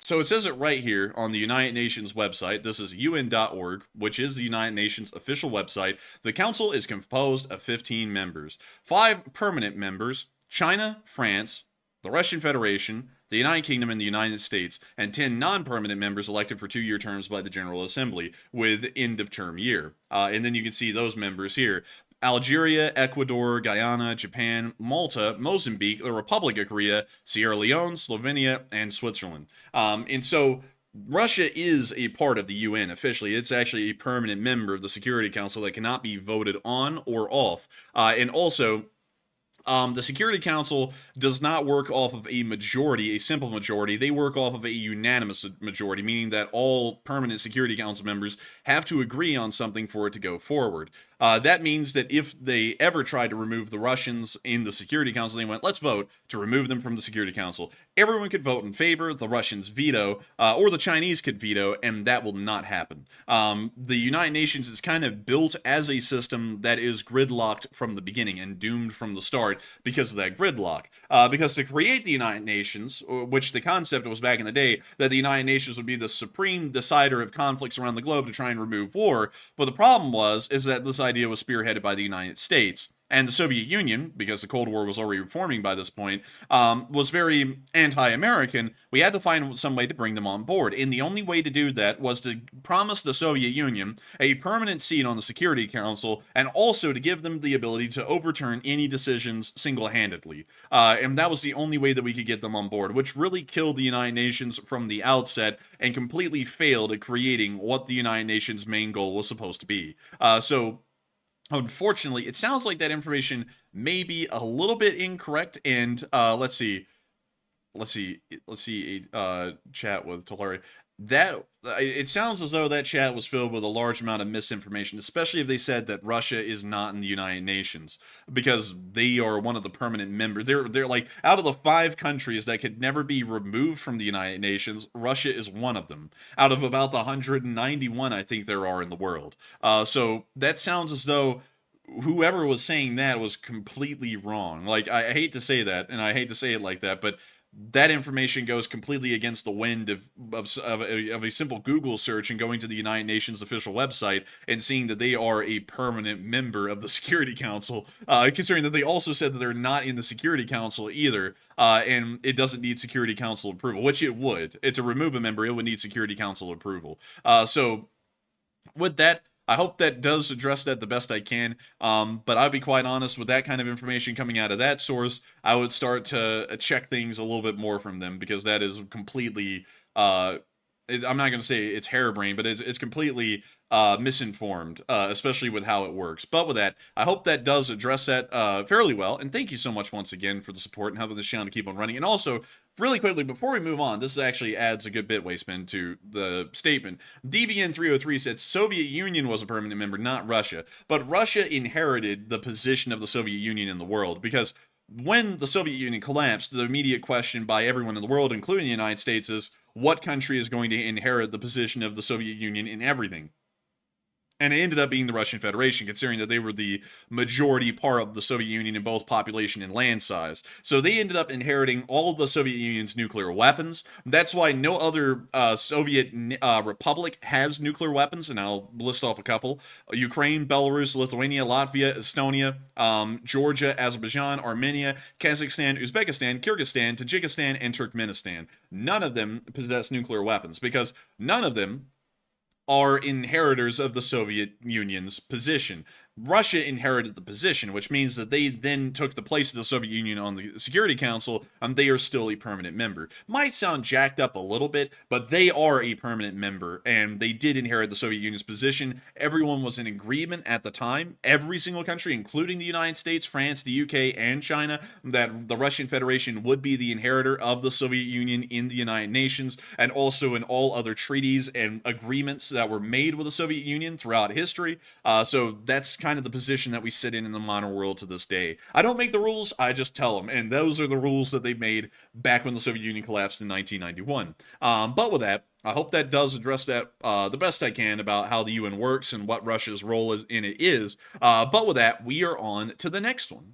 So it says it right here on the United Nations website. This is UN.org, which is the United Nations official website. The council is composed of 15 members. 5 permanent members: China, France, the Russian Federation, the United Kingdom, and the United States, and 10 non-permanent members elected for 2-year terms by the General Assembly with end of term year. And then you can see those members here: Algeria, Ecuador, Guyana, Japan, Malta, Mozambique, the Republic of Korea, Sierra Leone, Slovenia, and Switzerland. And so Russia is a part of the UN officially. It's actually a permanent member of the Security Council that cannot be voted on or off. And also, the Security Council does not work off of a majority, a simple majority. They work off of a unanimous majority, meaning that all permanent Security Council members have to agree on something for it to go forward. That means that if they ever tried to remove the Russians in the Security Council, they went, let's vote to remove them from the Security Council. Everyone could vote in favor, the Russians veto, or the Chinese could veto, and that will not happen. The United Nations is kind of built as a system that is gridlocked from the beginning and doomed from the start because of that gridlock. Because to create the United Nations, which the concept was back in the day, that the United Nations would be the supreme decider of conflicts around the globe to try and remove war, but the problem is that this idea was spearheaded by the United States. And the Soviet Union, because the Cold War was already forming by this point, was very anti-American. We had to find some way to bring them on board. And the only way to do that was to promise the Soviet Union a permanent seat on the Security Council, and also to give them the ability to overturn any decisions single-handedly. And that was the only way that we could get them on board, which really killed the United Nations from the outset and completely failed at creating what the United Nations' main goal was supposed to be. Unfortunately, it sounds like that information may be a little bit incorrect, and let's see a chat with Tulare. That it sounds as though that chat was filled with a large amount of misinformation, especially if they said that Russia is not in the United Nations, because they are one of the permanent members. They're like, out of the 5 countries that could never be removed from the United Nations, Russia is one of them, out of about the 191 I think there are in the world. So that sounds as though whoever was saying that was completely wrong. Like, I hate to say that, and I hate to say it like that, but that information goes completely against the wind of a simple Google search and going to the United Nations official website and seeing that they are a permanent member of the Security Council, considering that they also said that they're not in the Security Council either, and it doesn't need Security Council approval, which it would. To remove a member, it would need Security Council approval. So with that, I hope that does address that the best I can, but I'll be quite honest, with that kind of information coming out of that source, I would start to check things a little bit more from them, because that is completely, I'm not going to say it's harebrained, but it's completely misinformed, especially with how it works. But with that, I hope that does address that fairly well, and thank you so much once again for the support and helping this channel to keep on running. And also, really quickly, before we move on, this actually adds a good bit, Wasteman, to the statement. DVN303 said Soviet Union was a permanent member, not Russia. But Russia inherited the position of the Soviet Union in the world, because when the Soviet Union collapsed, the immediate question by everyone in the world, including the United States, is what country is going to inherit the position of the Soviet Union in everything? And it ended up being the Russian Federation, considering that they were the majority part of the Soviet Union in both population and land size. So they ended up inheriting all of the Soviet Union's nuclear weapons. That's why no other Soviet republic has nuclear weapons, and I'll list off a couple. Ukraine, Belarus, Lithuania, Latvia, Estonia, Georgia, Azerbaijan, Armenia, Kazakhstan, Uzbekistan, Kyrgyzstan, Tajikistan, and Turkmenistan. None of them possess nuclear weapons, because none of them are inheritors of the Soviet Union's position. Russia inherited the position, which means that they then took the place of the Soviet Union on the Security Council, and they are still a permanent member. Might sound jacked up a little bit, but they are a permanent member, and they did inherit the Soviet Union's position. Everyone was in agreement at the time, every single country, including the United States, France, the UK, and China, that the Russian Federation would be the inheritor of the Soviet Union in the United Nations, and also in all other treaties and agreements that were made with the Soviet Union throughout history. So that's kind of the position that we sit in the modern world to this day. I don't make the rules, I just tell them, and those are the rules that they made back when the Soviet Union collapsed in 1991. But with that, I hope that does address that the best I can about how the UN works and what Russia's role in it is. But with that, we are on to the next one.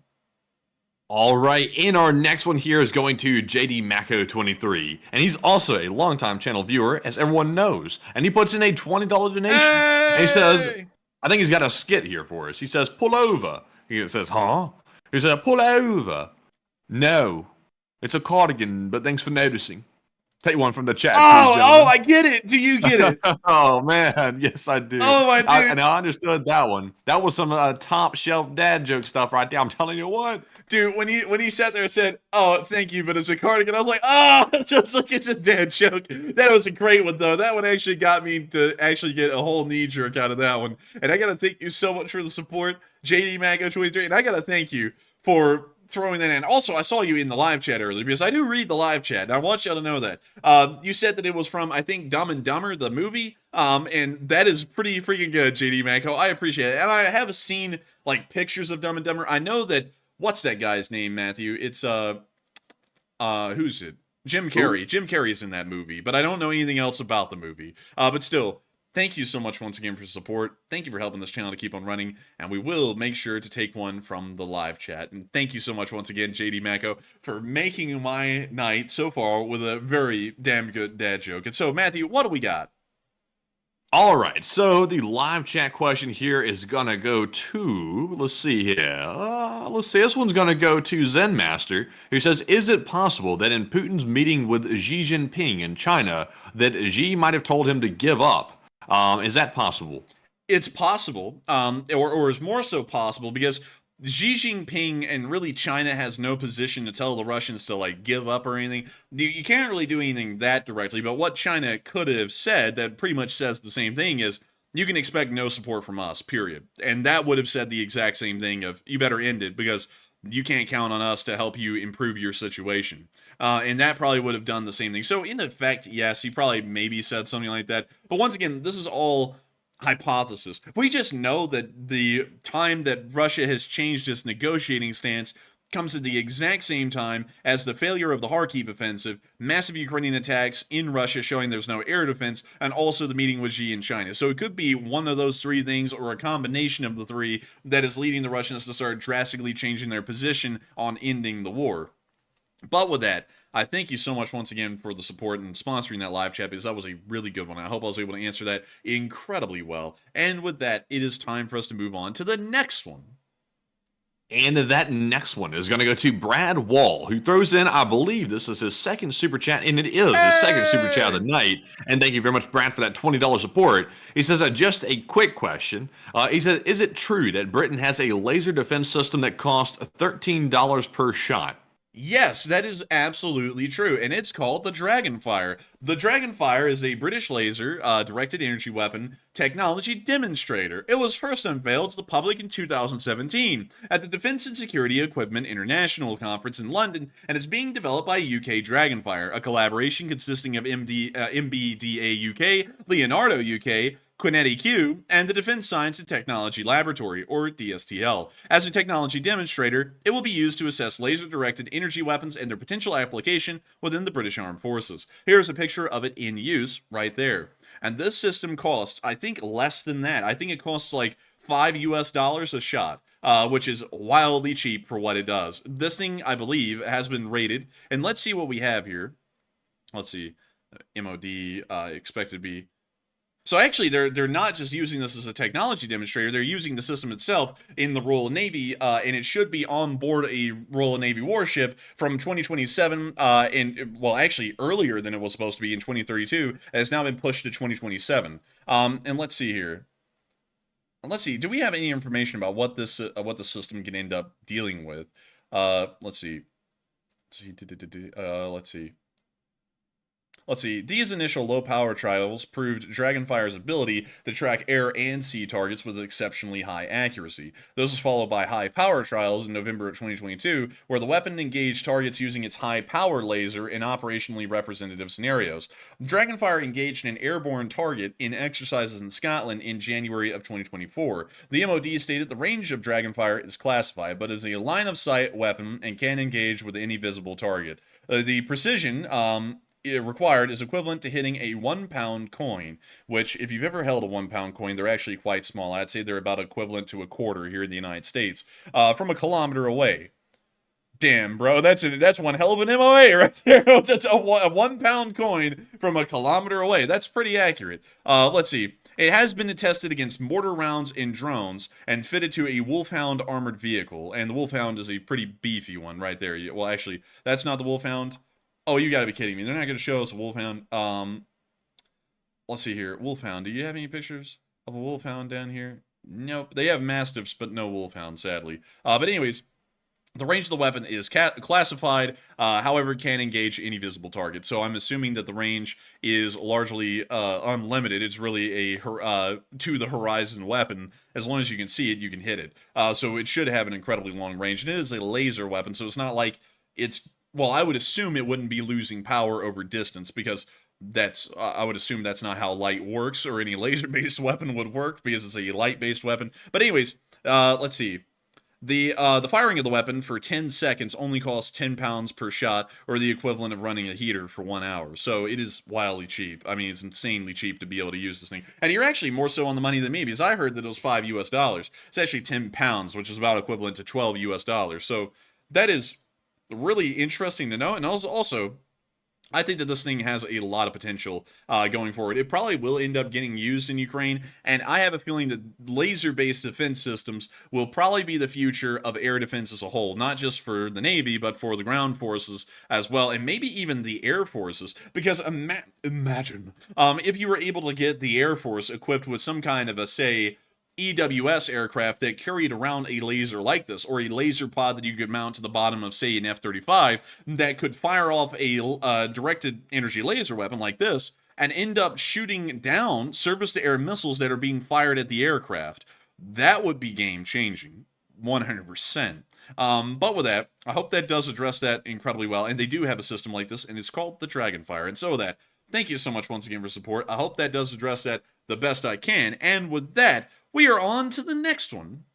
All right, and our next one here is going to JD Mako 23, and he's also a longtime channel viewer, as everyone knows, and he puts in a $20 donation, and he says, I think he's got a skit here for us. He says, pull over. He says, huh? He says, pull over. No, it's a cardigan, but thanks for noticing. Take one from the chat. Oh, I get it. Do you get it? Oh, man. Yes, I do. Oh, I do. And I understood that one. That was some top shelf dad joke stuff right there. I'm telling you what. Dude, when he sat there and said, oh, thank you, but it's a cardigan, I was like, oh, just like it's a dad joke. That was a great one, though. That one actually got me to actually get a whole knee jerk out of that one. And I got to thank you so much for the support, JD Mago 23, and I got to thank you for throwing that in. Also, I saw you in the live chat earlier, because I do read the live chat, and I want y'all to know that. You said that it was from, I think, Dumb and Dumber, the movie, and that is pretty freaking good, JD Mago. I appreciate it. And I have seen, like, pictures of Dumb and Dumber. I know that, what's that guy's name, Matthew? It's, who's it? Jim Carrey. Jim Carrey's in that movie, but I don't know anything else about the movie. But still, thank you so much once again for support. Thank you for helping this channel to keep on running, and we will make sure to take one from the live chat. And thank you so much once again, JD Mako, for making my night so far with a very damn good dad joke. And so, Matthew, what do we got? All right, so the live chat question here is gonna go to, let's see here, let's see, this one's gonna go to Zen Master, who says, is it possible that in Putin's meeting with Xi Jinping in China, that Xi might have told him to give up? Is that possible? It's possible, or is more so possible, because Xi Jinping and really China has no position to tell the Russians to, like, give up or anything. You can't really do anything that directly, but what China could have said that pretty much says the same thing is, you can expect no support from us, period. And that would have said the exact same thing of, you better end it, because you can't count on us to help you improve your situation. And that probably would have done the same thing. So in effect, yes, he probably maybe said something like that. But once again, this is all hypothesis. We just know that the time that Russia has changed its negotiating stance comes at the exact same time as the failure of the Kharkiv offensive, massive Ukrainian attacks in Russia showing there's no air defense, and also the meeting with Xi in China. So it could be one of those three things, or a combination of the three, that is leading the Russians to start drastically changing their position on ending the war. But with that, I thank you so much once again for the support and sponsoring that live chat, because that was a really good one. I hope I was able to answer that incredibly well. And with that, it is time for us to move on to the next one. And that next one is going to go to Brad Wall, who throws in, I believe this is his second super chat, and it is his second super chat of the night. And thank you very much, Brad, for that $20 support. He says, just a quick question. He says, is it true that Britain has a laser defense system that costs $13 per shot? Yes, that is absolutely true, and it's called the Dragonfire. The Dragonfire is a British laser directed energy weapon technology demonstrator. It was first unveiled to the public in 2017 at the Defence and Security Equipment International Conference in London, and is being developed by UK Dragonfire, a collaboration consisting of MBDA UK, Leonardo UK, Quinetti Q, and the Defense Science and Technology Laboratory, or DSTL. As a technology demonstrator, it will be used to assess laser-directed energy weapons and their potential application within the British Armed Forces. Here's a picture of it in use right there. And this system costs, I think, less than that. I think it costs like $5 US a shot, which is wildly cheap for what it does. This thing, I believe, has been rated, and let's see what we have here. Let's see, MOD expected to be. So actually, they're not just using this as a technology demonstrator, they're using the system itself in the Royal Navy, and it should be on board a Royal Navy warship from 2027, well, actually earlier than it was supposed to be in 2032, and it's now been pushed to 2027. And let's see here. Let's see. Do we have any information about what this what the system can end up dealing with? Let's see. Let's see. Let's see, these initial low-power trials proved Dragonfire's ability to track air and sea targets with exceptionally high accuracy. This was followed by high-power trials in November of 2022, where the weapon engaged targets using its high-power laser in operationally representative scenarios. Dragonfire engaged an airborne target in exercises in Scotland in January of 2024. The MOD stated the range of Dragonfire is classified, but is a line-of-sight weapon and can engage with any visible target. The precision, required is equivalent to hitting a 1-pound coin, which, if you've ever held a 1-pound coin, they're actually quite small. I'd say they're about equivalent to a quarter here in the United States, from a kilometer away. Damn, bro, that's one hell of an MOA right there. That's a 1-pound coin from a kilometer away. That's pretty accurate. Let's see. It has been tested against mortar rounds and drones and fitted to a Wolfhound armored vehicle. And the Wolfhound is a pretty beefy one right there. Well, actually, that's not the Wolfhound. Oh, you gotta be kidding me. They're not gonna show us a Wolfhound. Let's see here. Wolfhound. Do you have any pictures of a Wolfhound down here? Nope. They have Mastiffs, but no Wolfhound, sadly. But anyways, the range of the weapon is classified, however, it can engage any visible target. So I'm assuming that the range is largely unlimited. It's really a to the horizon weapon. As long as you can see it, you can hit it. So it should have an incredibly long range. And it is a laser weapon, so it's not like it's... Well, I would assume it wouldn't be losing power over distance, because that's I would assume that's not how light works, or any laser-based weapon would work, because it's a light-based weapon. But anyways, let's see. The firing of the weapon for 10 seconds only costs 10 pounds per shot, or the equivalent of running a heater for 1 hour. So it is wildly cheap. I mean, it's insanely cheap to be able to use this thing. And you're actually more so on the money than me, because I heard that it was $5 US. It's actually 10 pounds, which is about equivalent to $12 US. So that is really interesting to know. And also, I think that this thing has a lot of potential going forward. It probably will end up getting used in Ukraine, and I have a feeling that laser-based defense systems will probably be the future of air defense as a whole, not just for the Navy, but for the ground forces as well, and maybe even the Air Forces, because imagine if you were able to get the Air Force equipped with some kind of a, say, EWS aircraft that carried around a laser like this, or a laser pod that you could mount to the bottom of, say, an F-35 that could fire off a directed energy laser weapon like this and end up shooting down surface-to-air missiles that are being fired at the aircraft. That would be game-changing, 100%. But with that, I hope that does address that incredibly well, and they do have a system like this, and it's called the Dragonfire. And so with that, thank you so much once again for support. I hope that does address that the best I can, and with that, we are on to the next one.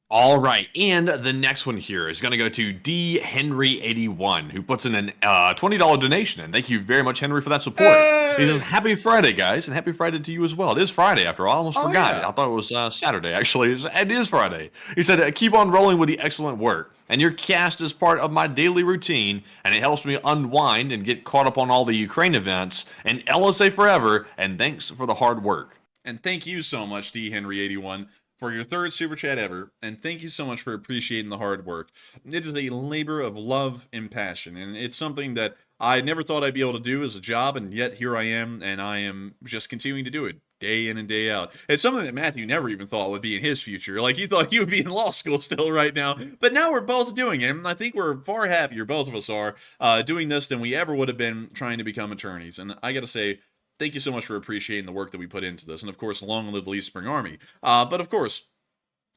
All right, and the next one here is going to go to D. Henry81, who puts in an $20 donation. And thank you very much, Henry, for that support. He says, happy Friday, guys, and happy Friday to you as well. It is Friday, after all. I almost forgot it. I thought it was Saturday, actually. It is Friday. He said, keep on rolling with the excellent work. And your cast is part of my daily routine, and it helps me unwind and get caught up on all the Ukraine events. And LSA forever, and thanks for the hard work. And thank you so much, D. Henry81, for your third super chat ever. And thank you so much for appreciating the hard work. It is a labor of love and passion, and it's something that I never thought I'd be able to do as a job, and yet here I am, and I am just continuing to do it day in and day out. It's something that Matthew never even thought would be in his future. Like, he thought he would be in law school still right now, but now we're both doing it, and I think we're far happier, both of us are, doing this than we ever would have been trying to become attorneys. And I gotta say, thank you so much for appreciating the work that we put into this. And of course, long live the Leaf Spring Army. But of course,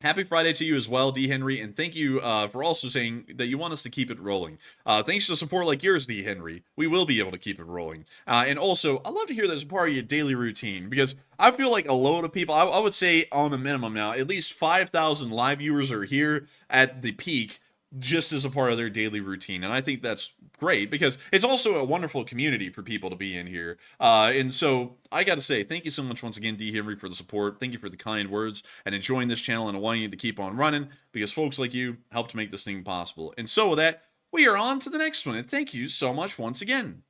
happy Friday to you as well, D. Henry. And thank you for also saying that you want us to keep it rolling. Thanks to support like yours, D. Henry, we will be able to keep it rolling. And also, I'd love to hear that as part of your daily routine, because I feel like a load of people, I would say on the minimum now, at least 5,000 live viewers are here at the peak, just as a part of their daily routine. And I think that's great, because it's also a wonderful community for people to be in here. And so I got to say, thank you so much once again, D. Henry, for the support. Thank you for the kind words and enjoying this channel and wanting it to keep on running, because folks like you help to make this thing possible. And so with that, we are on to the next one. And thank you so much once again.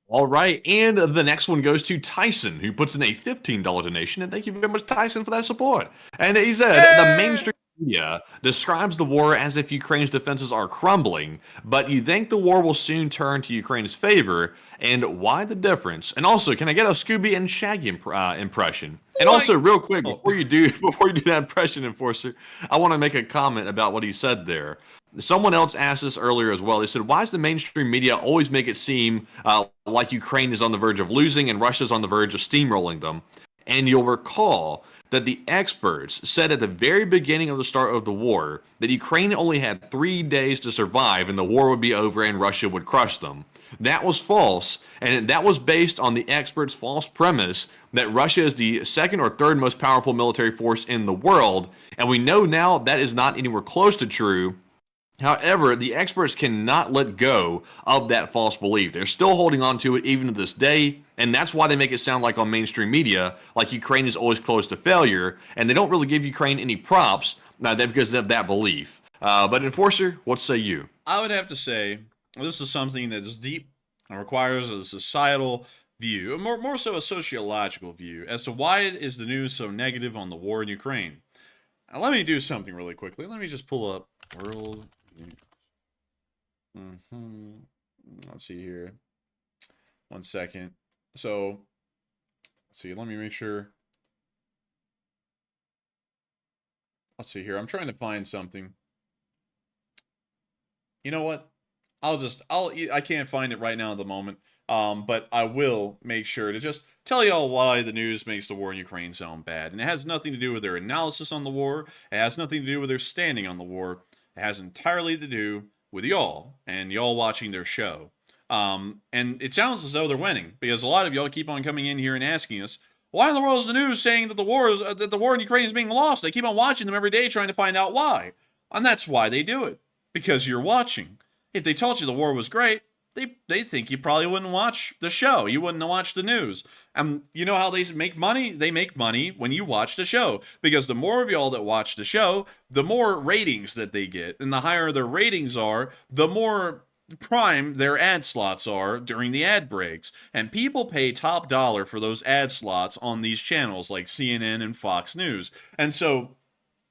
All right, and the next one goes to Tyson, who puts in a $15 donation. And thank you very much, Tyson, for that support. And he said, the mainstream media describes the war as if Ukraine's defenses are crumbling, but you think the war will soon turn to Ukraine's favor, and why the difference? And also, can I get a Scooby and Shaggy impression? And also, real quick, before you do that impression, Enforcer, I want to make a comment about what he said there. Someone else asked this earlier as well. They said, why does the mainstream media always make it seem like Ukraine is on the verge of losing and Russia's on the verge of steamrolling them? And you'll recall that the experts said at the very beginning of the start of the war that Ukraine only had 3 days to survive and the war would be over and Russia would crush them. That was false, and that was based on the experts' false premise that Russia is the second or third most powerful military force in the world, and we know now that is not anywhere close to true. However, the experts cannot let go of that false belief. They're still holding on to it even to this day, and that's why they make it sound like on mainstream media, like Ukraine is always close to failure, and they don't really give Ukraine any props because of that belief. But Enforcer, what say you? I would have to say this is something that is deep and requires a societal view, more so a sociological view, as to why is the news so negative on the war in Ukraine. Now, let me do something really quickly. Let me just pull up World News. Let's see here. 1 second. So, let's see. Let me make sure. Let's see here. I'm trying to find something. You know what? I can't find it right now at the moment. But I will make sure to just tell y'all why the news makes the war in Ukraine sound bad. And it has nothing to do with their analysis on the war. It has nothing to do with their standing on the war. It has entirely to do with y'all and y'all watching their show. And it sounds as though they're winning because a lot of y'all keep on coming in here and asking us, why in the world is the news saying that the war in Ukraine is being lost? They keep on watching them every day trying to find out why. And that's why they do it. Because you're watching. If they told you the war was great, they think you probably wouldn't watch the show. You wouldn't watch the news. And you know how they make money? They make money when you watch the show. Because the more of y'all that watch the show, the more ratings that they get. And the higher their ratings are, the more prime their ad slots are during the ad breaks. And people pay top dollar for those ad slots on these channels like CNN and Fox News. And so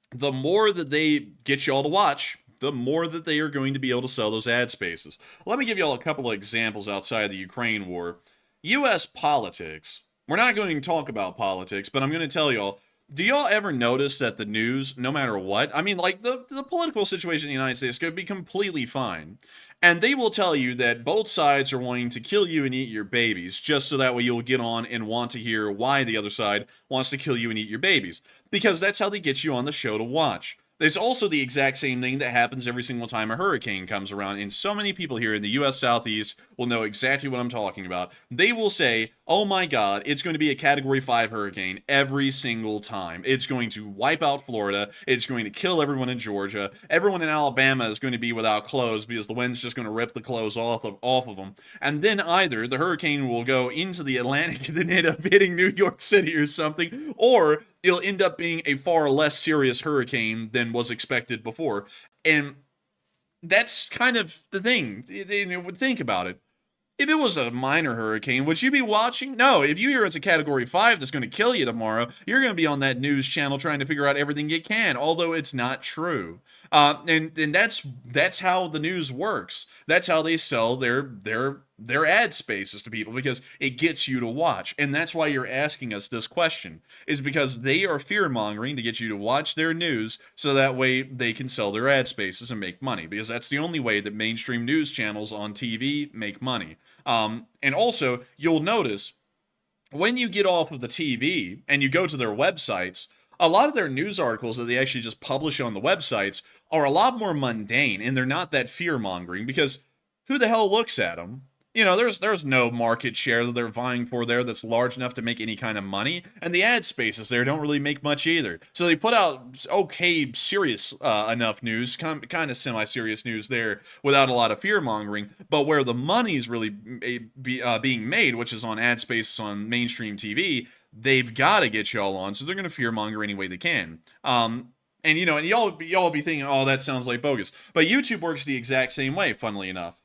the more that they get y'all to watch, the more that they are going to be able to sell those ad spaces. Let me give y'all a couple of examples outside the Ukraine war. U.S. politics. We're not going to talk about politics, but I'm going to tell y'all, do y'all ever notice that the news, no matter what, I mean, like, the political situation in the United States could be completely fine. And they will tell you that both sides are wanting to kill you and eat your babies, just so that way you'll get on and want to hear why the other side wants to kill you and eat your babies. Because that's how they get you on the show to watch. It's also the exact same thing that happens every single time a hurricane comes around, and so many people here in the U.S. Southeast will know exactly what I'm talking about. They will say, oh my god, it's going to be a Category 5 hurricane every single time. It's going to wipe out Florida. It's going to kill everyone in Georgia. Everyone in Alabama is going to be without clothes because the wind's just going to rip the clothes off of them. And then either the hurricane will go into the Atlantic and then end up hitting New York City or something, or it'll end up being a far less serious hurricane than was expected before. And that's kind of the thing. Think about it. If it was a minor hurricane, would you be watching? No. If you hear it's a Category 5 that's going to kill you tomorrow, you're going to be on that news channel trying to figure out everything you can, although it's not true. And that's how the news works. That's how they sell their ad spaces to people, because it gets you to watch. And that's why you're asking us this question, is because they are fear-mongering to get you to watch their news so that way they can sell their ad spaces and make money, because that's the only way that mainstream news channels on TV make money. And also, you'll notice when you get off of the TV and you go to their websites, a lot of their news articles that they actually just publish on the websites are a lot more mundane, and they're not that fear-mongering, because who the hell looks at them? You know, there's no market share that they're vying for there that's large enough to make any kind of money, and the ad spaces there don't really make much either. So they put out okay, serious enough news, kind of semi-serious news there without a lot of fear-mongering, but where the money's really being made, which is on ad spaces on mainstream TV, they've got to get y'all on, so they're going to fear-monger any way they can. And you know, and y'all be thinking, oh, that sounds like bogus. But YouTube works the exact same way, funnily enough.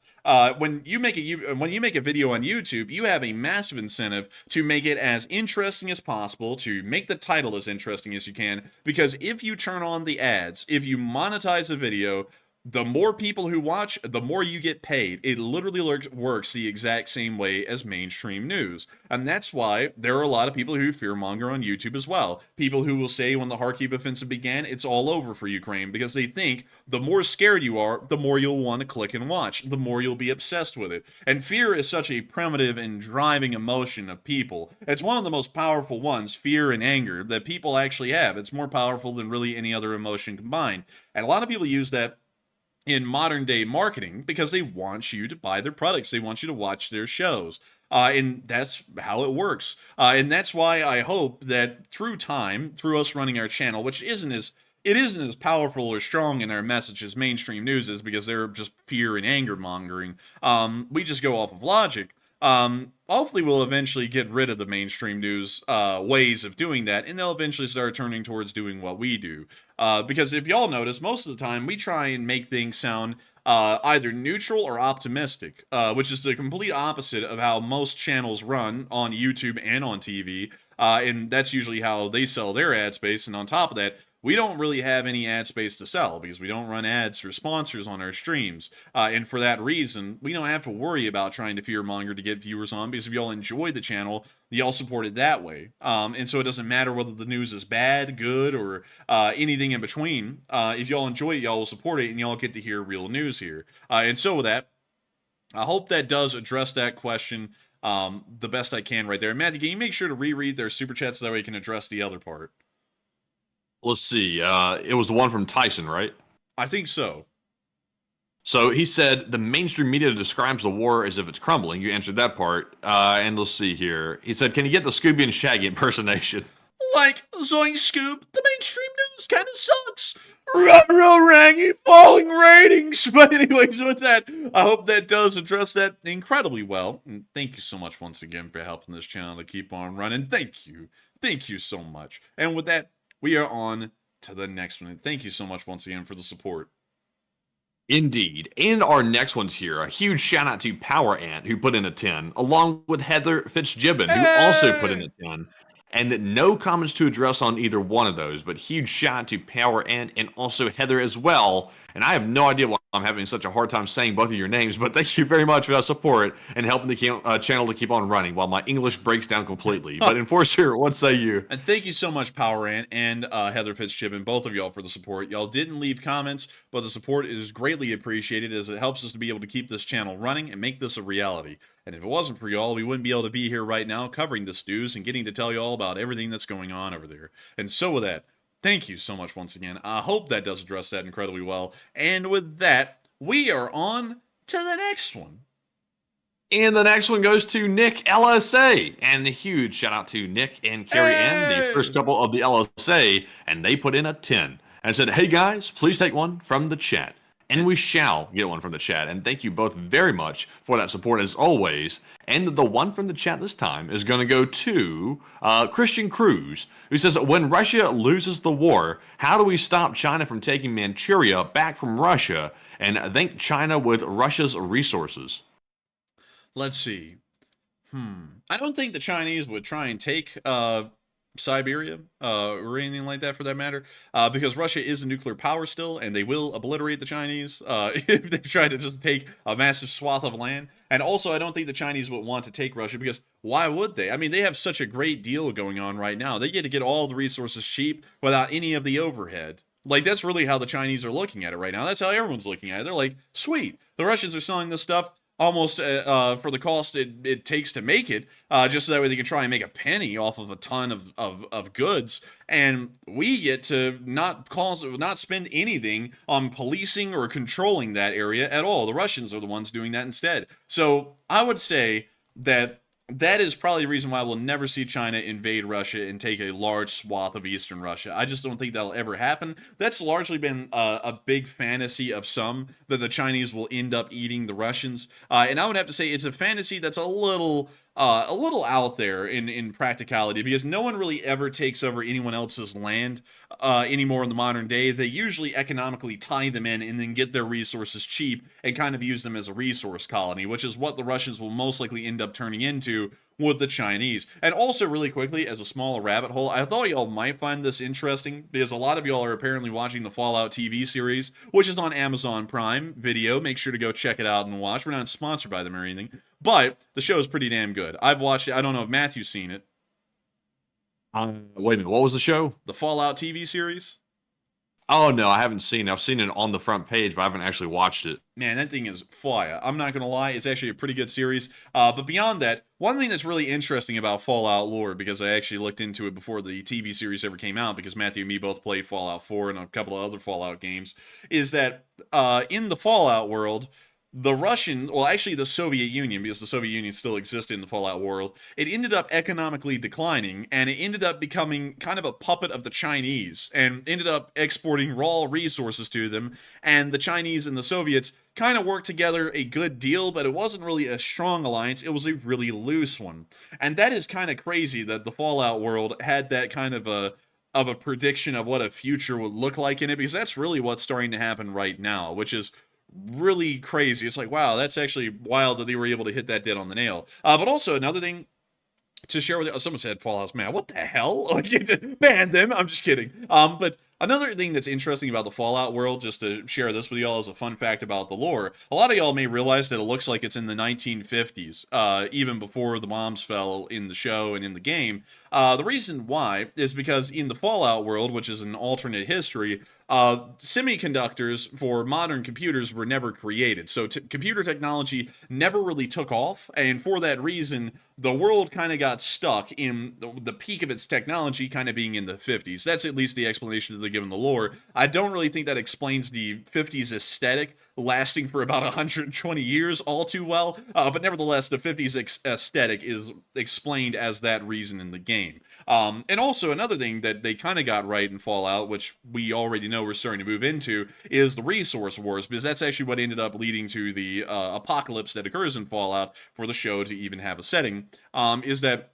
when you make a video on YouTube, you have a massive incentive to make it as interesting as possible, to make the title as interesting as you can, because if you turn on the ads, if you monetize a video, the more people who watch, the more you get paid. It literally works the exact same way as mainstream news. And that's why there are a lot of people who fearmonger on YouTube as well. People who will say when the Kharkiv offensive began, it's all over for Ukraine, because they think the more scared you are, the more you'll want to click and watch, the more you'll be obsessed with it. And fear is such a primitive and driving emotion of people. It's one of the most powerful ones, fear and anger, that people actually have. It's more powerful than really any other emotion combined. And a lot of people use that in modern day marketing because they want you to buy their products. They want you to watch their shows. And that's how it works. And that's why I hope that through time, through us running our channel, which isn't as powerful or strong in our message as mainstream news is, because they're just fear and anger mongering. We just go off of logic. Hopefully we'll eventually get rid of the mainstream news ways of doing that, and they'll eventually start turning towards doing what we do. Because if y'all notice, most of the time we try and make things sound either neutral or optimistic, which is the complete opposite of how most channels run on YouTube and on TV. And that's usually how they sell their ad space. And on top of that, we don't really have any ad space to sell because we don't run ads for sponsors on our streams. And for that reason, we don't have to worry about trying to fearmonger to get viewers on, because if y'all enjoy the channel, y'all support it that way. And so it doesn't matter whether the news is bad, good, or anything in between. If y'all enjoy it, y'all will support it, and y'all get to hear real news here. And so with that, I hope that does address that question the best I can right there. Matthew, can you make sure to reread their super chats so that way you can address the other part? Let's see. It was the one from Tyson, right? I think so. So he said the mainstream media describes the war as if it's crumbling. You answered that part. And let's see here. He said, can you get the Scooby and Shaggy impersonation? Like, Zoink Scoop, the mainstream news kind of sucks. Ruh-roh Raggy, falling ratings. But anyways, with that, I hope that does address that incredibly well. And thank you so much once again for helping this channel to keep on running. Thank you. Thank you so much. And with that, we are on to the next one. And thank you so much once again for the support. Indeed. And our next one's here. A huge shout out to Power Ant, who put in a 10, along with Heather Fitzgibbon, who also put in a 10. And no comments to address on either one of those, but huge shout out to Power Ant and also Heather as well. And I have no idea why I'm having such a hard time saying both of your names, but thank you very much for that support and helping the channel to keep on running while my English breaks down completely. But Enforcer, what say you? And thank you so much, Power Ant and Heather Fitzgibbon, both of y'all, for the support. Y'all didn't leave comments, but the support is greatly appreciated as it helps us to be able to keep this channel running and make this a reality. And if it wasn't for y'all, we wouldn't be able to be here right now covering this news and getting to tell you all about everything that's going on over there. And so with that, thank you so much once again. I hope that does address that incredibly well. And with that, we are on to the next one. And the next one goes to Nick LSA. And a huge shout out to Nick and Carrie Ann, the first couple of the LSA. And they put in a 10 and said, hey guys, please take one from the chat. And we shall get one from the chat. And thank you both very much for that support as always. And the one from the chat this time is going to go to Christian Cruz, who says, when Russia loses the war, how do we stop China from taking Manchuria back from Russia and thank China with Russia's resources? Let's see. I don't think the Chinese would try and take Siberia or anything like that for that matter, because Russia is a nuclear power still, and they will obliterate the Chinese if they try to just take a massive swath of land. And also, I don't think the Chinese would want to take Russia, because why would they? I mean, they have such a great deal going on right now. They get to get all the resources cheap without any of the overhead. Like, that's really how the Chinese are looking at it right now. That's how everyone's looking at it. They're like, sweet, the Russians are selling this stuff almost for the cost it takes to make it, just so that way they can try and make a penny off of a ton of goods, and we get to not spend anything on policing or controlling that area at all. The Russians are the ones doing that instead. So I would say that is probably the reason why we'll never see China invade Russia and take a large swath of Eastern Russia. I just don't think that'll ever happen. That's largely been a big fantasy of some, that the Chinese will end up eating the Russians. And I would have to say it's a fantasy that's a little a little out there in practicality, because no one really ever takes over anyone else's land anymore in the modern day. They usually economically tie them in and then get their resources cheap and kind of use them as a resource colony, which is what the Russians will most likely end up turning into with the Chinese. And also, really quickly, as a small rabbit hole, I thought y'all might find this interesting, because a lot of y'all are apparently watching the Fallout TV series, which is on Amazon Prime Video. Make sure to go check it out and watch. We're not sponsored by them or anything, but the show is pretty damn good. I've watched it. I don't know if Matthew's seen it. Wait a minute, what was the show? The Fallout TV series? Oh, no, I haven't seen it. I've seen it on the front page, but I haven't actually watched it. Man, that thing is fire. I'm not going to lie. It's actually a pretty good series. But beyond that, one thing that's really interesting about Fallout lore, because I actually looked into it before the TV series ever came out, because Matthew and me both played Fallout 4 and a couple of other Fallout games, is that in the Fallout world, the Russian, well, actually the Soviet Union, because the Soviet Union still existed in the Fallout world, it ended up economically declining, and it ended up becoming kind of a puppet of the Chinese, and ended up exporting raw resources to them, and the Chinese and the Soviets kind of worked together a good deal, but it wasn't really a strong alliance. It was a really loose one. And that is kind of crazy that the Fallout world had that kind of a prediction of what a future would look like in it, because that's really what's starting to happen right now, which is really crazy. It's like, wow, that's actually wild that they were able to hit that dead on the nail. But also another thing to share with you, someone said Fallout's man, what the hell? Like, ban them. I'm just kidding. But another thing that's interesting about the Fallout world, just to share this with y'all as a fun fact about the lore, a lot of y'all may realize that it looks like it's in the 1950s, even before the bombs fell in the show and in the game. The reason why is because in the Fallout world, which is an alternate history, semiconductors for modern computers were never created. So computer technology never really took off, and for that reason, the world kind of got stuck in the peak of its technology kind of being in the 50s. That's at least the explanation that they give in the lore. I don't really think that explains the 50s aesthetic lasting for about 120 years all too well, but nevertheless, the 50s aesthetic is explained as that reason in the game. And also another thing that they kind of got right in Fallout, which we already know we're starting to move into, is the resource wars, because that's actually what ended up leading to the apocalypse that occurs in Fallout for the show to even have a setting, is that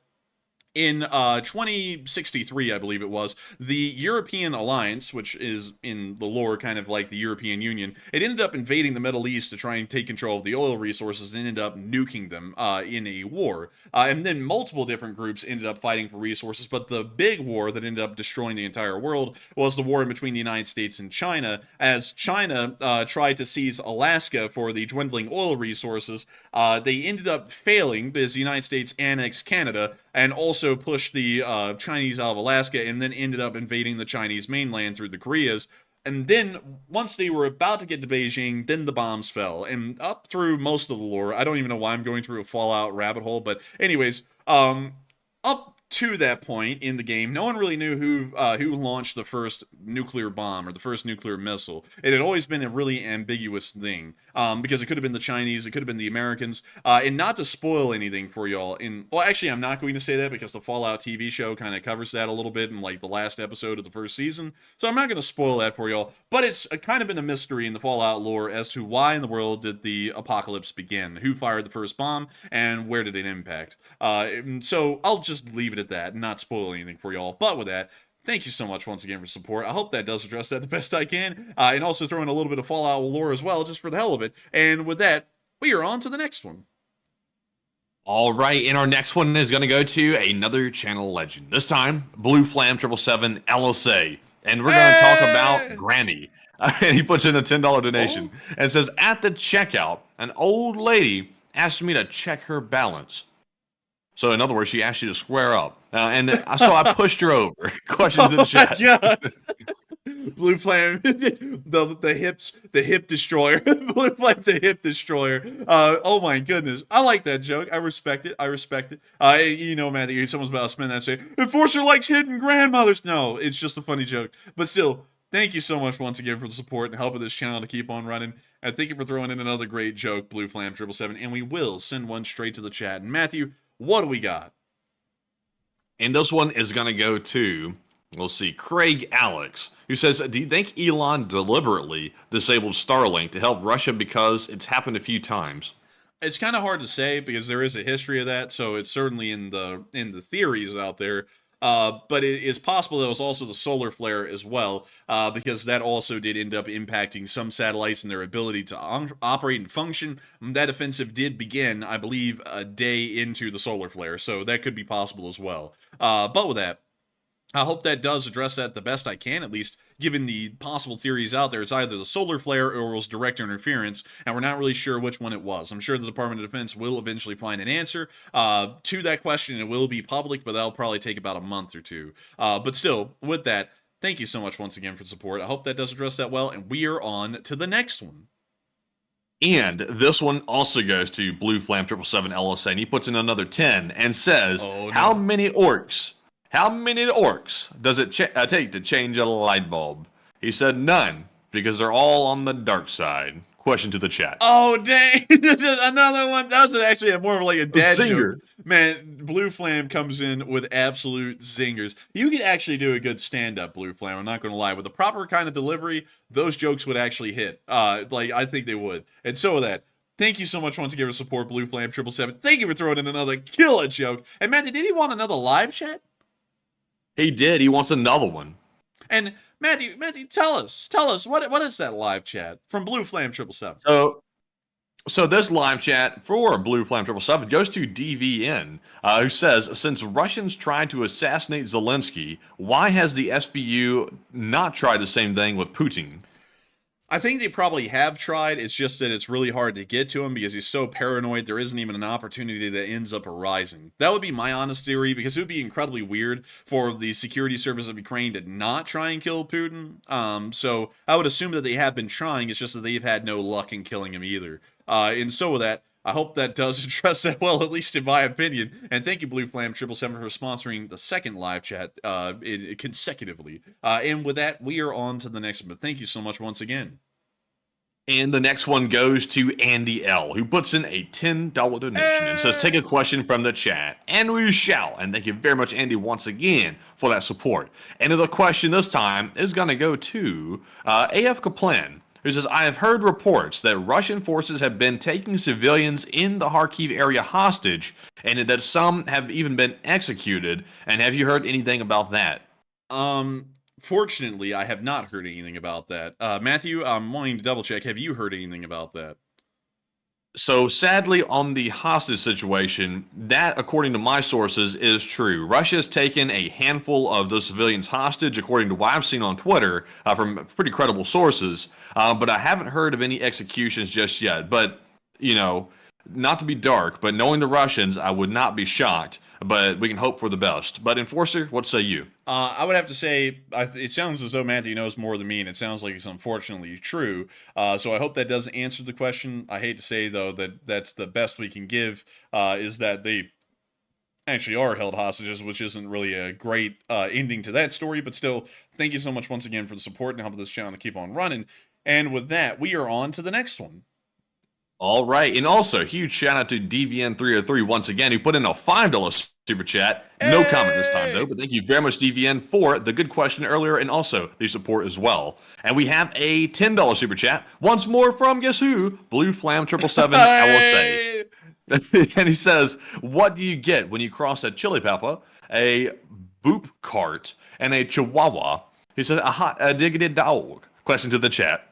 in 2063, I believe it was, the European Alliance, which is in the lore kind of like the European Union, it ended up invading the Middle East to try and take control of the oil resources and ended up nuking them in a war. And then multiple different groups ended up fighting for resources, but the big war that ended up destroying the entire world was the war in between the United States and China, as China tried to seize Alaska for the dwindling oil resources. They ended up failing because the United States annexed Canada, and also pushed the Chinese out of Alaska, and then ended up invading the Chinese mainland through the Koreas. And then, once they were about to get to Beijing, then the bombs fell. And up through most of the lore, I don't even know why I'm going through a Fallout rabbit hole, but anyways, up to that point in the game, no one really knew who launched the first nuclear bomb or the first nuclear missile. It had always been a really ambiguous thing, because it could have been the Chinese, it could have been the Americans, and not to spoil anything for y'all, well, actually, I'm not going to say that because the Fallout TV show kind of covers that a little bit in, like, the last episode of the first season, so I'm not going to spoil that for y'all, but it's kind of been a mystery in the Fallout lore as to why in the world did the apocalypse begin, who fired the first bomb, and where did it impact. So I'll just leave it at that and not spoil anything for y'all. But with that, thank you so much once again for support. I hope that does address that the best I can, and also throw in a little bit of Fallout lore as well, just for the hell of it. And with that, we are on to the next one. All right, and our next one is going to go to another channel legend. This time, Blue Flam 777 LSA, and we're going to talk about Granny. And he puts in a $10 donation and says, at the checkout, an old lady asked me to check her balance. So, in other words, she asked you to square up. And so I pushed her over. Questions in the chat. God. Blue Flame, the hip destroyer. Blue Flame, the hip destroyer. Oh my goodness. I like that joke. I respect it. You know, man, someone's about to spin that and say, Enforcer likes hidden grandmothers. No, it's just a funny joke. But still, thank you so much once again for the support and help of this channel to keep on running. And thank you for throwing in another great joke, Blue Flam 777. And we will send one straight to the chat. And Matthew, what do we got? And this one is going to go to, we'll see, Craig Alex, who says, do you think Elon deliberately disabled Starlink to help Russia because it's happened a few times? It's kind of hard to say because there is a history of that, so it's certainly in the theories out there. But it is possible that it was also the solar flare as well, because that also did end up impacting some satellites and their ability to operate and function. That offensive did begin, I believe, a day into the solar flare, so that could be possible as well. But with that, I hope that does address that the best I can, at least given the possible theories out there. It's either the solar flare or it was direct interference, and we're not really sure which one it was. I'm sure the Department of Defense will eventually find an answer to that question. It will be public, but that'll probably take about a month or two. But still, with that, thank you so much once again for the support. I hope that does address that well, and we are on to the next one. And this one also goes to Blue Flame 777 LSA, and he puts in another 10 and says, Oh, no. How many orcs does it take to change a light bulb? He said none, because they're all on the dark side. Question to the chat. Oh, dang. Another one. That was actually more of like a dad Zinger. joke. Man, Blue Flame comes in with absolute zingers. You could actually do a good stand-up, Blue Flame. I'm not going to lie. With the proper kind of delivery, those jokes would actually hit. Like, I think they would. And so with that, thank you so much once again for support, Blue Flame 777. Thank you for throwing in another killer joke. And Matthew, did he want another live chat? He did. He wants another one. And Matthew, tell us, what is that live chat from Blue Flame 777? So this live chat for Blue Flame 777 goes to DVN, who says, since Russians tried to assassinate Zelensky, why has the SBU not tried the same thing with Putin? I think they probably have tried. It's just that it's really hard to get to him because he's so paranoid. There isn't even an opportunity that ends up arising. That would be my honest theory, because it would be incredibly weird for the security service of Ukraine to not try and kill Putin. So I would assume that they have been trying. It's just that they've had no luck in killing him either. And so with that, I hope that does address that well, at least in my opinion. And thank you, Blue Flame 777, for sponsoring the second live chat consecutively. And with that, we are on to the next one. But thank you so much once again. And the next one goes to Andy L, who puts in a $10 donation and says, take a question from the chat, and we shall. And thank you very much, Andy, once again for that support. And the question this time is going to go to AF Kaplan, who says, I have heard reports that Russian forces have been taking civilians in the Kharkiv area hostage, and that some have even been executed. And have you heard anything about that? Fortunately, I have not heard anything about that. Matthew, I'm wanting to double check. Have you heard anything about that? So sadly, on the hostage situation, that, according to my sources, is true. Russia has taken a handful of those civilians hostage, according to what I've seen on Twitter from pretty credible sources. But I haven't heard of any executions just yet. But, you know, not to be dark, but knowing the Russians, I would not be shocked. But we can hope for the best. But Enforcer, what say you? I would have to say, it sounds as though Matthew knows more than me, and it sounds like it's unfortunately true. So I hope that does answer the question. I hate to say, though, that that's the best we can give, is that they actually are held hostages, which isn't really a great ending to that story. But still, thank you so much once again for the support and helping this channel to keep on running. And with that, we are on to the next one. All right, and also huge shout out to DVN303 once again, who put in a $5 super chat. No comment this time though, but thank you very much, DVN, for the good question earlier and also the support as well. And we have a $10 super chat once more from guess who? Blue Flam 777 LSA. And he says, "What do you get when you cross a chili pepper, a boop cart, and a chihuahua?" He says, a diggity dog. Question to the chat.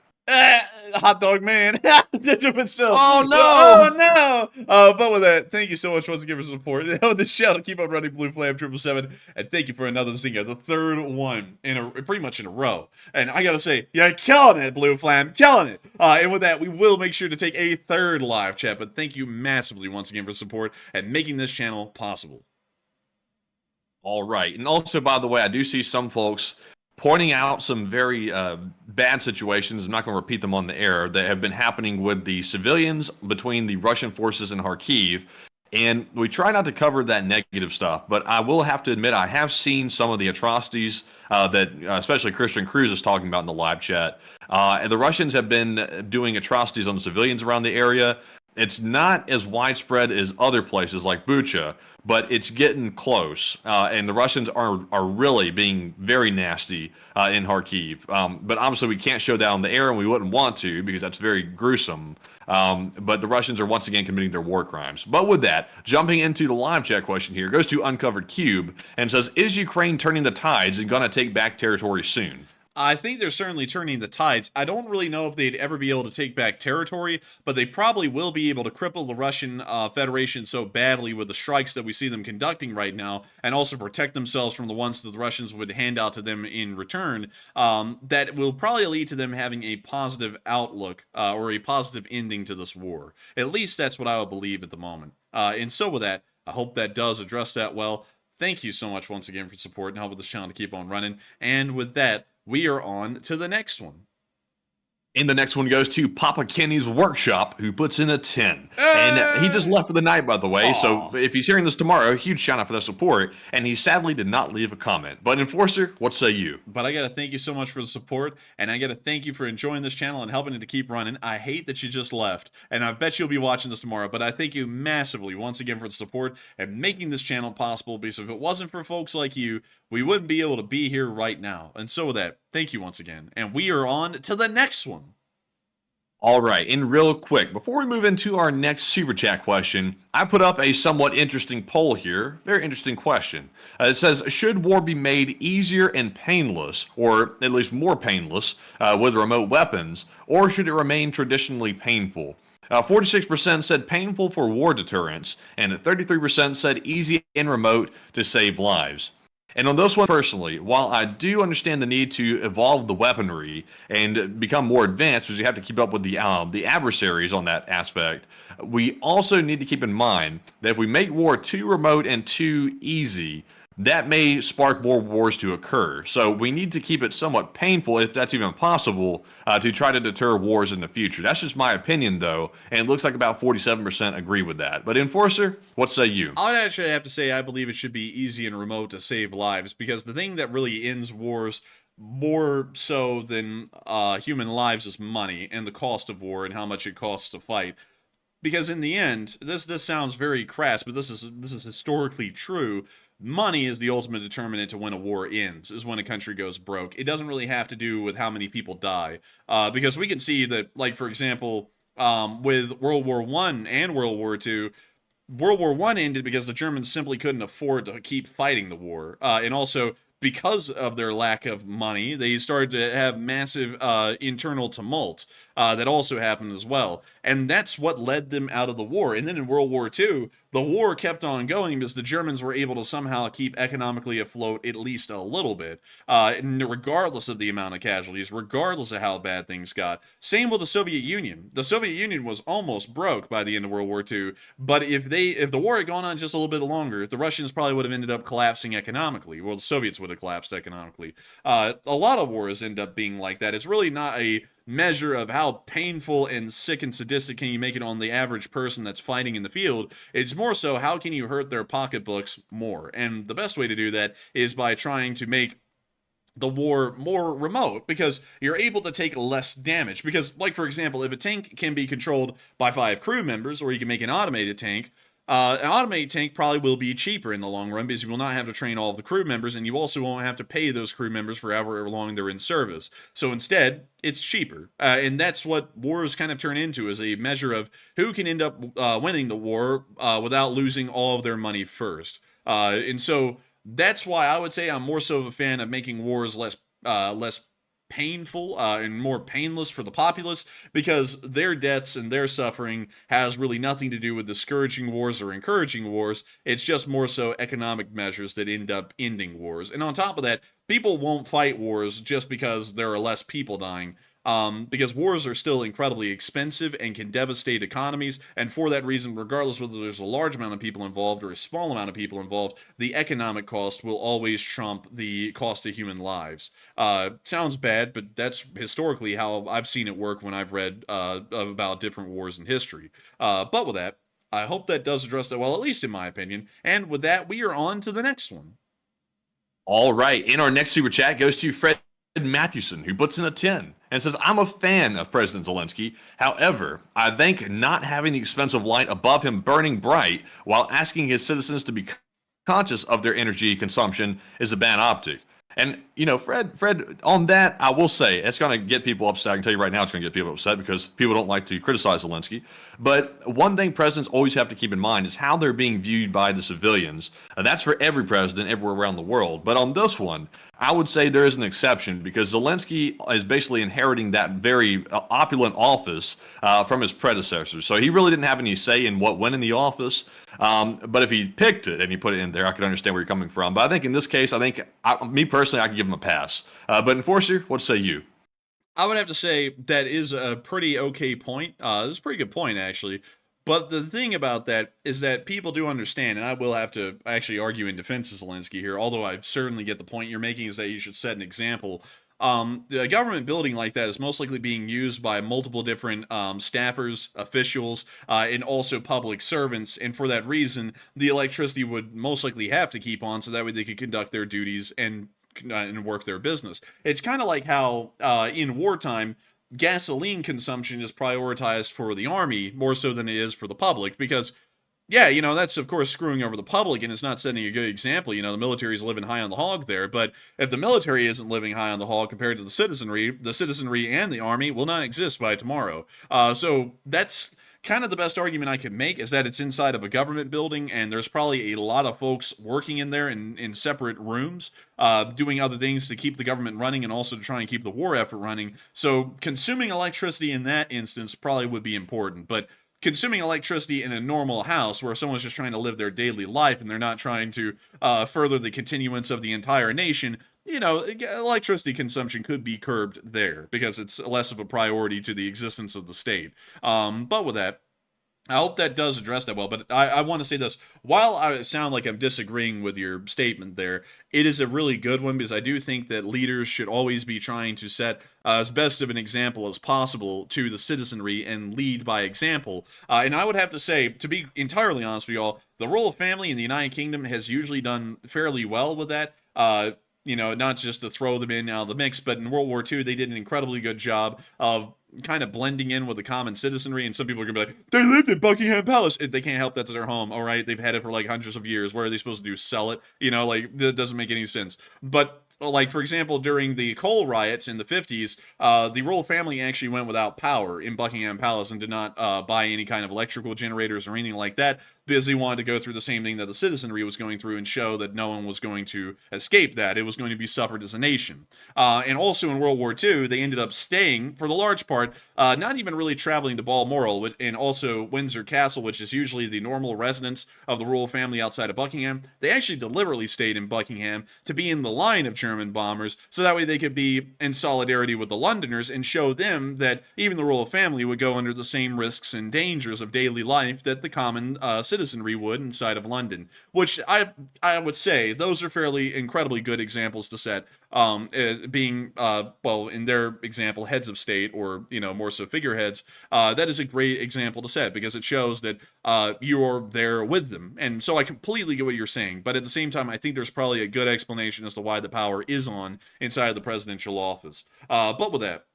Hot dog man. Oh no! Oh no! But with that, thank you so much once again for support. And help the show to keep on running, Blue Flame 777. And thank you for another zinger, the third one pretty much in a row. And I gotta say, you're killing it, Blue Flame, killing it. And with that, we will make sure to take a third live chat. But thank you massively once again for support and making this channel possible. All right, and also by the way, I do see some folks pointing out some very bad situations, I'm not going to repeat them on the air, that have been happening with the civilians between the Russian forces and Kharkiv. And we try not to cover that negative stuff, but I will have to admit I have seen some of the atrocities that especially Christian Cruz is talking about in the live chat. And the Russians have been doing atrocities on the civilians around the area. It's not as widespread as other places like Bucha, but it's getting close. And the Russians are really being very nasty in Kharkiv. But obviously, we can't show that on the air, and we wouldn't want to because that's very gruesome. But the Russians are once again committing their war crimes. But with that, jumping into the live chat question here, goes to Uncovered Cube and says, is Ukraine turning the tides and going to take back territory soon? I think they're certainly turning the tides. I don't really know if they'd ever be able to take back territory, but they probably will be able to cripple the Russian Federation so badly with the strikes that we see them conducting right now, and also protect themselves from the ones that the Russians would hand out to them in return, that will probably lead to them having a positive outlook or a positive ending to this war. At least that's what I would believe at the moment. And so with that, I hope that does address that well. Thank you so much once again for support and helping this channel to keep on running. And with that, we are on to the next one. And the next one goes to Papa Kenny's Workshop, who puts in a 10. And he just left for the night, by the way. Aww. So if he's hearing this tomorrow, huge shout out for that support. And he sadly did not leave a comment. But Enforcer, what say you? But I got to thank you so much for the support. And I got to thank you for enjoying this channel and helping it to keep running. I hate that you just left. And I bet you'll be watching this tomorrow. But I thank you massively once again for the support and making this channel possible. Because if it wasn't for folks like you, we wouldn't be able to be here right now. And so with that, thank you once again. And we are on to the next one. All right, and real quick, before we move into our next Super Chat question, I put up a somewhat interesting poll here. Very interesting question. It says, should war be made easier and painless, or at least more painless, with remote weapons, or should it remain traditionally painful? 46% said painful for war deterrence, and 33% said easy and remote to save lives. And on this one personally, while I do understand the need to evolve the weaponry and become more advanced, because you have to keep up with the adversaries on that aspect, we also need to keep in mind that if we make war too remote and too easy, that may spark more wars to occur. So we need to keep it somewhat painful, if that's even possible, to try to deter wars in the future. That's just my opinion, though, and it looks like about 47% agree with that. But Enforcer, what say you? I would actually have to say I believe it should be easy and remote to save lives, because the thing that really ends wars more so than human lives is money and the cost of war and how much it costs to fight. Because in the end, this sounds very crass, but this is historically true. Money is the ultimate determinant to when a war ends, is when a country goes broke. It doesn't really have to do with how many people die. Because we can see that, like, for example, with World War I and World War II, World War I ended because the Germans simply couldn't afford to keep fighting the war. And also, because of their lack of money, they started to have massive internal tumult that also happened as well. And that's what led them out of the war. And then in World War II, the war kept on going because the Germans were able to somehow keep economically afloat at least a little bit, regardless of the amount of casualties, regardless of how bad things got. Same with the Soviet Union. The Soviet Union was almost broke by the end of World War II, but if the war had gone on just a little bit longer, the Russians probably would have ended up collapsing economically. Well, the Soviets would have collapsed economically. A lot of wars end up being like that. It's really not a measure of how painful and sick and sadistic can you make it on the average person that's fighting in the field. It's more so how can you hurt their pocketbooks more. And the best way to do that is by trying to make the war more remote, because you're able to take less damage. Because, like, for example, if a tank can be controlled by 5 crew members, or you can make an automated tank, an automated tank probably will be cheaper in the long run, because you will not have to train all of the crew members, and you also won't have to pay those crew members for however long they're in service. So instead, it's cheaper. And that's what wars kind of turn into, is a measure of who can end up winning the war without losing all of their money first. And so that's why I would say I'm more so of a fan of making wars less painful and more painless for the populace, because their deaths and their suffering has really nothing to do with discouraging wars or encouraging wars. It's just more so economic measures that end up ending wars. And on top of that, people won't fight wars just because there are less people dying. Because wars are still incredibly expensive and can devastate economies, and for that reason, regardless whether there's a large amount of people involved or a small amount of people involved, the economic cost will always trump the cost of human lives. Sounds bad, but that's historically how I've seen it work when I've read about different wars in history. But with that, I hope that does address that well, at least in my opinion. And with that, we are on to the next one. All right, and our next super chat goes to Fred Matthewson, who puts in a 10 and says, I'm a fan of President Zelensky. However, I think not having the expensive light above him burning bright while asking his citizens to be conscious of their energy consumption is a bad optic. And, you know, Fred, on that, I will say, it's going to get people upset. I can tell you right now it's going to get people upset because people don't like to criticize Zelensky. But one thing presidents always have to keep in mind is how they're being viewed by the civilians. And that's for every president everywhere around the world. But on this one, I would say there is an exception because Zelensky is basically inheriting that very opulent office from his predecessors. So he really didn't have any say in what went in the office. But if he picked it and he put it in there, I could understand where you're coming from. But I think in this case, me personally, I could give him a pass. But Enforcer, what say you? I would have to say that is a pretty okay point. This is a pretty good point, actually. But the thing about that is that people do understand, and I will have to actually argue in defense of Zelensky here, although I certainly get the point you're making is that you should set an example. The government building like that is most likely being used by multiple different staffers, officials, and also public servants. And for that reason, the electricity would most likely have to keep on so that way they could conduct their duties and work their business. It's kind of like how in wartime, gasoline consumption is prioritized for the army more so than it is for the public because, yeah, you know, that's of course screwing over the public and it's not setting a good example. You know, the military is living high on the hog there, but if the military isn't living high on the hog compared to the citizenry and the army will not exist by tomorrow. So that's kind of the best argument I can make is that it's inside of a government building and there's probably a lot of folks working in there in separate rooms, doing other things to keep the government running and also to try and keep the war effort running. So consuming electricity in that instance probably would be important, but consuming electricity in a normal house where someone's just trying to live their daily life and they're not trying to further the continuance of the entire nation, you know, electricity consumption could be curbed there because it's less of a priority to the existence of the state. But with that, I hope that does address that well, but I want to say this. While I sound like I'm disagreeing with your statement there, it is a really good one because I do think that leaders should always be trying to set as best of an example as possible to the citizenry and lead by example. And I would have to say, to be entirely honest with y'all, the royal family in the United Kingdom has usually done fairly well with that. You know, not just to throw them in out of the mix, but in World War II, they did an incredibly good job of kind of blending in with the common citizenry. And some people are going to be like, they lived in Buckingham Palace. They can't help that's their home. All right. They've had it for like hundreds of years. What are they supposed to do? Sell it? You know, like, that doesn't make any sense. But like, for example, during the coal riots in the 50s, the royal family actually went without power in Buckingham Palace and did not buy any kind of electrical generators or anything like that because they wanted to go through the same thing that the citizenry was going through and show that no one was going to escape that. It was going to be suffered as a nation. And also in World War II, they ended up staying, for the large part, not even really traveling to Balmoral, and also Windsor Castle, which is usually the normal residence of the royal family outside of Buckingham. They actually deliberately stayed in Buckingham to be in the line of German bombers, so that way they could be in solidarity with the Londoners and show them that even the royal family would go under the same risks and dangers of daily life that the common citizenry would inside of London. Which I would say those are fairly incredibly good examples to set. Being well, in their example, heads of state, or you know, more so figureheads, that is a great example to set because it shows that you're there with them. And so I completely get what you're saying, but at the same time, I think there's probably a good explanation as to why the power is on inside of the presidential office. But with that,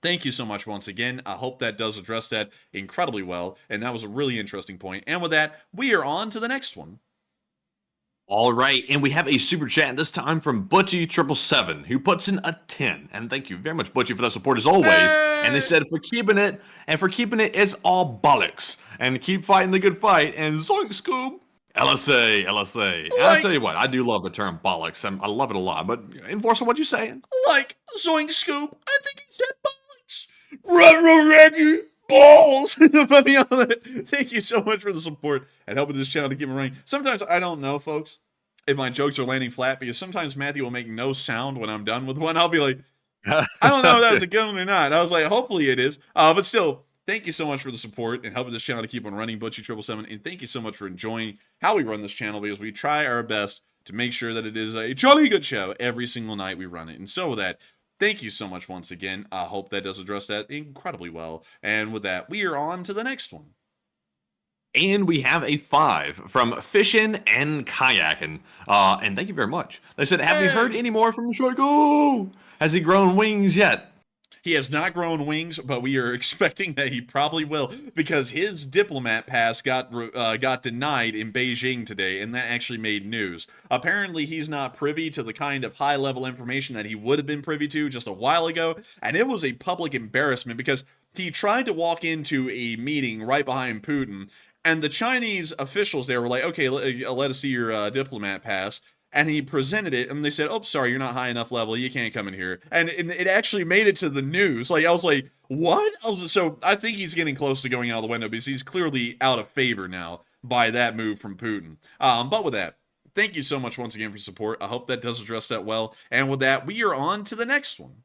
thank you so much once again. I hope that does address that incredibly well, and that was a really interesting point. And with that, we are on to the next one. All right, and we have a super chat this time from Butchie777, who puts in a 10. And thank you very much, Butchie, for that support as always. Hey! And they said for keeping it, it's all bollocks. And keep fighting the good fight, and zoink scoop, LSA. And I'll tell you what, I do love the term bollocks, and I love it a lot. But Enforcer, what you saying? Like zoink scoop, I think he said bollocks. Reggie. Balls! Thank you so much for the support and helping this channel to keep it running. Sometimes I don't know, folks, if my jokes are landing flat, because sometimes Matthew will make no sound when I'm done with one. I'll be like, I don't know if that was a good one or not. I was like, hopefully it is. But still, thank you so much for the support and helping this channel to keep on running, Butchie777. And thank you so much for enjoying how we run this channel, because we try our best to make sure that it is a jolly good show every single night we run it. And so with that, thank you so much once again. I hope that does address that incredibly well. And with that, we are on to the next one. And we have a 5 from Fishin' and Kayakin. And thank you very much. They said, have you heard any more from Shoigu? Has he grown wings yet? He has not grown wings, but we are expecting that he probably will, because his diplomat pass got denied in Beijing today, and that actually made news. Apparently, he's not privy to the kind of high-level information that he would have been privy to just a while ago, and it was a public embarrassment because he tried to walk into a meeting right behind Putin, and the Chinese officials there were like, okay, let us see your diplomat pass. And he presented it, and they said, oh, sorry, you're not high enough level. You can't come in here. And it actually made it to the news. Like, I was like, what? So I think he's getting close to going out the window because he's clearly out of favor now by that move from Putin. But with that, thank you so much once again for support. I hope that does address that well. And with that, we are on to the next one.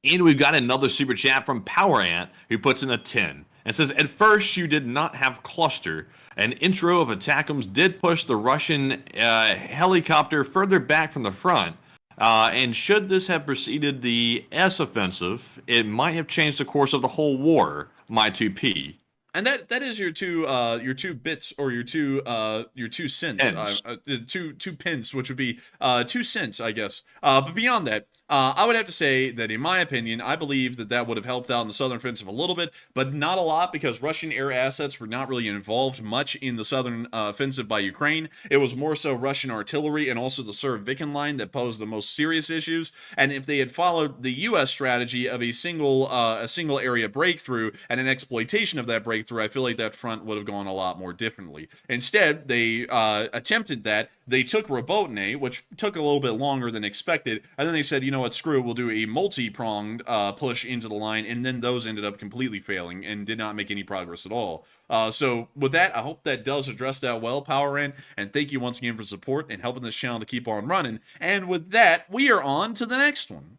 And we've got another super chat from Power Ant, who puts in a 10 and says, at first you did not have cluster. An intro of ATACMS did push the Russian helicopter further back from the front. And should this have preceded the S offensive, it might have changed the course of the whole war, my 2P. And that is your two bits, or your two cents, two pence, which would be 2 cents, I guess. But beyond that, I would have to say that, in my opinion, I believe that would have helped out in the southern offensive a little bit, but not a lot, because Russian air assets were not really involved much in the southern offensive by Ukraine. It was more so Russian artillery and also the Surovikin line that posed the most serious issues. And if they had followed the U.S. strategy of a single area breakthrough and an exploitation of that breakthrough, I feel like that front would have gone a lot more differently. Instead, they attempted that. They took Robotny, which took a little bit longer than expected, and then they said, you know what, screw it, we'll do a multi-pronged push into the line, and then those ended up completely failing and did not make any progress at all. So with that, I hope that does address that well, Power End, and thank you once again for support and helping this channel to keep on running. And with that, we are on to the next one.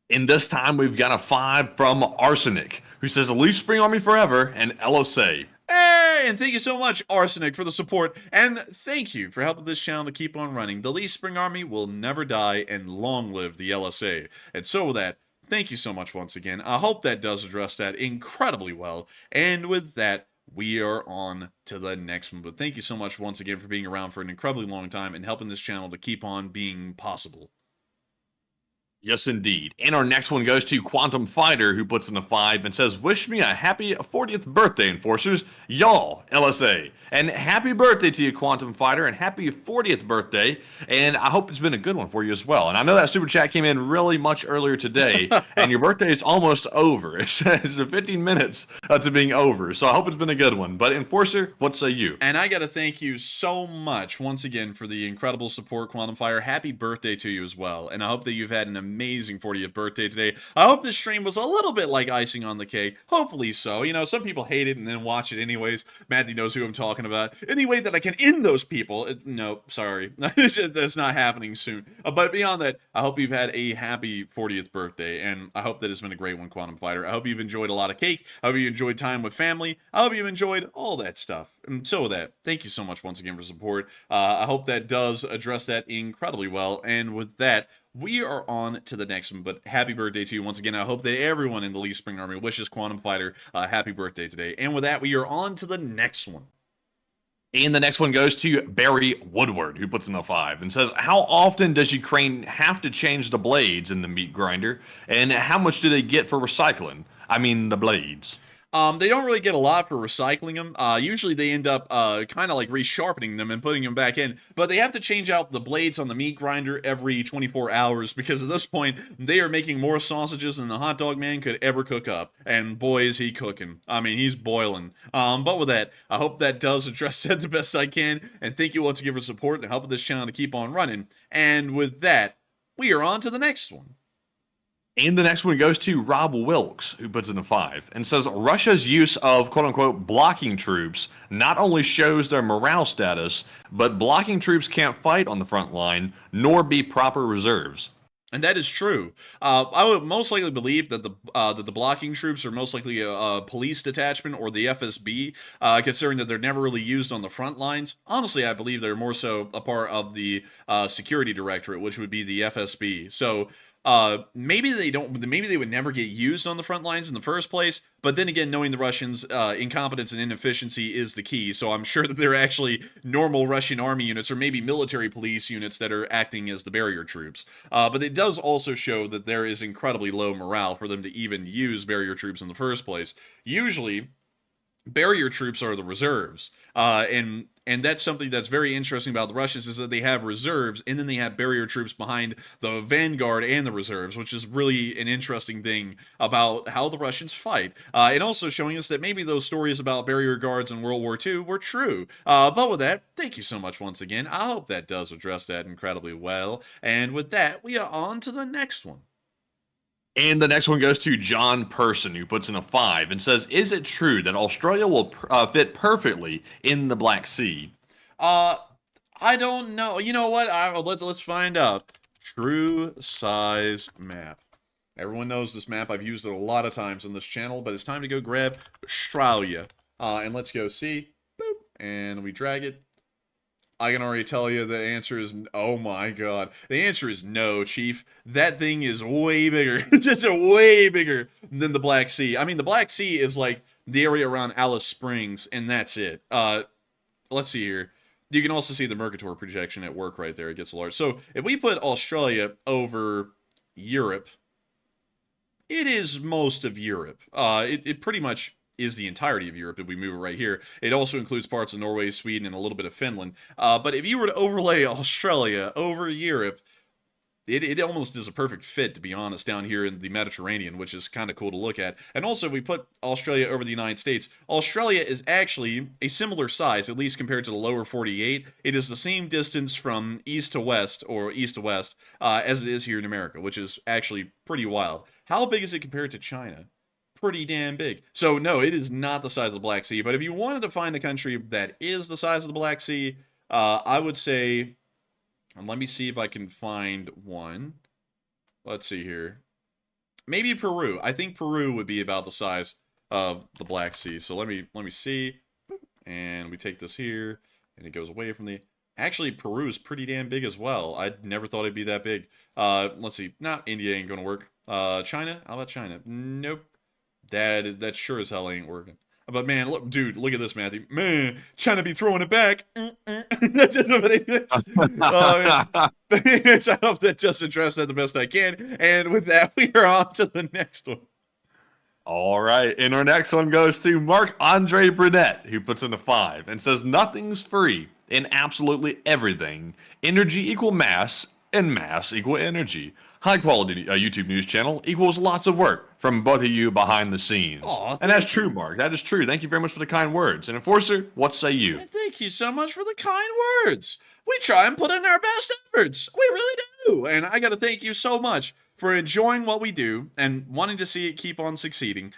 And this time we've got a 5 from Arsenic, who says, Loose Spring Army forever and LSA. Hey, and thank you so much, Arsenic, for the support, and thank you for helping this channel to keep on running. The Lee Spring Army will never die, and long live the LSA. And so with that, thank you so much once again. I hope that does address that incredibly well. And with that, we are on to the next one. But thank you so much once again for being around for an incredibly long time and helping this channel to keep on being possible. Yes, indeed. And our next one goes to Quantum Fighter, who puts in a 5 and says, wish me a happy 40th birthday, Enforcers. Y'all, LSA. And happy birthday to you, Quantum Fighter, and happy 40th birthday. And I hope it's been a good one for you as well. And I know that super chat came in really much earlier today, and your birthday is almost over. It says 15 minutes to being over. So I hope it's been a good one. But Enforcer, what say you? And I got to thank you so much once again for the incredible support, Quantum Fire. Happy birthday to you as well. And I hope that you've had an amazing 40th birthday today. I hope this stream was a little bit like icing on the cake. Hopefully so. You know, some people hate it and then watch it anyways. Matthew knows who I'm talking about. Any way that I can end those people. No, sorry. That's not happening soon. But beyond that, I hope you've had a happy 40th birthday. And I hope that it's been a great one, Quantum Fighter. I hope you've enjoyed a lot of cake. I hope you enjoyed time with family. I hope you've enjoyed all that stuff. And so with that, thank you so much once again for support. I hope that does address that incredibly well. And with that, we are on to the next one, but happy birthday to you once again. I hope that everyone in the Lee Spring Army wishes Quantum Fighter a happy birthday today. And with that, we are on to the next one. And the next one goes to Barry Woodward, who puts in a 5 and says, how often does Ukraine have to change the blades in the meat grinder? And how much do they get for recycling? I mean, the blades. They don't really get a lot for recycling them. Usually they end up kind of like resharpening them and putting them back in. But they have to change out the blades on the meat grinder every 24 hours because at this point, they are making more sausages than the hot dog man could ever cook up. And boy, is he cooking. I mean, he's boiling. But with that, I hope that does address that the best I can. And thank you once again for support and helping this channel to keep on running. And with that, we are on to the next one. And the next one goes to Rob Wilkes, who puts in a 5 and says Russia's use of quote-unquote blocking troops not only shows their morale status, but blocking troops can't fight on the front line nor be proper reserves. And that is true. I would most likely believe that the blocking troops are most likely a police detachment or the FSB, considering that they're never really used on the front lines. Honestly, I believe they're more so a part of the security directorate, which would be the FSB. So Maybe they don't. Maybe they would never get used on the front lines in the first place. But then again, knowing the Russians, incompetence and inefficiency is the key. So I'm sure that they're actually normal Russian army units or maybe military police units that are acting as the barrier troops. But it does also show that there is incredibly low morale for them to even use barrier troops in the first place. Usually, barrier troops are the reserves, and that's something that's very interesting about the Russians, is that they have reserves and then they have barrier troops behind the vanguard and the reserves, which is really an interesting thing about how the Russians fight, and also showing us that maybe those stories about barrier guards in World War II were true. But with that, thank you so much once again. I hope that does address that incredibly well, and with that, we are on to the next one. And the next one goes to John Person, who puts in a 5 and says, is it true that Australia will fit perfectly in the Black Sea? I don't know. You know what? Let's find out. True size map. Everyone knows this map. I've used it a lot of times on this channel, but it's time to go grab Australia. And let's go see. Boop. And we drag it. I can already tell you the answer is, oh my god. The answer is no, Chief. That thing is way bigger. It's just way bigger than the Black Sea. I mean, the Black Sea is like the area around Alice Springs, and that's it. Let's see here. You can also see the Mercator projection at work right there. It gets large. So if we put Australia over Europe, it is most of Europe. It pretty much is the entirety of Europe if we move it right here. It also includes parts of Norway, Sweden, and a little bit of Finland. But if you were to overlay Australia over Europe, it almost is a perfect fit, to be honest, down here in the Mediterranean, which is kind of cool to look at. And also, if we put Australia over the United States, Australia is actually a similar size, at least compared to the lower 48. It is the same distance from east to west, or east to west, as it is here in America, which is actually pretty wild. How big is it compared to China? Pretty damn big. So no, it is not the size of the Black Sea. But if you wanted to find a country that is the size of the Black Sea, I would say, and let me see if I can find one. Let's see here. Maybe Peru. I think Peru would be about the size of the Black Sea. So let me see. And we take this here, and it goes away from the... Actually, Peru is pretty damn big as well. I never thought it'd be that big. Let's see. Nah, India ain't gonna work. China? How about China? Nope. That sure as hell ain't working. But man, look, dude, look at this, Matthew. Man, trying to be throwing it back. That's just what it is. I hope that just addressed that the best I can. And with that, we are on to the next one. All right, and our next one goes to Marc-Andre Brunet, who puts in a 5 and says, nothing's free in absolutely everything. Energy equal mass, and mass equal energy. High quality YouTube news channel equals lots of work from both of you behind the scenes. Aw, and that's true, Mark. That is true. Thank you very much for the kind words. And Enforcer, what say you? Thank you so much for the kind words. We try and put in our best efforts. We really do. And I got to thank you so much for enjoying what we do and wanting to see it keep on succeeding,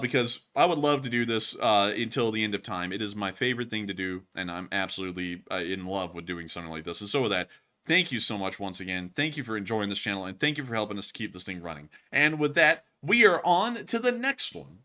because I would love to do this until the end of time. It is my favorite thing to do, and I'm absolutely in love with doing something like this. And so with that, thank you so much once again. Thank you for enjoying this channel, and thank you for helping us to keep this thing running. And with that, we are on to the next one.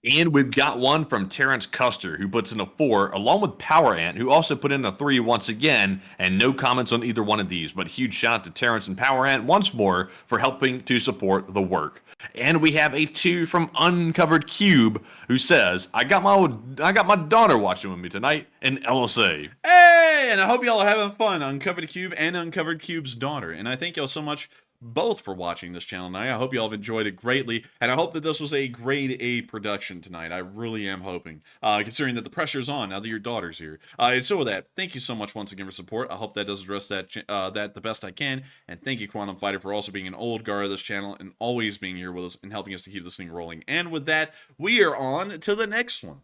And we've got one from Terrence Custer, who puts in a 4, along with Power Ant, who also put in a 3 once again, and no comments on either one of these. But huge shout out to Terrence and Power Ant once more for helping to support the work. And we have a 2 from Uncovered Cube, who says, I got my daughter watching with me tonight in LSA. Hey, and I hope y'all are having fun, Uncovered Cube and Uncovered Cube's daughter. And I thank y'all so much both for watching this channel tonight. I hope y'all have enjoyed it greatly, and I hope that this was a grade A production tonight. I really am hoping, considering that the pressure's on now that your daughter's here. And so with that, thank you so much once again for support. I hope that does address that the best I can, and thank you, Quantum Fighter, for also being an old guard of this channel and always being here with us and helping us to keep this thing rolling. And with that, we are on to the next one.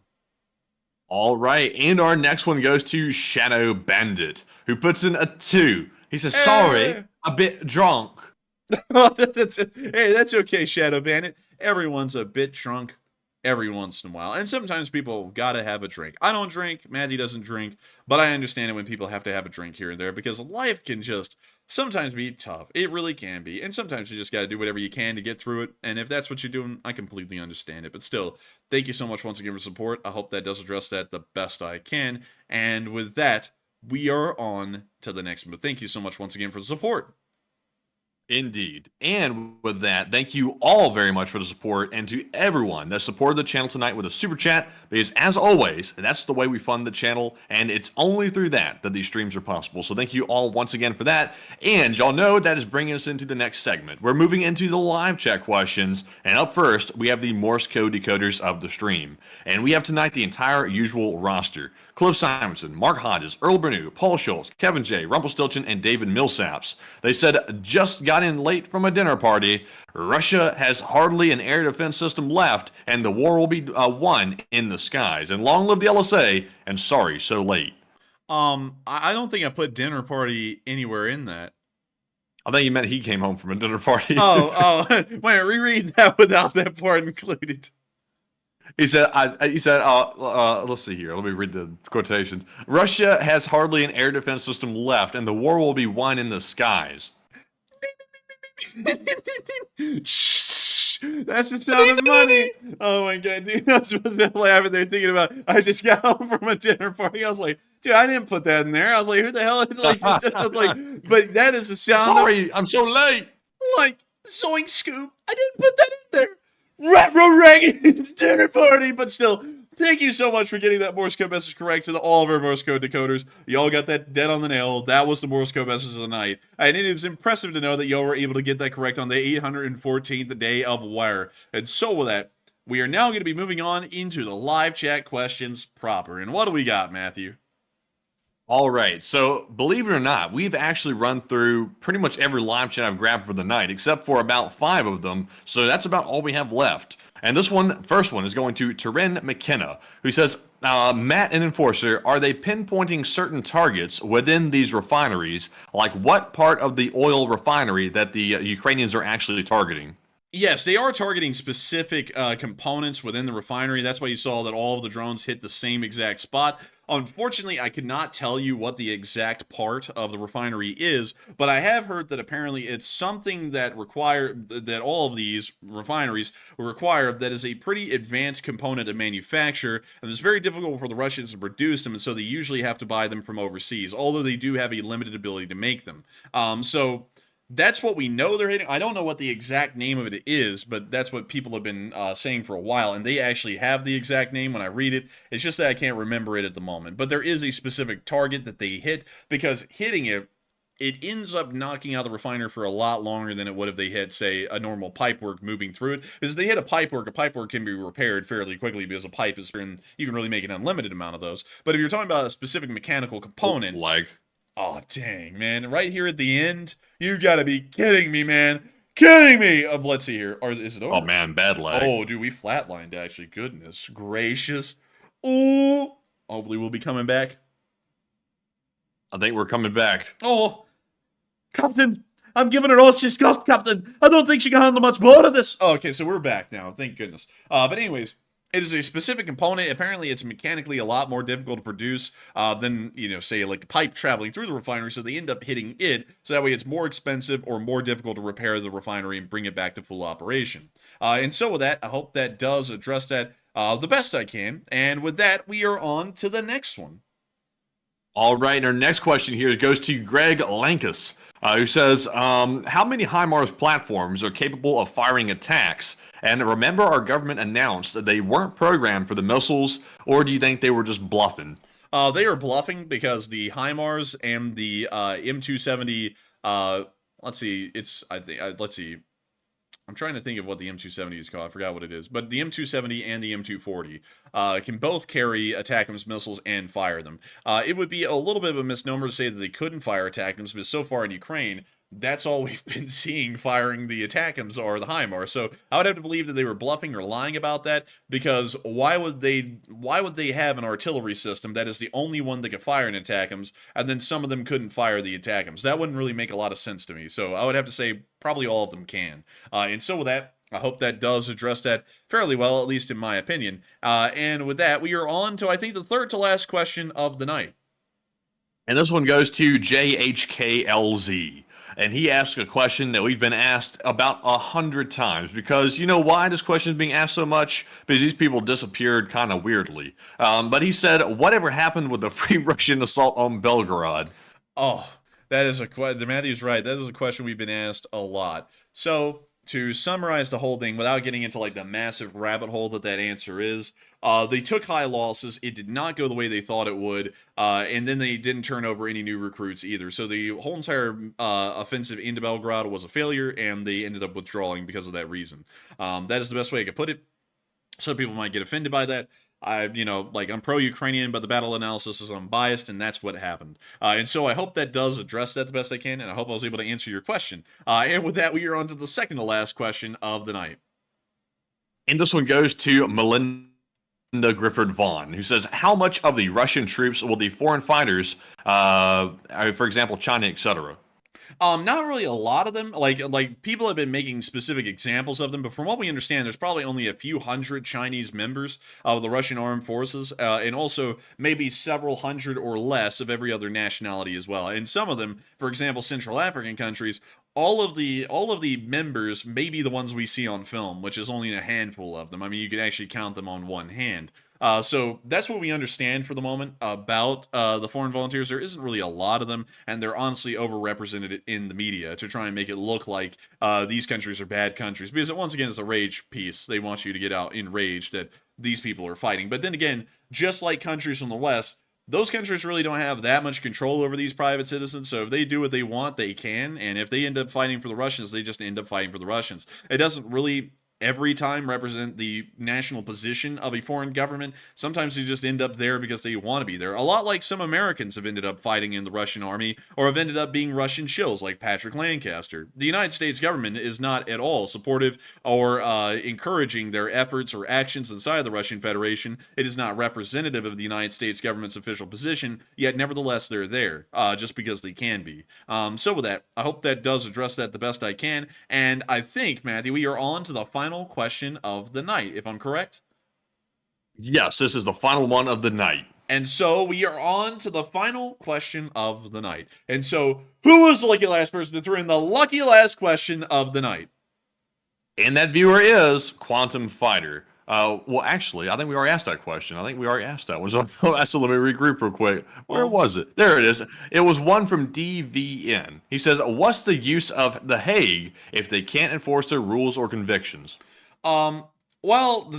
All right, and our next one goes to Shadow Bandit, who puts in a 2. He says, sorry, a bit drunk. Hey, that's okay, Shadow Bandit. Everyone's a bit drunk every once in a while, and sometimes people gotta have a drink. I don't drink, Maddie doesn't drink, but I understand it when people have to have a drink here and there, because life can just sometimes be tough. It really can be, and sometimes you just gotta do whatever you can to get through it, and if that's what you're doing, I completely understand it. But still, thank you so much once again for support. I hope that does address that the best I can, and with that, we are on to the next one. But thank you so much once again for the support. Indeed. And with that, thank you all very much for the support, and to everyone that supported the channel tonight with a super chat, because as always, that's the way we fund the channel, and it's only through that these streams are possible. So thank you all once again for that. And y'all know that is bringing us into the next segment. We're moving into the live chat questions, and up first, we have the Morse code decoders of the stream. And we have tonight the entire usual roster. Cliff Simonson, Mark Hodges, Earl Bernew, Paul Schultz, Kevin J, Rumpelstiltskin, and David Millsaps. They said, just got in late from a dinner party. Russia has hardly an air defense system left, and the war will be won in the skies. And long live the LSA, and sorry, so late. I don't think I put dinner party anywhere in that. I think you meant he came home from a dinner party. Wait, reread that without that part included. He said, let's see here. Let me read the quotations. Russia has hardly an air defense system left, and the war will be won in the skies. That's the sound of money. Oh my god, dude. I was supposed to laugh there thinking about, I just got home from a dinner party. I was like, dude, I didn't put that in there. I was like, who the hell is like, but that is the sound. Sorry, I'm so late. Like, Zoink Scoop. I didn't put that in there. Retro dinner party, but still, thank you so much for getting that Morse code message correct to all of our Morse code decoders. Y'all got that dead on the nail. That was the Morse code message of the night. And it is impressive to know that y'all were able to get that correct on the 814th day of Wire. And so with that, we are now going to be moving on into the live chat questions proper. And what do we got, Matthew? All right, so believe it or not, we've actually run through pretty much every live chat I've grabbed for the night, except for about 5 of them, so that's about all we have left. And this first one is going to Turin McKenna, who says, Matt and Enforcer, are they pinpointing certain targets within these refineries, like what part of the oil refinery that the Ukrainians are actually targeting? Yes, they are targeting specific components within the refinery. That's why you saw that all of the drones hit the same exact spot. Unfortunately, I could not tell you what the exact part of the refinery is, but I have heard that apparently it's something that that all of these refineries require that is a pretty advanced component to manufacture, and it's very difficult for the Russians to produce them, and so they usually have to buy them from overseas, although they do have a limited ability to make them. So that's what we know they're hitting. I don't know what the exact name of it is, but that's what people have been saying for a while, and they actually have the exact name when I read it. It's just that I can't remember it at the moment. But there is a specific target that they hit, because hitting it ends up knocking out the refiner for a lot longer than it would if they hit, say, a normal pipework moving through it. Because they hit a pipework can be repaired fairly quickly because a pipe is, you can really make an unlimited amount of those. But if you're talking about a specific mechanical component, oh, dang, man. Right here at the end, you gotta be kidding me, man. Kidding me! Let's see here. Or is it over? Oh, man, bad lag. Oh, dude, we flatlined, actually. Goodness gracious. Ooh. Hopefully we'll be coming back. I think we're coming back. Oh. Captain, I'm giving her all she's got, Captain. I don't think she can handle much more of this. Oh, okay, so we're back now. Thank goodness. But anyways, it is a specific component. Apparently, it's mechanically a lot more difficult to produce than, say, like a pipe traveling through the refinery, so they end up hitting it, so that way it's more expensive or more difficult to repair the refinery and bring it back to full operation. And so with that, I hope that does address that the best I can. And with that, we are on to the next one. All right, and our next question here goes to Greg Lankus, who says, how many HIMARS platforms are capable of firing attacks? And remember, our government announced that they weren't programmed for the missiles, or do you think they were just bluffing? They are bluffing because the HIMARS and the M270, let's see, let's see. I'm trying to think of what the M270 is called. I forgot what it is. But the M270 and the M240 can both carry ATACMS missiles and fire them. It would be a little bit of a misnomer to say that they couldn't fire ATACMS, but so far in Ukraine, that's all we've been seeing firing the ATACMS or the HIMARS. So I would have to believe that they were bluffing or lying about that, because why would they have an artillery system that is the only one that could fire an ATACMS, and then some of them couldn't fire the ATACMS? That wouldn't really make a lot of sense to me. So I would have to say probably all of them can. And so with that, I hope that does address that fairly well, at least in my opinion. And with that, we are on to, I think, the third to last question of the night. And this one goes to JHKLZ. And he asked a question that we've been asked about 100 times, because you know why this question is being asked so much? Because these people disappeared kind of weirdly. But he said, whatever happened with the Free Russian assault on Belgorod? Oh, That is Matthew's right. That is a question we've been asked a lot. So to summarize the whole thing, without getting into like the massive rabbit hole that answer is, they took high losses. It did not go the way they thought it would, and then they didn't turn over any new recruits either. So the whole entire offensive into Belgrade was a failure, and they ended up withdrawing because of that reason. That is the best way I could put it. Some people might get offended by that. I'm pro-Ukrainian, but the battle analysis is unbiased, and that's what happened. And so I hope that does address that the best I can, and I hope I was able to answer your question. And with that, we are on to the second to last question of the night. And this one goes to Melinda Grifford Vaughn, who says, how much of the Russian troops will the foreign fighters, for example, China, etc.? Not really a lot of them. Like people have been making specific examples of them, but from what we understand, there's probably only a few hundred Chinese members of the Russian armed forces, and also maybe several hundred or less of every other nationality as well. And some of them, for example, Central African countries, all of the members may be the ones we see on film, which is only a handful of them. I mean, you can actually count them on one hand. So that's what we understand for the moment about the foreign volunteers. There isn't really a lot of them, and they're honestly overrepresented in the media to try and make it look like these countries are bad countries. Because once again, it's a rage piece. They want you to get out enraged that these people are fighting. But then again, just like countries from the West, those countries really don't have that much control over these private citizens. So if they do what they want, they can. And if they end up fighting for the Russians, they just end up fighting for the Russians. It doesn't really every time represent the national position of a foreign government. Sometimes they just end up there because they want to be there. A lot like some Americans have ended up fighting in the Russian army or have ended up being Russian shills like Patrick Lancaster. The United States government is not at all supportive or encouraging their efforts or actions inside the Russian Federation. It is not representative of the United States government's official position, yet nevertheless they're there just because they can be. So with that, I hope that does address that the best I can. And I think, Matthew, we are on to the final question of the night, if I'm correct. Yes, this is the final one of the night. And so we are on to the final question of the night. And so who was the lucky last person to throw in the lucky last question of the night? And that viewer is Quantum Fighter. Well, actually, I think we already asked that question. I think we already asked that one. So let me regroup real quick. Where was it? There it is. It was one from DVN. He says, what's the use of The Hague if they can't enforce their rules or convictions? Well,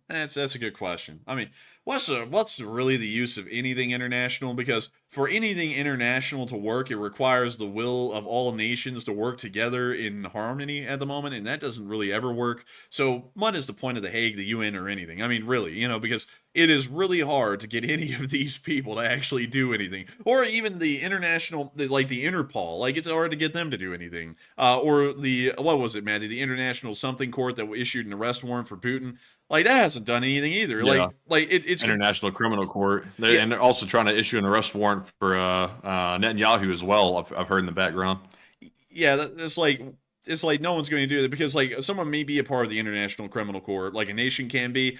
that's a good question. I mean, what's really the use of anything international? Because for anything international to work, it requires the will of all nations to work together in harmony at the moment, and that doesn't really ever work. So what is the point of The Hague, the UN, or anything? I mean, really, because it is really hard to get any of these people to actually do anything. Or even the international, like the Interpol, like it's hard to get them to do anything. Or what was it, Matthew? The International something court that issued an arrest warrant for Putin. Like that hasn't done anything either. Yeah. It's International Criminal Court, and they're also trying to issue an arrest warrant for Netanyahu as well. I've heard in the background. Yeah, it's like no one's going to do that because like someone may be a part of the International Criminal Court, like a nation can be,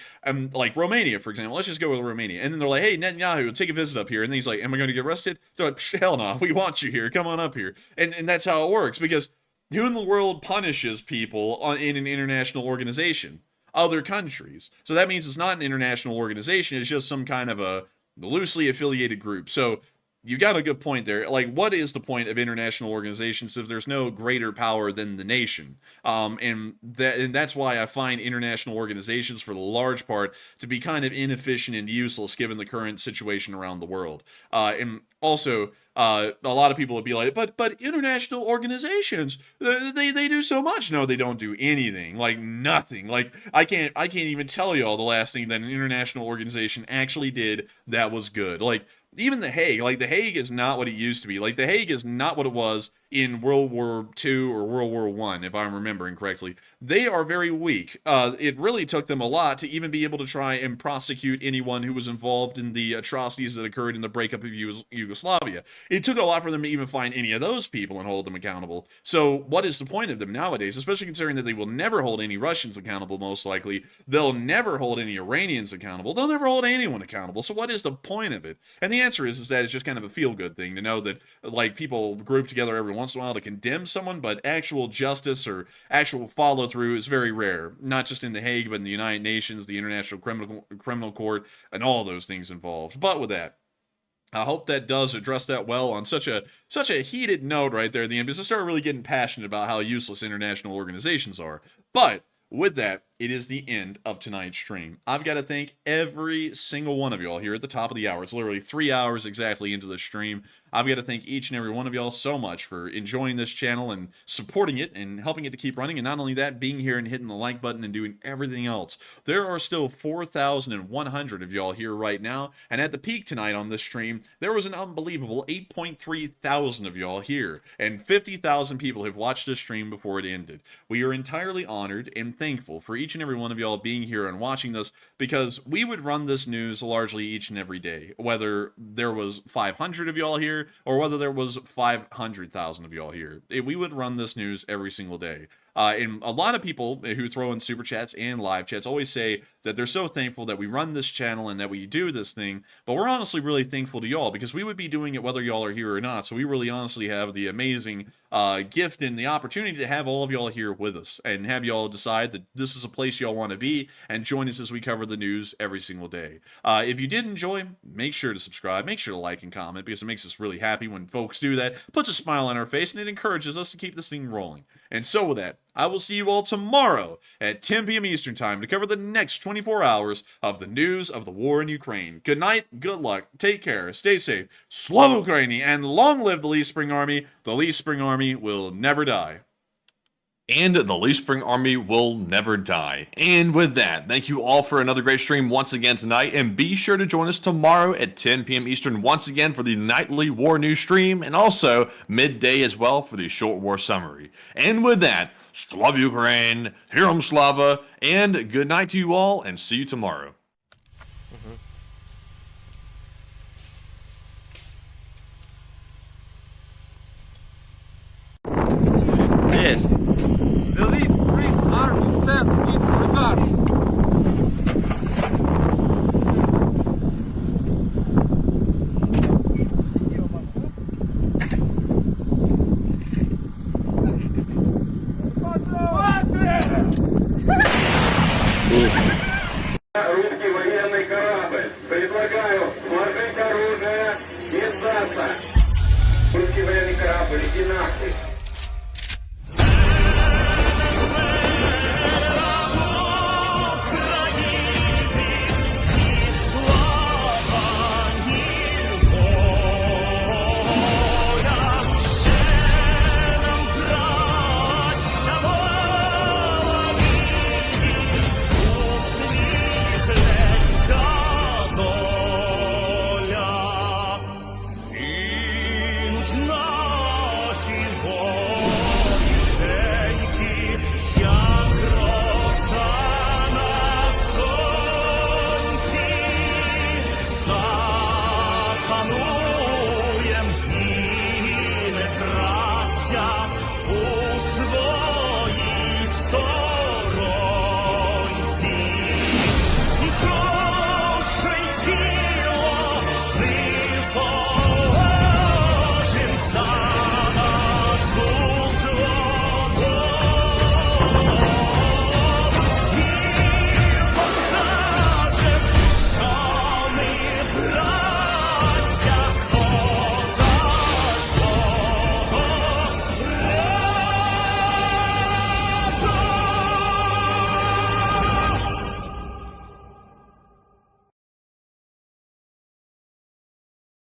like Romania, for example. Let's just go with Romania, and then they're like, "Hey, Netanyahu, take a visit up here," and then he's like, "Am I going to get arrested?" They're like, "Hell no, we want you here. Come on up here," and that's how it works because who in the world punishes people in an international organization? Other countries. So that means it's not an international organization. It's just some kind of a loosely affiliated group. So you got a good point there. Like, what is the point of international organizations if there's no greater power than the nation? And that's why I find international organizations, for the large part, to be kind of inefficient and useless given the current situation around the world. And also, a lot of people would be like, but international organizations, they do so much. No, they don't do anything. Like nothing. Like I can't even tell you all the last thing that an international organization actually did that was good. Like even The Hague, like The Hague is not what it used to be. Like The Hague is not what it was in World War II or World War I, if I'm remembering correctly. They are very weak. It really took them a lot to even be able to try and prosecute anyone who was involved in the atrocities that occurred in the breakup of Yugoslavia. It took a lot for them to even find any of those people and hold them accountable. So what is the point of them nowadays, especially considering that they will never hold any Russians accountable, most likely. They'll never hold any Iranians accountable. They'll never hold anyone accountable. So what is the point of it? And the answer is that it's just kind of a feel-good thing to know that like people group together every once in a while to condemn someone, but actual justice or actual follow-through is very rare. Not just in The Hague, but in the United Nations, the International Criminal Court, and all those things involved. But with that, I hope that does address that well on such a heated note right there at the end, because I started really getting passionate about how useless international organizations are. But with that, it is the end of tonight's stream. I've got to thank every single one of y'all here at the top of the hour. It's literally 3 hours exactly into the stream. I've got to thank each and every one of y'all so much for enjoying this channel and supporting it and helping it to keep running. And not only that, being here and hitting the like button and doing everything else. There are still 4,100 of y'all here right now. And at the peak tonight on this stream, there was an unbelievable 8.3 thousand of y'all here. And 50,000 people have watched this stream before it ended. We are entirely honored and thankful for each and every one of y'all being here and watching this, because we would run this news largely each and every day, whether there was 500 of y'all here or whether there was 500,000 of y'all here. We would run this news every single day. And a lot of people who throw in super chats and live chats always say that they're so thankful that we run this channel and that we do this thing, but we're honestly really thankful to y'all, because we would be doing it whether y'all are here or not. So we really honestly have the amazing gift and the opportunity to have all of y'all here with us and have y'all decide that this is a place y'all want to be and join us as we cover the news every single day. If you did enjoy, make sure to subscribe, make sure to like and comment, because it makes us really happy when folks do that, puts a smile on our face, and it encourages us to keep this thing rolling. And so with that, I will see you all tomorrow at 10 p.m. Eastern Time to cover the next 24 hours of the news of the war in Ukraine. Good night, good luck, take care, stay safe, Slava Ukraini, and long live the Lee Spring Army. The Lee Spring Army will never die. And the Lee Spring Army will never die. And with that, thank you all for another great stream once again tonight. And be sure to join us tomorrow at 10 p.m. Eastern once again for the nightly war news stream, and also midday as well for the short war summary. And with that, Slava Ukraine, Herom Slava, and good night to you all, and see you tomorrow. The Lee Spring Army sends its regards